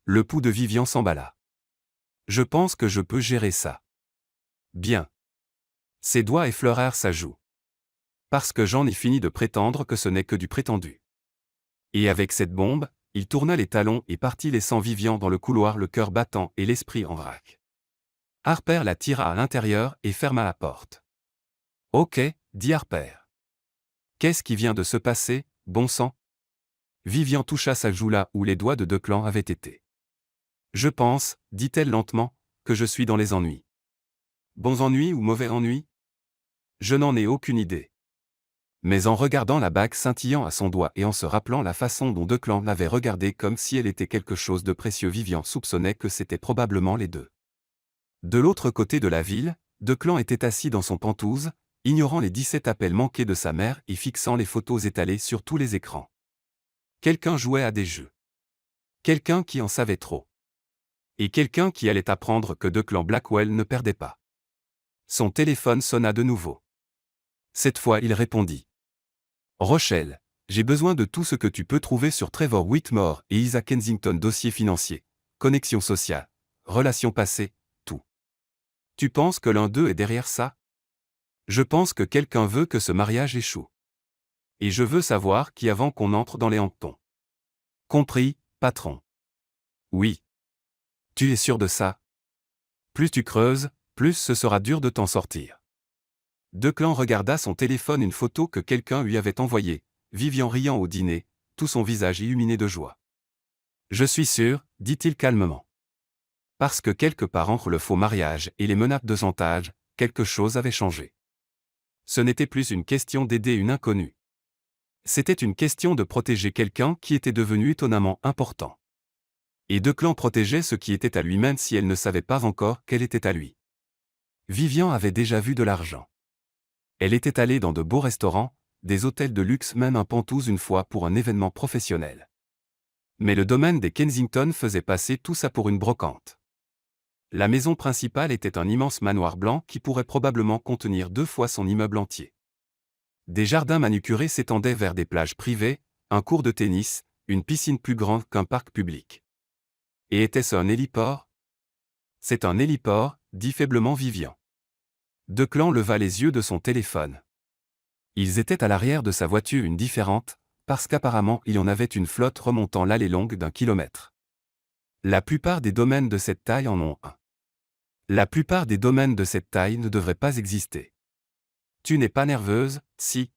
Speaker 1: Le pouls de Vivian s'emballa. Je pense que je peux gérer ça. Bien. Ses doigts effleurèrent sa joue. Parce que j'en ai fini de prétendre que ce n'est que du prétendu. Et avec cette bombe, il tourna les talons et partit laissant Vivian dans le couloir, le cœur battant et l'esprit en vrac. Harper la tira à l'intérieur et ferma la porte. Ok, dit Harper. Qu'est-ce qui vient de se passer, bon sang? Vivian toucha sa joue là où les doigts de Declan avaient été. Je pense, dit-elle lentement, que je suis dans les ennuis. Bons ennuis ou mauvais ennuis? Je n'en ai aucune idée. Mais en regardant la bague scintillant à son doigt et en se rappelant la façon dont Declan l'avait regardée comme si elle était quelque chose de précieux, Vivian soupçonnait que c'était probablement les deux. De l'autre côté de la ville, Declan était assis dans son penthouse, ignorant les 17 appels manqués de sa mère et fixant les photos étalées sur tous les écrans. Quelqu'un jouait à des jeux. Quelqu'un qui en savait trop. Et quelqu'un qui allait apprendre que Declan Blackwell ne perdait pas. Son téléphone sonna de nouveau. Cette fois il répondit. Rochelle, j'ai besoin de tout ce que tu peux trouver sur Trevor Whitmore et Isa Kensington, dossier financier, connexion sociale, relations passées, tout. Tu penses que l'un d'eux est derrière ça? Je pense que quelqu'un veut que ce mariage échoue. Et je veux savoir qui avant qu'on entre dans les hannetons. Compris, patron. Oui. Tu es sûr de ça? Plus tu creuses, plus ce sera dur de t'en sortir. Declan regarda son téléphone, une photo que quelqu'un lui avait envoyée, Vivian riant au dîner, tout son visage illuminé de joie. Je suis sûr, dit-il calmement. Parce que quelque part entre le faux mariage et les menaces de chantage, quelque chose avait changé. Ce n'était plus une question d'aider une inconnue. C'était une question de protéger quelqu'un qui était devenu étonnamment important. Et Declan protégeait ce qui était à lui même si elle ne savait pas encore qu'elle était à lui. Vivian avait déjà vu de l'argent. Elle était allée dans de beaux restaurants, des hôtels de luxe, même un penthouse une fois pour un événement professionnel. Mais le domaine des Kensington faisait passer tout ça pour une brocante. La maison principale était un immense manoir blanc qui pourrait probablement contenir 2 fois son immeuble entier. Des jardins manucurés s'étendaient vers des plages privées, un cours de tennis, une piscine plus grande qu'un parc public. Et était-ce un héliport? C'est un héliport, dit faiblement Vivian. Declan leva les yeux de son téléphone. Ils étaient à l'arrière de sa voiture une différente, parce qu'apparemment il y en avait une flotte remontant l'allée longue d'1 kilomètre. La plupart des domaines de cette taille en ont un. La plupart des domaines de cette taille ne devraient pas exister. Tu n'es pas nerveuse, si?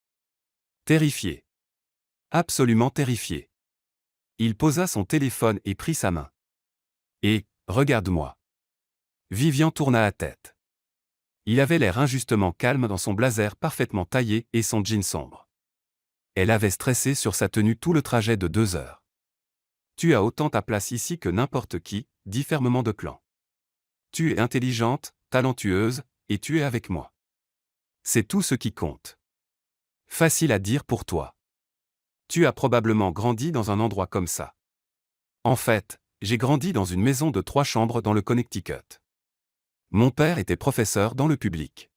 Speaker 1: Terrifiée. Absolument terrifiée. Il posa son téléphone et prit sa main. Et, regarde-moi. Vivian tourna la tête. Il avait l'air injustement calme dans son blazer parfaitement taillé et son jean sombre. Elle avait stressé sur sa tenue tout le trajet de 2 heures. Tu as autant ta place ici que n'importe qui, dit fermement Declan. Tu es intelligente, talentueuse, et tu es avec moi. C'est tout ce qui compte. Facile à dire pour toi. Tu as probablement grandi dans un endroit comme ça. En fait, j'ai grandi dans une maison de 3 chambres dans le Connecticut. Mon père était professeur dans le public.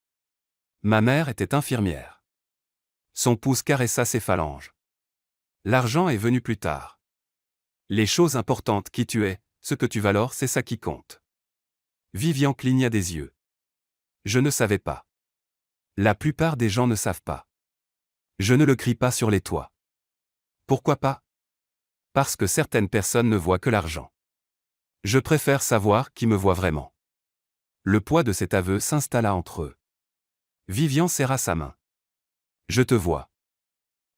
Speaker 1: Ma mère était infirmière. Son pouce caressa ses phalanges. L'argent est venu plus tard. Les choses importantes qui tu es, ce que tu valores, c'est ça qui compte. Vivian cligna des yeux. Je ne savais pas. La plupart des gens ne savent pas. Je ne le crie pas sur les toits. Pourquoi pas? Parce que certaines personnes ne voient que l'argent. Je préfère savoir qui me voit vraiment. Le poids de cet aveu s'installa entre eux. Vivian serra sa main. Je te vois.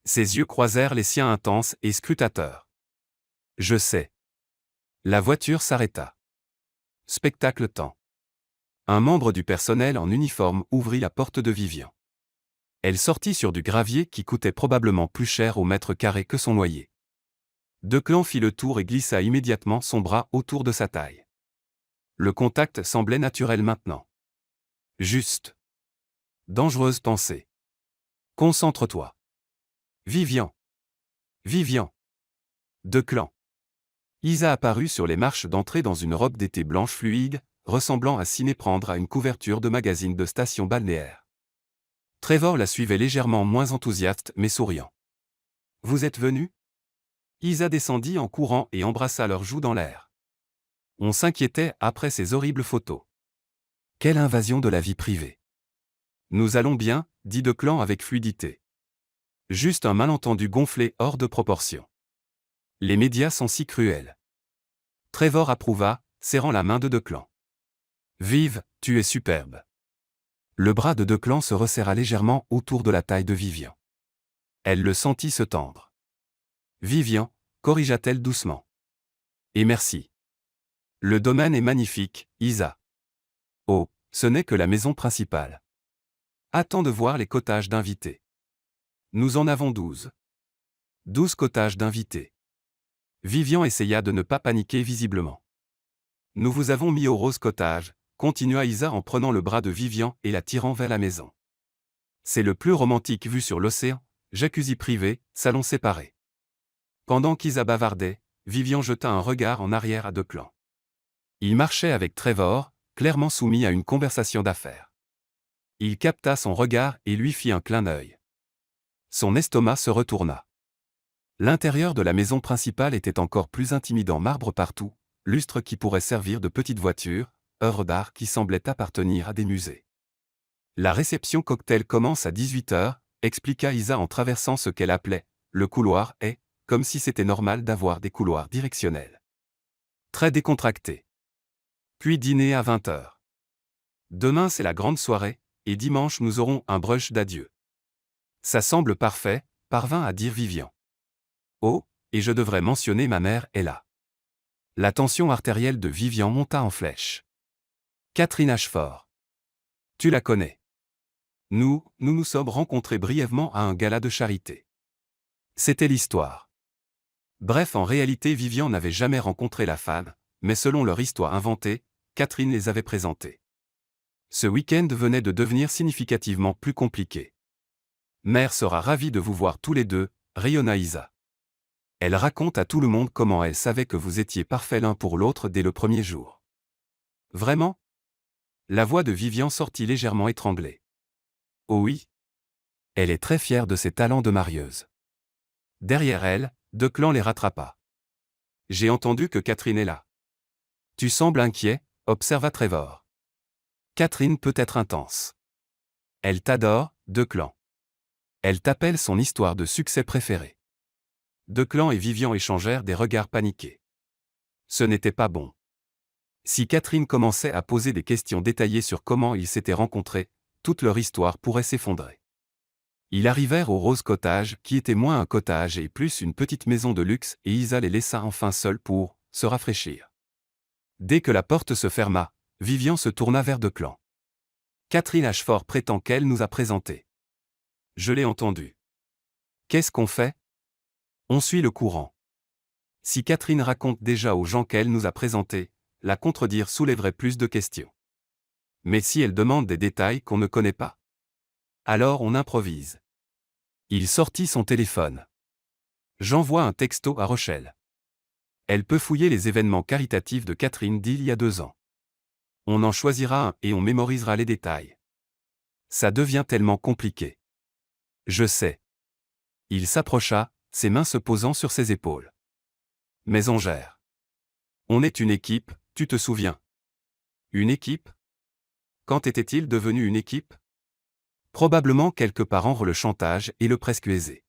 Speaker 1: Ses yeux croisèrent les siens intenses et scrutateurs. Je sais. La voiture s'arrêta. Spectacle temps. Un membre du personnel en uniforme ouvrit la porte de Vivian. Elle sortit sur du gravier qui coûtait probablement plus cher au mètre carré que son loyer. Declan fit le tour et glissa immédiatement son bras autour de sa taille. Le contact semblait naturel maintenant. Juste. Dangereuse pensée. Concentre-toi. Vivian. Vivian. Declan. Isa apparut sur les marches d'entrée dans une robe d'été blanche fluide, ressemblant à s'y méprendre à une couverture de magazine de station balnéaire. Trevor la suivait légèrement moins enthousiaste mais souriant. Vous êtes venu? Isa descendit en courant et embrassa leurs joues dans l'air. On s'inquiétait après ces horribles photos. Quelle invasion de la vie privée. Nous allons bien, dit Declan avec fluidité. Juste un malentendu gonflé hors de proportion. Les médias sont si cruels. Trevor approuva, serrant la main de Declan. Vive, tu es superbe. Le bras de Declan se resserra légèrement autour de la taille de Vivian. Elle le sentit se tendre. Vivian, corrigea-t-elle doucement. Et merci. Le domaine est magnifique, Isa. Oh, ce n'est que la maison principale. Attends de voir les cottages d'invités. Nous en avons 12. 12 cottages d'invités. Vivian essaya de ne pas paniquer visiblement. Nous vous avons mis au rose cottage, continua Isa en prenant le bras de Vivian et la tirant vers la maison. C'est le plus romantique vue sur l'océan, jacuzzi privé, salon séparé. Pendant qu'Isa bavardait, Vivian jeta un regard en arrière à Declan. Il marchait avec Trevor, clairement soumis à une conversation d'affaires. Il capta son regard et lui fit un clin d'œil. Son estomac se retourna. L'intérieur de la maison principale était encore plus intimidant, marbre partout, lustre qui pourrait servir de petite voiture, œuvre d'art qui semblait appartenir à des musées. La réception cocktail commence à 18h, expliqua Isa en traversant ce qu'elle appelait le couloir et, comme si c'était normal d'avoir des couloirs directionnels. Très décontracté. Puis dîner à 20h. Demain c'est la grande soirée, et dimanche nous aurons un brunch d'adieu. Ça semble parfait, parvint à dire Vivian. Oh, et je devrais mentionner ma mère est là. La tension artérielle de Vivian monta en flèche. Catherine Ashford. Tu la connais. Nous nous sommes rencontrés brièvement à un gala de charité. C'était l'histoire. Bref, en réalité Vivian n'avait jamais rencontré la femme, mais selon leur histoire inventée, Catherine les avait présentés. Ce week-end venait de devenir significativement plus compliqué. Mère sera ravie de vous voir tous les deux, rayonna Isa. Elle raconte à tout le monde comment elle savait que vous étiez parfaits l'un pour l'autre dès le premier jour. Vraiment? La voix de Vivian sortit légèrement étranglée. Oh oui. Elle est très fière de ses talents de marieuse. Derrière elle, Declan les rattrapa. J'ai entendu que Catherine est là. Tu sembles inquiet, observa Trevor. Catherine peut être intense. Elle t'adore, Declan. Elle t'appelle son histoire de succès préférée. Declan et Vivian échangèrent des regards paniqués. Ce n'était pas bon. Si Catherine commençait à poser des questions détaillées sur comment ils s'étaient rencontrés, toute leur histoire pourrait s'effondrer. Ils arrivèrent au Rose Cottage, qui était moins un cottage et plus une petite maison de luxe, et Isa les laissa enfin seuls pour se rafraîchir. Dès que la porte se ferma, Vivian se tourna vers Declan. Catherine Ashford prétend qu'elle nous a présentés. Je l'ai entendu. Qu'est-ce qu'on fait? On suit le courant. Si Catherine raconte déjà aux gens qu'elle nous a présentés, la contredire soulèverait plus de questions. Mais si elle demande des détails qu'on ne connaît pas, alors on improvise. Il sortit son téléphone. J'envoie un texto à Rochelle. Elle peut fouiller les événements caritatifs de Catherine d'il y a 2 ans. On en choisira un et on mémorisera les détails. Ça devient tellement compliqué. Je sais. Il s'approcha, ses mains se posant sur ses épaules. Mais on gère. On est une équipe, tu te souviens? Une équipe? Quand était-il devenu une équipe? Probablement quelques parents le chantage et le presque aisé.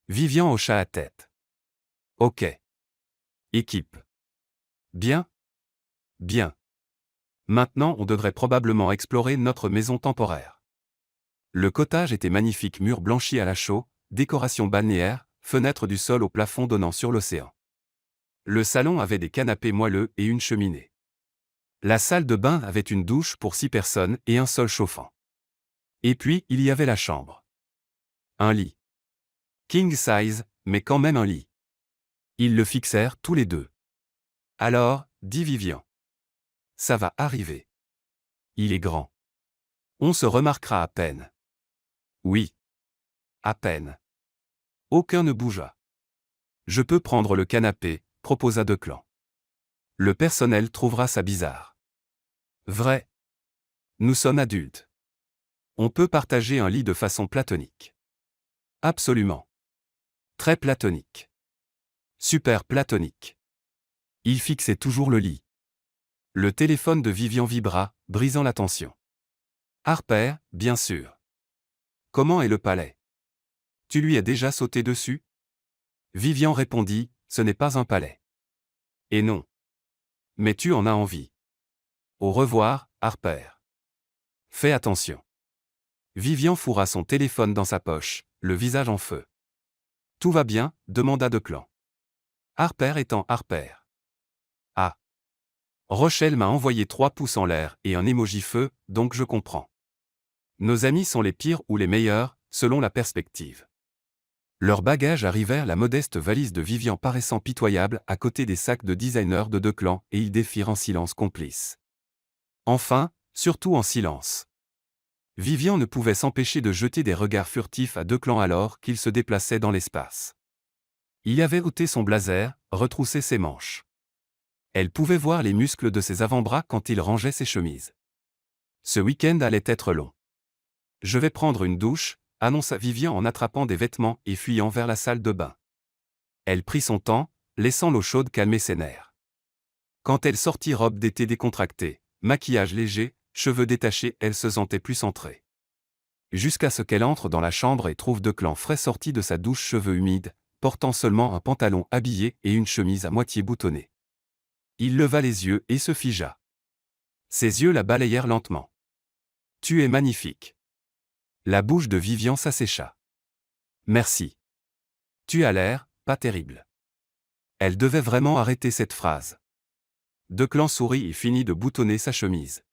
Speaker 1: Vivian hocha la tête. Ok. Équipe. Bien? Bien. Maintenant on devrait probablement explorer notre maison temporaire. Le cottage était magnifique, murs blanchis à la chaux, décoration balnéaire, fenêtres du sol au plafond donnant sur l'océan. Le salon avait des canapés moelleux et une cheminée. La salle de bain avait une douche pour 6 personnes et un sol chauffant. Et puis, il y avait la chambre. Un lit. King size, mais quand même un lit. Ils le fixèrent tous les deux. Alors, dit Vivian. Ça va arriver. Il est grand. On se remarquera à peine. Oui. À peine. Aucun ne bougea. Je peux prendre le canapé, proposa Declan. Le personnel trouvera ça bizarre. Vrai. Nous sommes adultes. On peut partager un lit de façon platonique. Absolument. Très platonique. Super platonique. Il fixait toujours le lit. Le téléphone de Vivian vibra, brisant la tension. Harper, bien sûr. Comment est le palais? Tu lui as déjà sauté dessus? Vivian répondit, ce n'est pas un palais. Et non. Mais tu en as envie. Au revoir, Harper. Fais attention. Vivian fourra son téléphone dans sa poche, le visage en feu. Tout va bien? Demanda Declan. Harper étant Harper. Ah. Rochelle m'a envoyé 3 pouces en l'air et un emoji feu, donc je comprends. Nos amis sont les pires ou les meilleurs, selon la perspective. Leurs bagages arrivèrent, la modeste valise de Vivian paraissant pitoyable à côté des sacs de designer de Declan, et ils défirent en silence complice. Enfin, surtout en silence. Vivian ne pouvait s'empêcher de jeter des regards furtifs à Declan alors qu'il se déplaçait dans l'espace. Il avait ôté son blazer, retroussé ses manches. Elle pouvait voir les muscles de ses avant-bras quand il rangeait ses chemises. Ce week-end allait être long. Je vais prendre une douche, annonça Vivian en attrapant des vêtements et fuyant vers la salle de bain. Elle prit son temps, laissant l'eau chaude calmer ses nerfs. Quand elle sortit, robe d'été décontractée, maquillage léger, cheveux détachés, elle se sentait plus centrée. Jusqu'à ce qu'elle entre dans la chambre et trouve Declan frais sorti de sa douche, cheveux humides, portant seulement un pantalon habillé et une chemise à moitié boutonnée. Il leva les yeux et se figea. Ses yeux la balayèrent lentement. « Tu es magnifique. » La bouche de Vivian s'assécha. « Merci. Tu as l'air, pas terrible. » Elle devait vraiment arrêter cette phrase. Declan sourit et finit de boutonner sa chemise.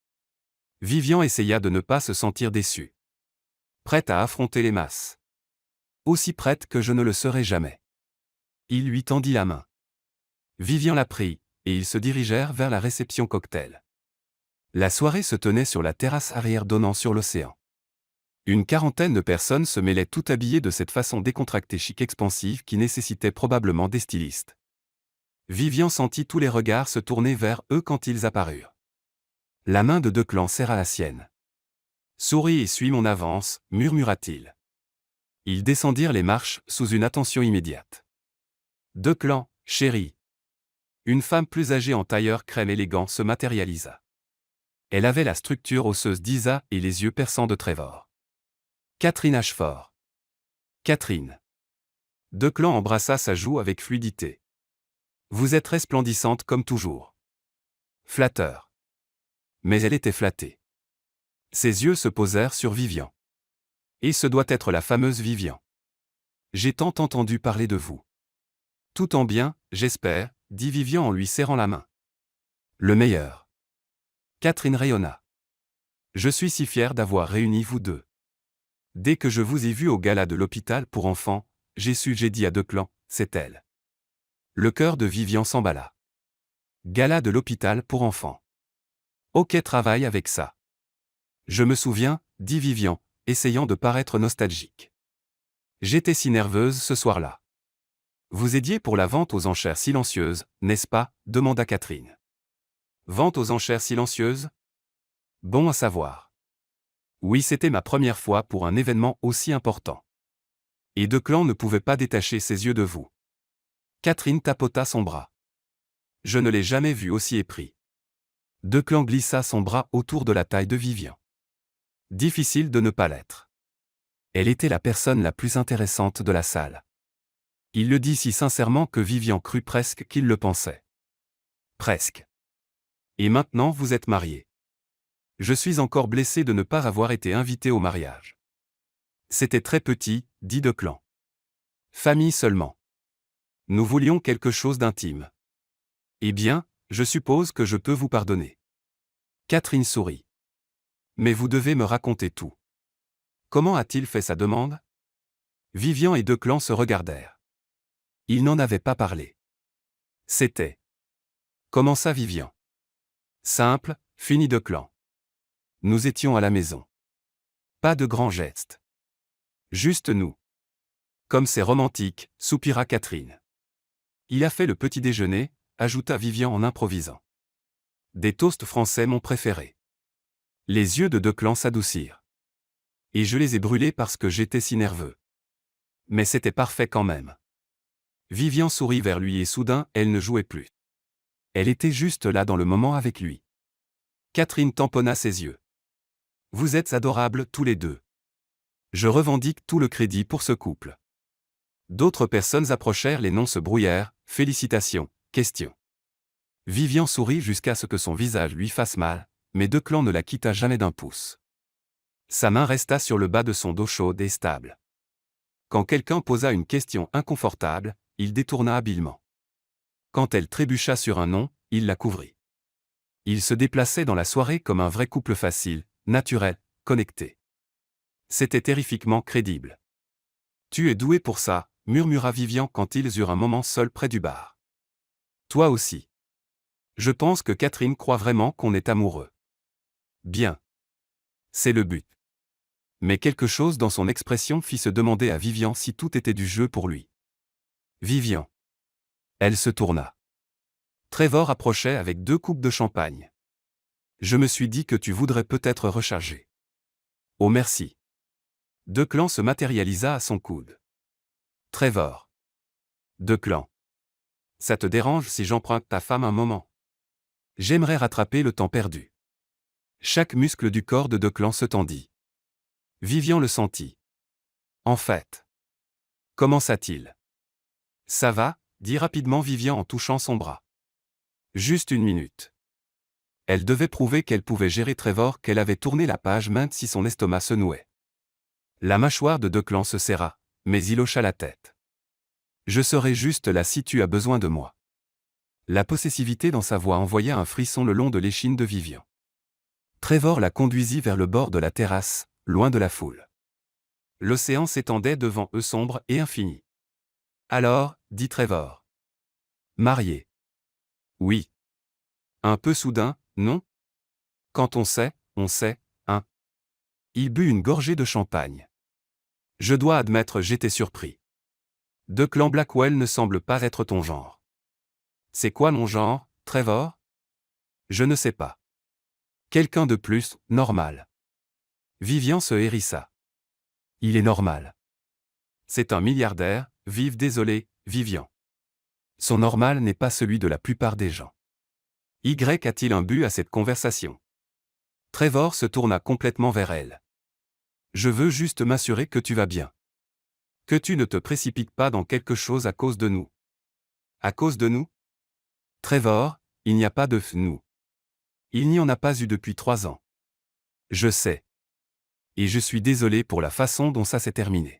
Speaker 1: Vivian essaya de ne pas se sentir déçue. Prête à affronter les masses. Aussi prête que je ne le serai jamais. Il lui tendit la main. Vivian la prit, et ils se dirigèrent vers la réception cocktail. La soirée se tenait sur la terrasse arrière donnant sur l'océan. Une quarantaine de personnes se mêlaient toutes habillées de cette façon décontractée, chic, expansive, qui nécessitait probablement des stylistes. Vivian sentit tous les regards se tourner vers eux quand ils apparurent. La main de Declan serra la sienne. « Souris et suis mon avance », murmura-t-il. Ils descendirent les marches sous une attention immédiate. Declan, chérie. Une femme plus âgée en tailleur crème élégant se matérialisa. Elle avait la structure osseuse d'Isa et les yeux perçants de Trevor. Catherine Ashford. Catherine. Declan embrassa sa joue avec fluidité. Vous êtes resplendissante comme toujours. Flatteur. Mais elle était flattée. Ses yeux se posèrent sur Vivian. Et ce doit être la fameuse Vivian. J'ai tant entendu parler de vous. Tout en bien, j'espère, dit Vivian en lui serrant la main. Le meilleur. Catherine rayonna. Je suis si fier d'avoir réuni vous deux. Dès que je vous ai vu au gala de l'hôpital pour enfants, j'ai dit à Declan, c'est elle. Le cœur de Vivian s'emballa. Gala de l'hôpital pour enfants. Ok, travaille avec ça. Je me souviens, dit Vivian, essayant de paraître nostalgique. J'étais si nerveuse ce soir-là. Vous aidiez pour la vente aux enchères silencieuses, n'est-ce pas, demanda Catherine. Vente aux enchères silencieuses? Bon à savoir. Oui, c'était ma première fois pour un événement aussi important. Et Declan ne pouvait pas détacher ses yeux de vous. Catherine tapota son bras. Je ne l'ai jamais vu aussi épris. Declan glissa son bras autour de la taille de Vivian. Difficile de ne pas l'être. Elle était la personne la plus intéressante de la salle. Il le dit si sincèrement que Vivian crut presque qu'il le pensait. Presque. Et maintenant vous êtes mariés. Je suis encore blessé de ne pas avoir été invité au mariage. C'était très petit, dit Declan. Famille seulement. Nous voulions quelque chose d'intime. Eh bien, je suppose que je peux vous pardonner. Catherine sourit. Mais vous devez me raconter tout. Comment a-t-il fait sa demande? Vivian et Declan se regardèrent. Ils n'en avaient pas parlé. C'était. Commença Vivian. Simple, finit Declan. Nous étions à la maison. Pas de grands gestes. Juste nous. Comme c'est romantique, soupira Catherine. Il a fait le petit déjeuner, ajouta Vivian en improvisant. Des toasts français mon préféré. Les yeux de Declan s'adoucirent. Et je les ai brûlés parce que j'étais si nerveux. Mais c'était parfait quand même. Vivian sourit vers lui et soudain, elle ne jouait plus. Elle était juste là dans le moment avec lui. Catherine tamponna ses yeux. Vous êtes adorables tous les deux. Je revendique tout le crédit pour ce couple. D'autres personnes approchèrent, les noms se brouillèrent, félicitations, questions. Vivian sourit jusqu'à ce que son visage lui fasse mal, mais Declan ne la quitta jamais d'un pouce. Sa main resta sur le bas de son dos chaud et stable. Quand quelqu'un posa une question inconfortable, il détourna habilement. Quand elle trébucha sur un nom, il la couvrit. Il se déplaçait dans la soirée comme un vrai couple facile, naturel, connecté. C'était terrifiquement crédible. Tu es doué pour ça, murmura Vivian quand ils eurent un moment seuls près du bar. Toi aussi. Je pense que Catherine croit vraiment qu'on est amoureux. Bien. C'est le but. Mais quelque chose dans son expression fit se demander à Vivian si tout était du jeu pour lui. Vivian. Elle se tourna. Trevor approchait avec 2 coupes de champagne. Je me suis dit que tu voudrais peut-être recharger. Oh merci. Declan se matérialisa à son coude. Trevor. Declan. Ça te dérange si j'emprunte ta femme un moment? J'aimerais rattraper le temps perdu. Chaque muscle du corps de Declan se tendit. Vivian le sentit. En fait. Commença-t-il. Ça va, dit rapidement Vivian en touchant son bras. Juste une minute. Elle devait prouver qu'elle pouvait gérer Trevor, qu'elle avait tourné la page maintes si son estomac se nouait. La mâchoire de Declan se serra, mais il hocha la tête. Je serai juste là si tu as besoin de moi. La possessivité dans sa voix envoya un frisson le long de l'échine de Vivian. Trevor la conduisit vers le bord de la terrasse, loin de la foule. L'océan s'étendait devant eux sombre et infini. Alors, dit Trevor. Marié. Oui. Un peu soudain, non? Quand on sait, hein? Il but une gorgée de champagne. Je dois admettre, j'étais surpris. Declan Blackwell ne semble pas être ton genre. C'est quoi mon genre, Trevor? Je ne sais pas. Quelqu'un de plus, normal. Vivian se hérissa. Il est normal. C'est un milliardaire, vive désolé, Vivian. Son normal n'est pas celui de la plupart des gens. Y a-t-il un but à cette conversation? Trevor se tourna complètement vers elle. Je veux juste m'assurer que tu vas bien. Que tu ne te précipites pas dans quelque chose à cause de nous. À cause de nous? Trevor, il n'y a pas de nous. Il n'y en a pas eu depuis 3 ans. Je sais. Et je suis désolé pour la façon dont ça s'est terminé.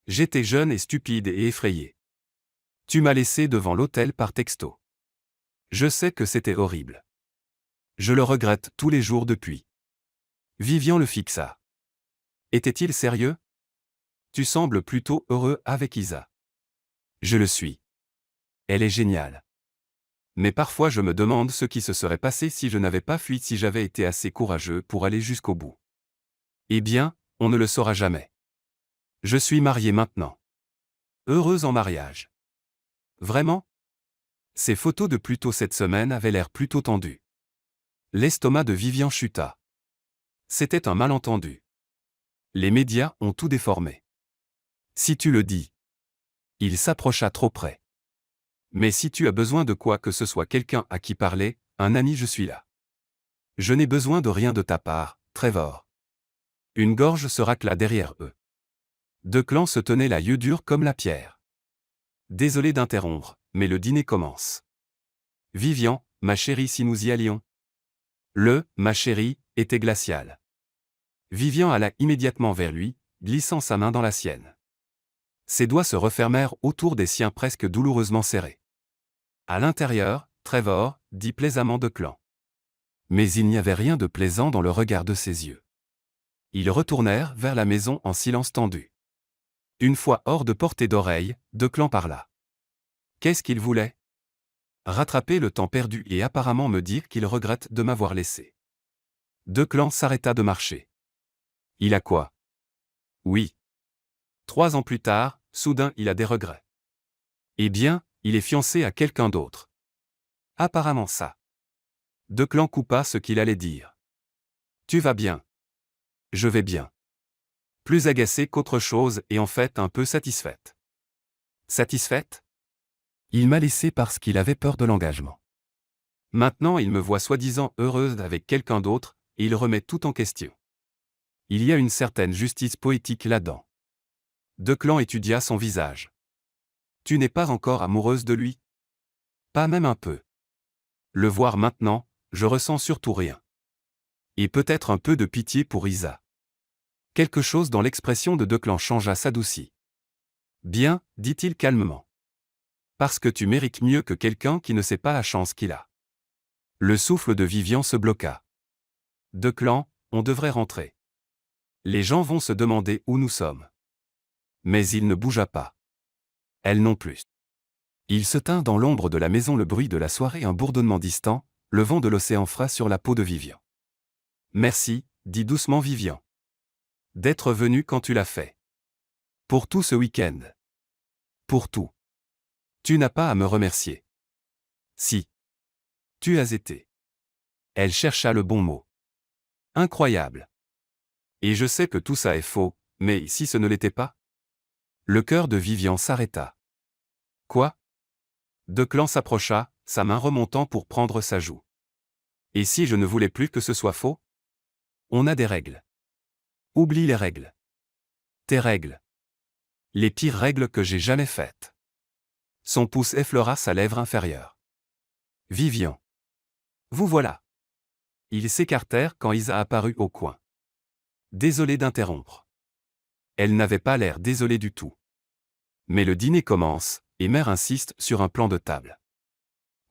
Speaker 1: J'étais jeune et stupide et effrayé. Tu m'as laissé devant l'hôtel par texto. Je sais que c'était horrible. Je le regrette tous les jours depuis. Vivian le fixa. Était-il sérieux? Tu sembles plutôt heureux avec Isa. Je le suis. Elle est géniale. Mais parfois je me demande ce qui se serait passé si je n'avais pas fui, si j'avais été assez courageux pour aller jusqu'au bout. Eh bien, on ne le saura jamais. Je suis mariée maintenant. Heureuse en mariage. Vraiment? Ces photos de plus tôt cette semaine avaient l'air plutôt tendues. L'estomac de Vivian chuta. C'était un malentendu. Les médias ont tout déformé. Si tu le dis. Il s'approcha trop près. Mais si tu as besoin de quoi que ce soit, quelqu'un à qui parler, un ami, je suis là. Je n'ai besoin de rien de ta part, Trevor. Une gorge se racla derrière eux. Deux clans se tenaient la yeux durs comme la pierre. Désolé d'interrompre, mais le dîner commence. Vivian, ma chérie, si nous y allions. Ma chérie, était glacial. Vivian alla immédiatement vers lui, glissant sa main dans la sienne. Ses doigts se refermèrent autour des siens presque douloureusement serrés. À l'intérieur, Trevor, dit plaisamment Declan. Mais il n'y avait rien de plaisant dans le regard de ses yeux. Ils retournèrent vers la maison en silence tendu. Une fois hors de portée d'oreille, Declan parla. Qu'est-ce qu'il voulait? Rattraper le temps perdu et apparemment me dire qu'il regrette de m'avoir laissé. Declan s'arrêta de marcher. Il a quoi? Oui. 3 ans plus tard, soudain il a des regrets. Eh bien, il est fiancé à quelqu'un d'autre. Apparemment ça. Declan coupa ce qu'il allait dire. Tu vas bien? Je vais bien. Plus agacée qu'autre chose et en fait un peu satisfaite. Satisfaite? Il m'a laissé parce qu'il avait peur de l'engagement. Maintenant il me voit soi-disant heureuse avec quelqu'un d'autre, et il remet tout en question. Il y a une certaine justice poétique là-dedans. Declan étudia son visage. Tu n'es pas encore amoureuse de lui? Pas même un peu. Le voir maintenant, je ressens surtout rien. Et peut-être un peu de pitié pour Isa. Quelque chose dans l'expression de Declan changea, s'adoucit. Bien, dit-il calmement. Parce que tu mérites mieux que quelqu'un qui ne sait pas la chance qu'il a. Le souffle de Vivian se bloqua. Declan, on devrait rentrer. Les gens vont se demander où nous sommes. Mais il ne bougea pas. Elle non plus. Il se tint dans l'ombre de la maison, le bruit de la soirée, un bourdonnement distant, le vent de l'océan frais sur la peau de Vivian. Merci, dit doucement Vivian. D'être venu quand tu l'as fait. Pour tout ce week-end. Pour tout. Tu n'as pas à me remercier. Si. Tu as été. Elle chercha le bon mot. Incroyable. Et je sais que tout ça est faux, mais si ce ne l'était pas? Le cœur de Vivian s'arrêta. Quoi? Declan s'approcha, sa main remontant pour prendre sa joue. Et si je ne voulais plus que ce soit faux? On a des règles. Oublie les règles. Tes règles. Les pires règles que j'ai jamais faites. Son pouce effleura sa lèvre inférieure. Vivian. Vous voilà. Ils s'écartèrent quand Isa apparut au coin. Désolé d'interrompre. Elle n'avait pas l'air désolée du tout. Mais le dîner commence, et mère insiste sur un plan de table.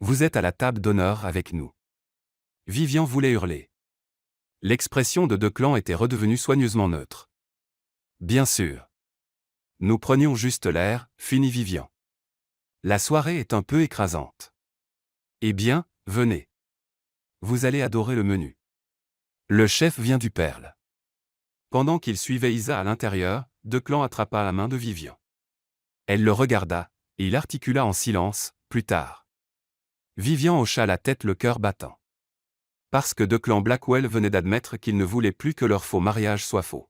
Speaker 1: Vous êtes à la table d'honneur avec nous. Vivian voulait hurler. L'expression de Declan était redevenue soigneusement neutre. Bien sûr. Nous prenions juste l'air, finit Vivian. La soirée est un peu écrasante. Eh bien, venez. Vous allez adorer le menu. Le chef vient du Perle. Pendant qu'il suivait Isa à l'intérieur, Declan attrapa la main de Vivian. Elle le regarda, et il articula en silence, plus tard. Vivian hocha la tête, le cœur battant. Parce que Declan Blackwell venait d'admettre qu'il ne voulait plus que leur faux mariage soit faux.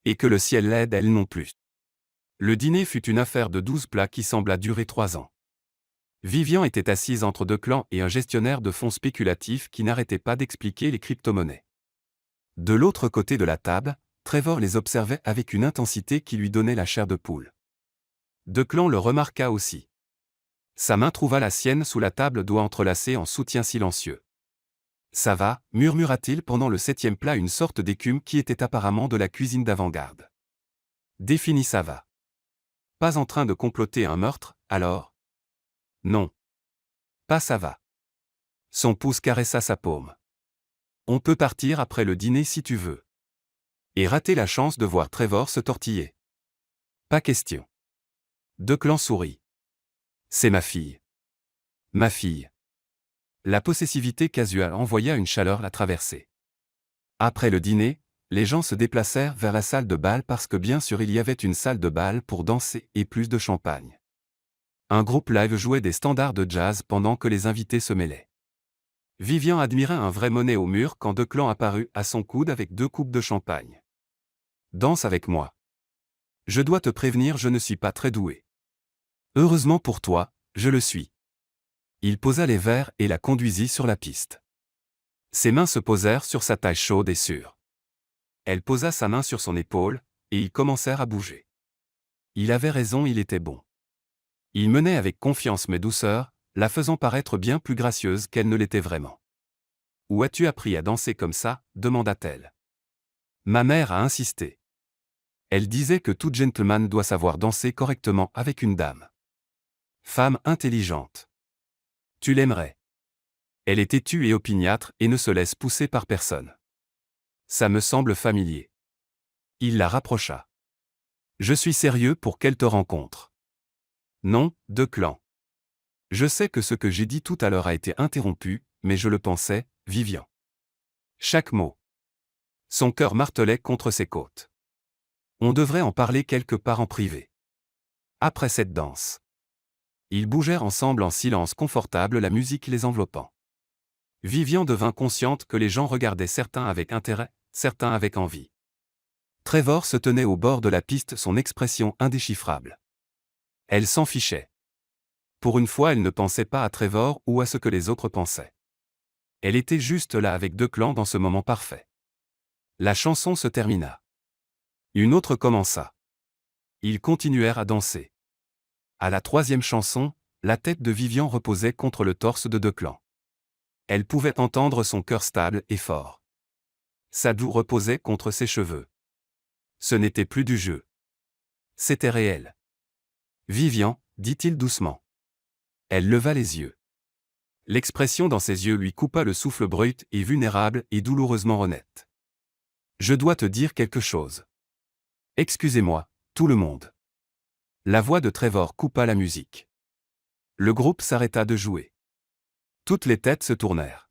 Speaker 1: Et que le ciel l'aide, elle non plus. Le dîner fut une affaire de 12 plats qui sembla durer 3 ans. Vivian était assise entre deux clans et un gestionnaire de fonds spéculatifs qui n'arrêtait pas d'expliquer les crypto-monnaies. De l'autre côté de la table, Trevor les observait avec une intensité qui lui donnait la chair de poule. Declan le remarqua aussi. Sa main trouva la sienne sous la table, doigts entrelacés en soutien silencieux. « Ça va » murmura-t-il pendant le 7e plat, une sorte d'écume qui était apparemment de la cuisine d'avant-garde. Défini ça va. Pas en train de comploter un meurtre, alors? Non. Pas ça va. Son pouce caressa sa paume. On peut partir après le dîner si tu veux. Et rater la chance de voir Trevor se tortiller. Pas question. Declan sourit. C'est ma fille. Ma fille. La possessivité casuelle envoya une chaleur la traverser. Après le dîner, les gens se déplacèrent vers la salle de bal parce que bien sûr il y avait une salle de bal pour danser et plus de champagne. Un groupe live jouait des standards de jazz pendant que les invités se mêlaient. Vivian admirait un vrai Monet au mur quand Declan apparut à son coude avec 2 coupes de champagne. Danse avec moi. Je dois te prévenir, je ne suis pas très doué. Heureusement pour toi, je le suis. Il posa les verres et la conduisit sur la piste. Ses mains se posèrent sur sa taille chaude et sûre. Elle posa sa main sur son épaule, et ils commencèrent à bouger. Il avait raison, il était bon. Il menait avec confiance mais douceur, la faisant paraître bien plus gracieuse qu'elle ne l'était vraiment. « Où as-tu appris à danser comme ça » demanda-t-elle. Ma mère a insisté. Elle disait que tout gentleman doit savoir danser correctement avec une dame. Femme intelligente. Tu l'aimerais. Elle est têtue et opiniâtre et ne se laisse pousser par personne. Ça me semble familier. Il la rapprocha. Je suis sérieux pour qu'elle te rencontre. Non, Declan. Je sais que ce que j'ai dit tout à l'heure a été interrompu, mais je le pensais, Vivian. Chaque mot. Son cœur martelait contre ses côtes. On devrait en parler quelque part en privé. Après cette danse. Ils bougèrent ensemble en silence confortable, la musique les enveloppant. Vivian devint consciente que les gens regardaient certains avec intérêt, certains avec envie. Trevor se tenait au bord de la piste, son expression indéchiffrable. Elle s'en fichait. Pour une fois, elle ne pensait pas à Trevor ou à ce que les autres pensaient. Elle était juste là avec Declan dans ce moment parfait. La chanson se termina. Une autre commença. Ils continuèrent à danser. À la 3e chanson, la tête de Vivian reposait contre le torse de Declan. Elle pouvait entendre son cœur stable et fort. Sa joue reposait contre ses cheveux. Ce n'était plus du jeu. C'était réel. Vivian, dit-il doucement. Elle leva les yeux. L'expression dans ses yeux lui coupa le souffle, brut et vulnérable et douloureusement honnête. Je dois te dire quelque chose. Excusez-moi, tout le monde. La voix de Trevor coupa la musique. Le groupe s'arrêta de jouer. Toutes les têtes se tournèrent.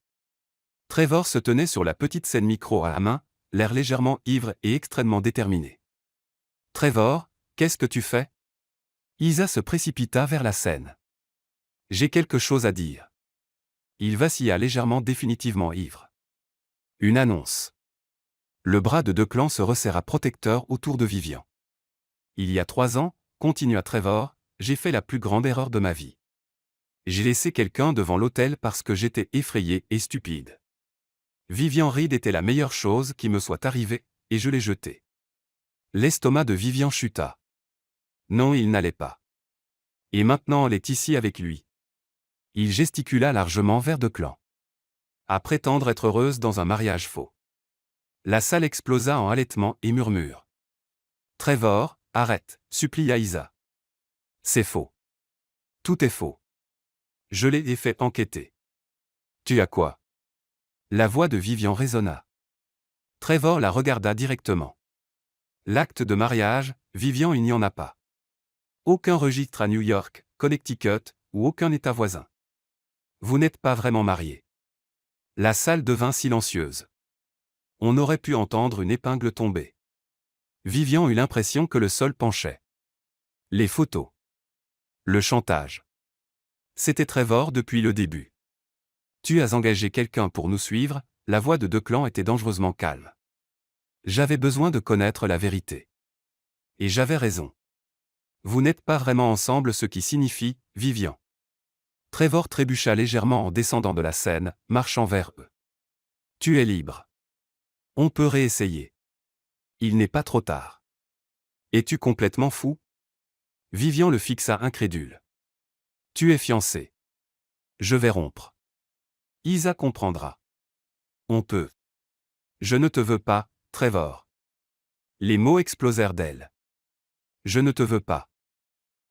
Speaker 1: Trevor se tenait sur la petite scène, micro à la main, l'air légèrement ivre et extrêmement déterminé. Trevor, qu'est-ce que tu fais? Isa se précipita vers la scène. J'ai quelque chose à dire. Il vacilla légèrement, définitivement ivre. Une annonce. Le bras de Declan se resserra protecteur autour de Vivian. Il y a 3 ans, continua Trevor, j'ai fait la plus grande erreur de ma vie. J'ai laissé quelqu'un devant l'autel parce que j'étais effrayé et stupide. Vivian Reed était la meilleure chose qui me soit arrivée, et je l'ai jeté. L'estomac de Vivian chuta. Non, il n'allait pas. Et maintenant elle est ici avec lui. Il gesticula largement vers Declan. À prétendre être heureuse dans un mariage faux. La salle explosa en halètements et murmures. Trevor, arrête, supplia Isa. C'est faux. Tout est faux. Je l'ai fait enquêter. Tu as quoi? La voix de Vivian résonna. Trevor la regarda directement. L'acte de mariage, Vivian, il n'y en a pas. Aucun registre à New York, Connecticut, ou aucun État voisin. Vous n'êtes pas vraiment mariés. La salle devint silencieuse. On aurait pu entendre une épingle tomber. Vivian eut l'impression que le sol penchait. Les photos. Le chantage. C'était Trevor depuis le début. Tu as engagé quelqu'un pour nous suivre, la voix de Declan était dangereusement calme. J'avais besoin de connaître la vérité. Et j'avais raison. Vous n'êtes pas vraiment ensemble, ce qui signifie « Vivian ». Trevor trébucha légèrement en descendant de la scène, marchant vers eux. Tu es libre. On peut réessayer. Il n'est pas trop tard. Es-tu complètement fou? Vivian le fixa incrédule. Tu es fiancé. Je vais rompre. Isa comprendra. On peut. Je ne te veux pas, Trevor. Les mots explosèrent d'elle. Je ne te veux pas.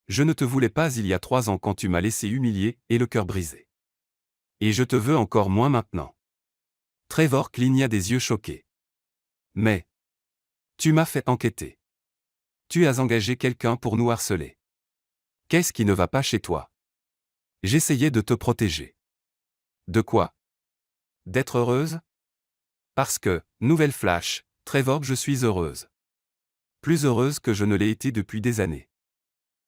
Speaker 1: Je ne te voulais pas il y a 3 ans quand tu m'as laissé humilié et le cœur brisé. Et je te veux encore moins maintenant. Trevor cligna des yeux choqués. Mais. Tu m'as fait enquêter. Tu as engagé quelqu'un pour nous harceler. Qu'est-ce qui ne va pas chez toi? J'essayais de te protéger. De quoi? D'être heureuse? Parce que, nouvelle flash, Trevor, je suis heureuse. Plus heureuse que je ne l'ai été depuis des années.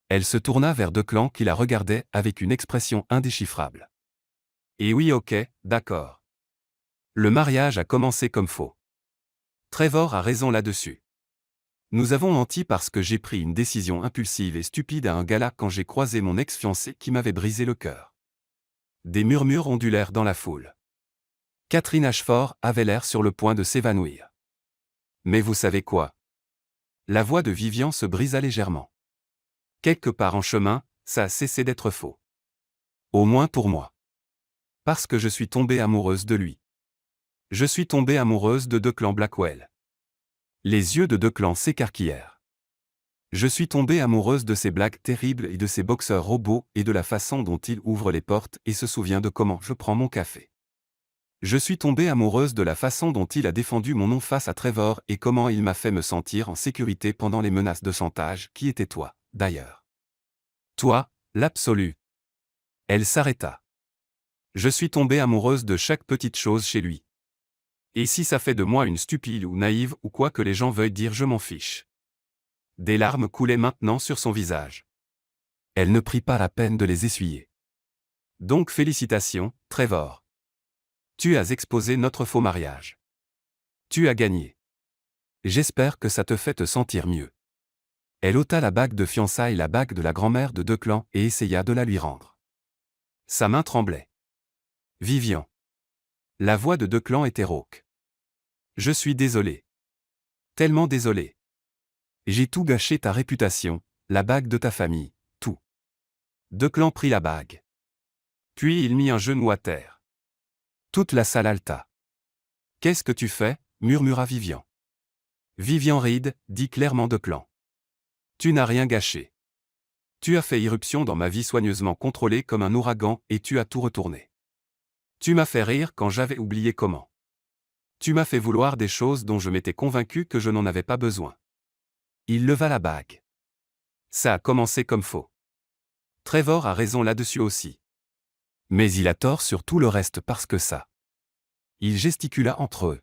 Speaker 1: Elle se tourna vers Declan qui la regardait avec une expression indéchiffrable. Et oui, ok, d'accord. Le mariage a commencé comme faux. Trevor a raison là-dessus. Nous avons menti parce que j'ai pris une décision impulsive et stupide à un gala quand j'ai croisé mon ex-fiancé qui m'avait brisé le cœur. Des murmures ondulèrent dans la foule. Catherine Ashford avait l'air sur le point de s'évanouir. Mais vous savez quoi? La voix de Vivian se brisa légèrement. Quelque part en chemin, ça a cessé d'être faux. Au moins pour moi. Parce que je suis tombée amoureuse de lui. Je suis tombée amoureuse de Declan Blackwell. Les yeux de Declan s'écarquillèrent. Je suis tombée amoureuse de ses blagues terribles et de ses boxeurs robots et de la façon dont il ouvre les portes et se souvient de comment je prends mon café. Je suis tombée amoureuse de la façon dont il a défendu mon nom face à Trevor et comment il m'a fait me sentir en sécurité pendant les menaces de chantage qui étaient toi, d'ailleurs. Toi, l'absolu. Elle s'arrêta. Je suis tombée amoureuse de chaque petite chose chez lui. Et si ça fait de moi une stupide ou naïve ou quoi que les gens veuillent dire, je m'en fiche. Des larmes coulaient maintenant sur son visage. Elle ne prit pas la peine de les essuyer. Donc félicitations, Trevor. Tu as exposé notre faux mariage. Tu as gagné. J'espère que ça te fait te sentir mieux. Elle ôta la bague de fiançailles, la bague de la grand-mère de Declan, et essaya de la lui rendre. Sa main tremblait. Vivian. La voix de Declan était rauque. Je suis désolé. Tellement désolé. J'ai tout gâché, ta réputation, la bague de ta famille, tout. Declan prit la bague. Puis il mit un genou à terre. Toute la salle haleta. Qu'est-ce que tu fais? Murmura Vivian. Vivian Reed, dit clairement Declan. Tu n'as rien gâché. Tu as fait irruption dans ma vie soigneusement contrôlée comme un ouragan et tu as tout retourné. Tu m'as fait rire quand j'avais oublié comment. Tu m'as fait vouloir des choses dont je m'étais convaincu que je n'en avais pas besoin. Il leva la bague. Ça a commencé comme faux. Trevor a raison là-dessus aussi. Mais il a tort sur tout le reste parce que ça. Il gesticula entre eux.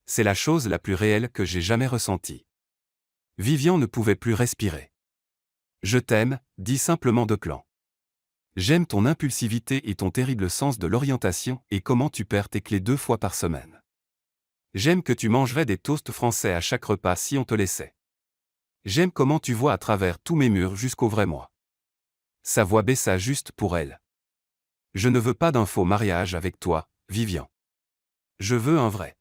Speaker 1: C'est la chose la plus réelle que j'ai jamais ressentie. Vivian ne pouvait plus respirer. Je t'aime, dit simplement Declan. J'aime ton impulsivité et ton terrible sens de l'orientation et comment tu perds tes clés 2 fois par semaine. J'aime que tu mangerais des toasts français à chaque repas si on te laissait. J'aime comment tu vois à travers tous mes murs jusqu'au vrai moi. Sa voix baissa juste pour elle. Je ne veux pas d'un faux mariage avec toi, Vivian. Je veux un vrai.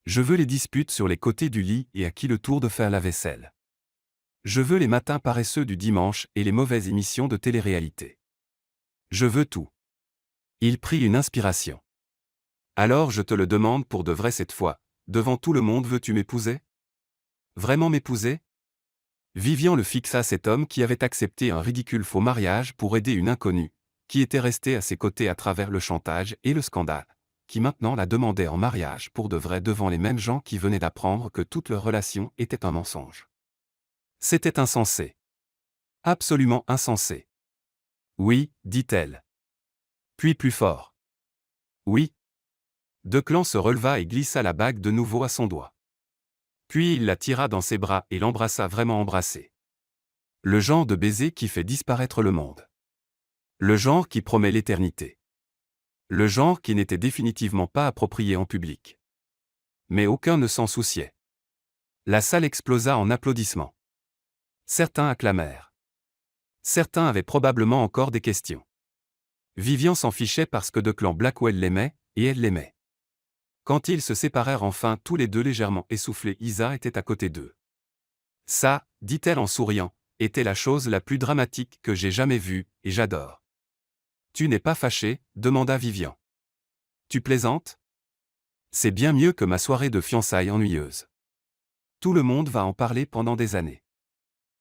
Speaker 1: Je veux les disputes sur les côtés du lit et à qui le tour de faire la vaisselle. Je veux les matins paresseux du dimanche et les mauvaises émissions de télé-réalité. Je veux tout. Il prit une inspiration. Alors je te le demande pour de vrai cette fois, devant tout le monde, veux-tu m'épouser? Vraiment m'épouser? Vivian le fixa, cet homme qui avait accepté un ridicule faux mariage pour aider une inconnue, qui était restée à ses côtés à travers le chantage et le scandale, qui maintenant la demandait en mariage pour de vrai devant les mêmes gens qui venaient d'apprendre que toute leur relation était un mensonge. C'était insensé. Absolument insensé. Oui, dit-elle. Puis plus fort. Oui. Declan se releva et glissa la bague de nouveau à son doigt. Puis il la tira dans ses bras et l'embrassa, vraiment embrassé. Le genre de baiser qui fait disparaître le monde. Le genre qui promet l'éternité. Le genre qui n'était définitivement pas approprié en public. Mais aucun ne s'en souciait. La salle explosa en applaudissements. Certains acclamèrent. Certains avaient probablement encore des questions. Vivian s'en fichait parce que Declan Blackwell l'aimait, et elle l'aimait. Quand ils se séparèrent enfin tous les deux légèrement essoufflés, Isa était à côté d'eux. Ça, dit-elle en souriant, était la chose la plus dramatique que j'ai jamais vue, et j'adore. Tu n'es pas fâché, demanda Vivian. Tu plaisantes? C'est bien mieux que ma soirée de fiançailles ennuyeuse. Tout le monde va en parler pendant des années.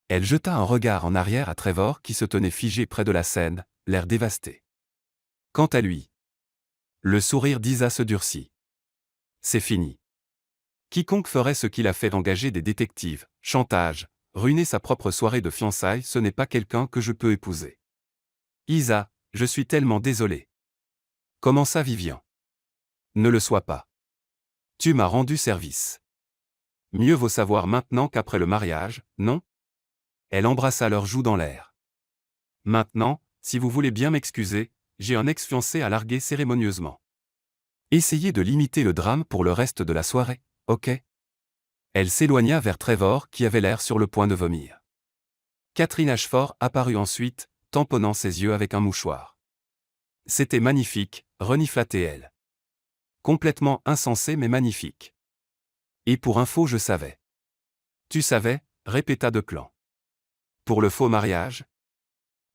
Speaker 1: Elle jeta un regard en arrière à Trevor qui se tenait figé près de la scène, l'air dévasté. Quant à lui, le sourire d'Isa se durcit. C'est fini. Quiconque ferait ce qu'il a fait d'engager des détectives, chantage, ruiner sa propre soirée de fiançailles, ce n'est pas quelqu'un que je peux épouser. Isa, je suis tellement désolé. Commença Vivian. Ne le sois pas. Tu m'as rendu service. Mieux vaut savoir maintenant qu'après le mariage, non? Elle embrassa leurs joues dans l'air. Maintenant, si vous voulez bien m'excuser, j'ai un ex-fiancé à larguer cérémonieusement. Essayez de limiter le drame pour le reste de la soirée, ok? Elle s'éloigna vers Trevor qui avait l'air sur le point de vomir. Catherine Ashford apparut ensuite, tamponnant ses yeux avec un mouchoir. C'était magnifique, renifla-t-elle. Complètement insensé mais magnifique. Et pour info je savais. Tu savais, répéta Declan. Pour le faux mariage?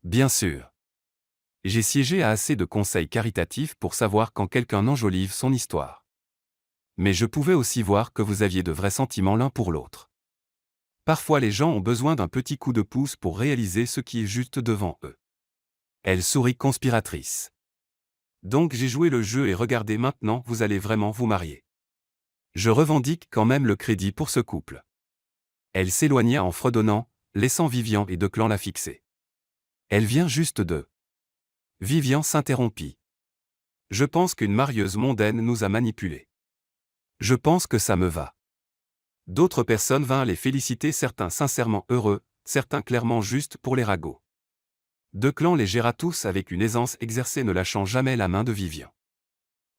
Speaker 1: Bien sûr. J'ai siégé à assez de conseils caritatifs pour savoir quand quelqu'un enjolive son histoire. Mais je pouvais aussi voir que vous aviez de vrais sentiments l'un pour l'autre. Parfois les gens ont besoin d'un petit coup de pouce pour réaliser ce qui est juste devant eux. Elle sourit conspiratrice. Donc j'ai joué le jeu et regardez maintenant, vous allez vraiment vous marier. Je revendique quand même le crédit pour ce couple. Elle s'éloigna en fredonnant, laissant Vivian et Declan la fixer. Elle vient juste de... Vivian s'interrompit. Je pense qu'une marieuse mondaine nous a manipulés. Je pense que ça me va. D'autres personnes vinrent les féliciter, certains sincèrement heureux, certains clairement juste pour les ragots. Declan les géra tous avec une aisance exercée, ne lâchant jamais la main de Vivian.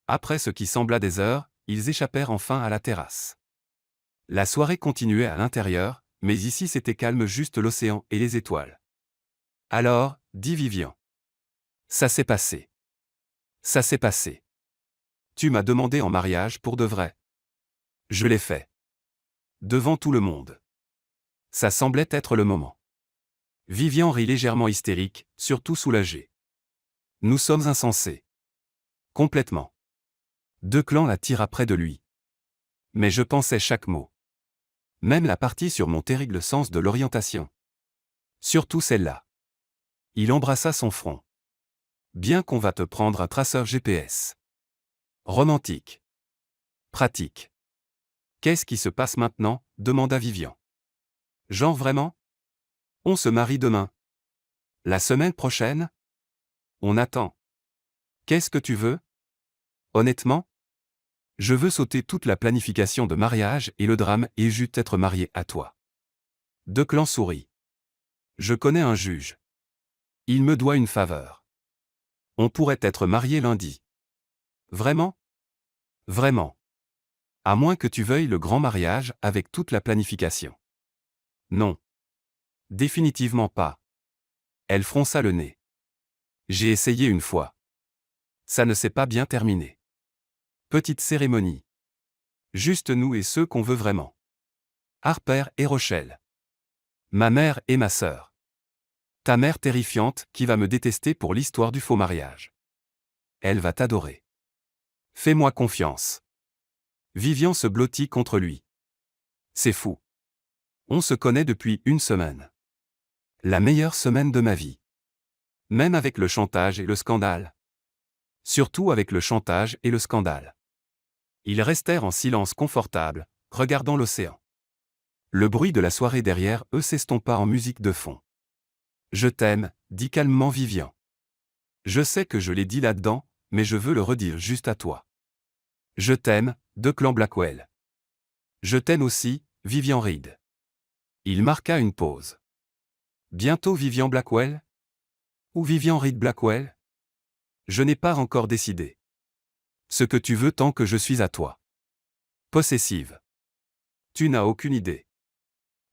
Speaker 1: Après ce qui sembla des heures, ils échappèrent enfin à la terrasse. La soirée continuait à l'intérieur, mais ici c'était calme, juste l'océan et les étoiles. Alors, dit Vivian. Ça s'est passé. Ça s'est passé. Tu m'as demandé en mariage pour de vrai. Je l'ai fait. Devant tout le monde. Ça semblait être le moment. Vivian rit légèrement hystérique, surtout soulagée. Nous sommes insensés. Complètement. Declan la tira près de lui. Mais je pensais chaque mot. Même la partie sur mon terrible sens de l'orientation. Surtout celle-là. Il embrassa son front. Bien qu'on va te prendre un traceur GPS. Romantique. Pratique. Qu'est-ce qui se passe maintenant? Demanda Vivian. Genre vraiment? On se marie demain. La semaine prochaine? On attend. Qu'est-ce que tu veux? Honnêtement? Je veux sauter toute la planification de mariage et le drame et juste être marié à toi. Declan sourit. Je connais un juge. Il me doit une faveur. On pourrait être mariés lundi. Vraiment? Vraiment. À moins que tu veuilles le grand mariage avec toute la planification. Non. Définitivement pas. Elle fronça le nez. J'ai essayé une fois. Ça ne s'est pas bien terminé. Petite cérémonie. Juste nous et ceux qu'on veut vraiment. Harper et Rochelle. Ma mère et ma sœur. Ta mère terrifiante qui va me détester pour l'histoire du faux mariage. Elle va t'adorer. Fais-moi confiance. Vivian se blottit contre lui. C'est fou. On se connaît depuis une semaine. La meilleure semaine de ma vie. Même avec le chantage et le scandale. Surtout avec le chantage et le scandale. Ils restèrent en silence confortable, regardant l'océan. Le bruit de la soirée derrière eux s'estompa en musique de fond. Je t'aime, dit calmement Vivian. Je sais que je l'ai dit là-dedans, mais je veux le redire juste à toi. Je t'aime, Declan Blackwell. Je t'aime aussi, Vivian Reed. Il marqua une pause. Bientôt Vivian Blackwell? Ou Vivian Reed Blackwell? Je n'ai pas encore décidé. Ce que tu veux tant que je suis à toi. Possessive. Tu n'as aucune idée.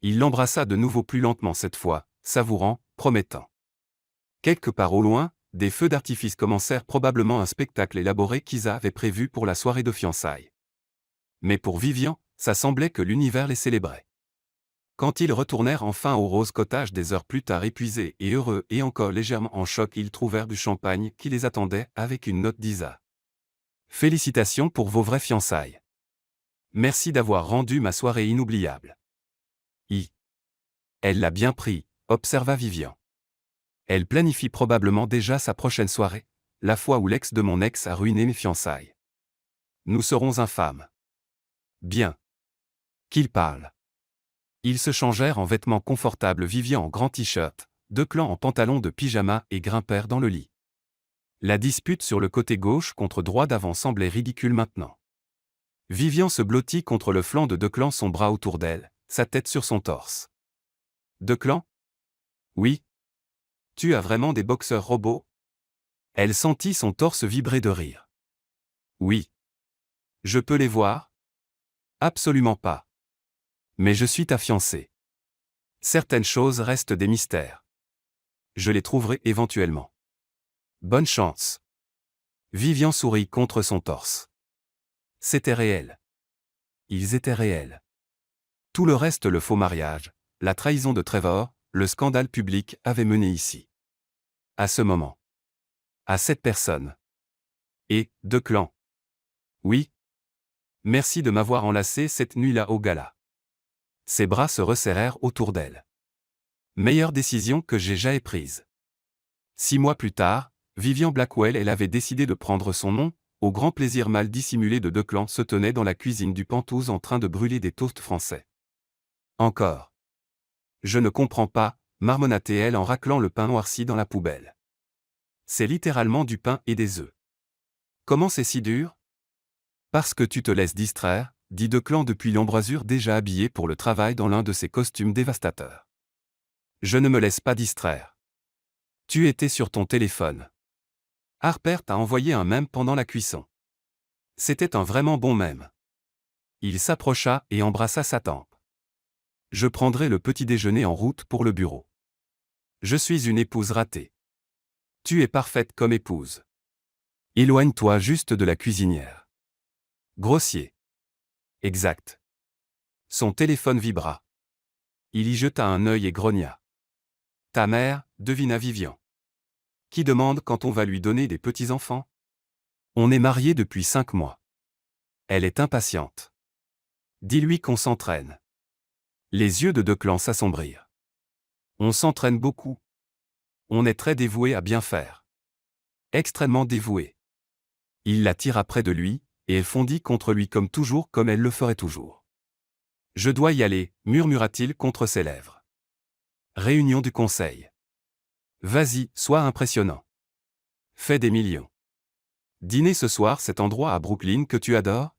Speaker 1: Il l'embrassa de nouveau plus lentement cette fois, savourant, promettant. Quelque part au loin, des feux d'artifice commencèrent probablement un spectacle élaboré qu'Isa avait prévu pour la soirée de fiançailles. Mais pour Vivian, ça semblait que l'univers les célébrait. Quand ils retournèrent enfin au Rose Cottage des heures plus tard épuisés et heureux et encore légèrement en choc, ils trouvèrent du champagne qui les attendait avec une note d'Isa. Félicitations pour vos vraies fiançailles. Merci d'avoir rendu ma soirée inoubliable. Elle l'a bien pris, observa Vivian. Elle planifie probablement déjà sa prochaine soirée, la fois où l'ex de mon ex a ruiné mes fiançailles. Nous serons infâmes. Bien. Qu'il parle. Ils se changèrent en vêtements confortables, Vivian en grand t-shirt, Declan en pantalon de pyjama et grimpèrent dans le lit. La dispute sur le côté gauche contre droit d'avant semblait ridicule maintenant. Vivian se blottit contre le flanc de Declan, son bras autour d'elle, sa tête sur son torse. Declan ? Oui. Tu as vraiment des boxeurs robots ? Elle sentit son torse vibrer de rire. Oui. Je peux les voir ? Absolument pas. Mais je suis ta fiancée. Certaines choses restent des mystères. Je les trouverai éventuellement. Bonne chance. Vivian sourit contre son torse. C'était réel. Ils étaient réels. Tout le reste, le faux mariage, la trahison de Trevor, le scandale public avait mené ici. À ce moment. À cette personne. Et, Declan. Oui. Merci de m'avoir enlacé cette nuit-là au gala. Ses bras se resserrèrent autour d'elle. Meilleure décision que j'ai jamais prise. 6 mois plus tard, Vivian Blackwell, elle avait décidé de prendre son nom, au grand plaisir mal dissimulé de Declan, se tenait dans la cuisine du Penthouse en train de brûler des toasts français. Encore. Je ne comprends pas, marmonna-t-elle en raclant le pain noirci dans la poubelle. C'est littéralement du pain et des œufs. Comment c'est si dur ? Parce que tu te laisses distraire, dit Declan depuis l'embrasure, déjà habillé pour le travail dans l'un de ses costumes dévastateurs. Je ne me laisse pas distraire. Tu étais sur ton téléphone. Harper t'a envoyé un mème pendant la cuisson. C'était un vraiment bon mème. Il s'approcha et embrassa sa tempe. Je prendrai le petit déjeuner en route pour le bureau. Je suis une épouse ratée. Tu es parfaite comme épouse. Éloigne-toi juste de la cuisinière. Grossier. Exact. Son téléphone vibra. Il y jeta un œil et grogna. Ta mère, devina Vivian. Qui demande quand on va lui donner des petits-enfants ? On est mariés depuis 5 mois. Elle est impatiente. Dis-lui qu'on s'entraîne. Les yeux de Declan s'assombrirent. On s'entraîne beaucoup. On est très dévoué à bien faire. Extrêmement dévoué. Il la tira près de lui, et elle fondit contre lui comme toujours, comme elle le ferait toujours. Je dois y aller, murmura-t-il contre ses lèvres. Réunion du conseil. Vas-y, sois impressionnant. Fais des millions. Dîner ce soir, cet endroit à Brooklyn que tu adores ?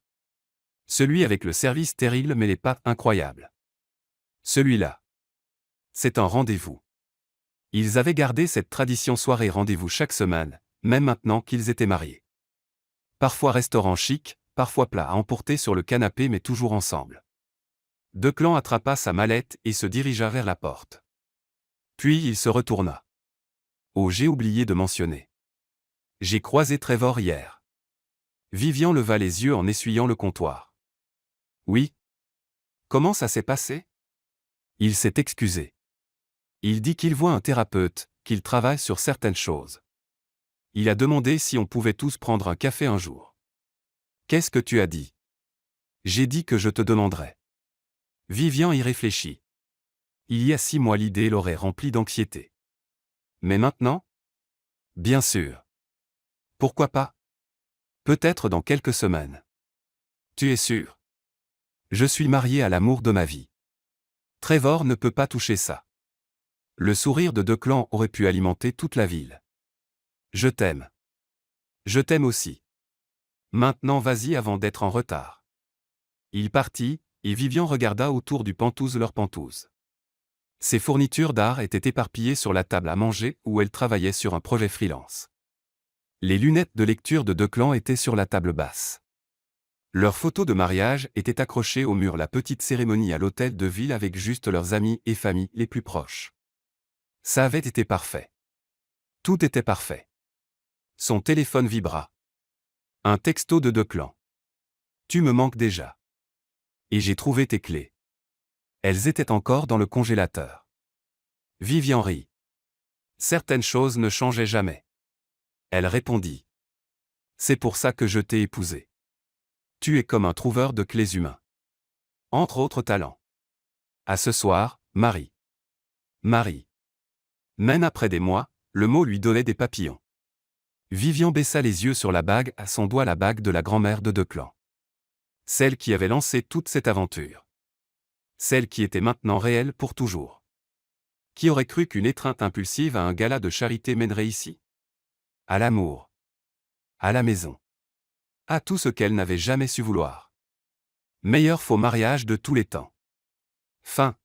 Speaker 1: Celui avec le service terrible mais les pâtes incroyables. Celui-là. C'est un rendez-vous. Ils avaient gardé cette tradition soirée rendez-vous chaque semaine, même maintenant qu'ils étaient mariés. Parfois restaurant chic, parfois plat à emporter sur le canapé, mais toujours ensemble. Declan attrapa sa mallette et se dirigea vers la porte. Puis il se retourna. Oh, j'ai oublié de mentionner. J'ai croisé Trevor hier. Vivian leva les yeux en essuyant le comptoir. Oui. Comment ça s'est passé ? Il s'est excusé. Il dit qu'il voit un thérapeute, qu'il travaille sur certaines choses. Il a demandé si on pouvait tous prendre un café un jour. Qu'est-ce que tu as dit ? J'ai dit que je te demanderais. Vivian y réfléchit. Il y a 6 mois, l'idée l'aurait rempli d'anxiété. Mais maintenant ? Bien sûr. Pourquoi pas ? Peut-être dans quelques semaines. Tu es sûr ? Je suis marié à l'amour de ma vie. Trevor ne peut pas toucher ça. Le sourire de Declan aurait pu alimenter toute la ville. Je t'aime. Je t'aime aussi. Maintenant vas-y avant d'être en retard. Il partit, et Vivian regarda autour du Penthouse, leur Penthouse. Ses fournitures d'art étaient éparpillées sur la table à manger où elle travaillait sur un projet freelance. Les lunettes de lecture de Declan étaient sur la table basse. Leurs photos de mariage étaient accrochées au mur, la petite cérémonie à l'hôtel de ville avec juste leurs amis et familles les plus proches. Ça avait été parfait. Tout était parfait. Son téléphone vibra. Un texto de Declan. Tu me manques déjà. Et j'ai trouvé tes clés. Elles étaient encore dans le congélateur. Vivian rit. Certaines choses ne changeaient jamais. Elle répondit. C'est pour ça que je t'ai épousé. Tu es comme un trouveur de clés humain. Entre autres talents. À ce soir, Marie. Marie. Même après des mois, le mot lui donnait des papillons. Vivian baissa les yeux sur la bague, à son doigt la bague de la grand-mère de Declan. Celle qui avait lancé toute cette aventure. Celle qui était maintenant réelle pour toujours. Qui aurait cru qu'une étreinte impulsive à un gala de charité mènerait ici? À l'amour. À la maison. À tout ce qu'elle n'avait jamais su vouloir. Meilleur faux mariage de tous les temps. Fin.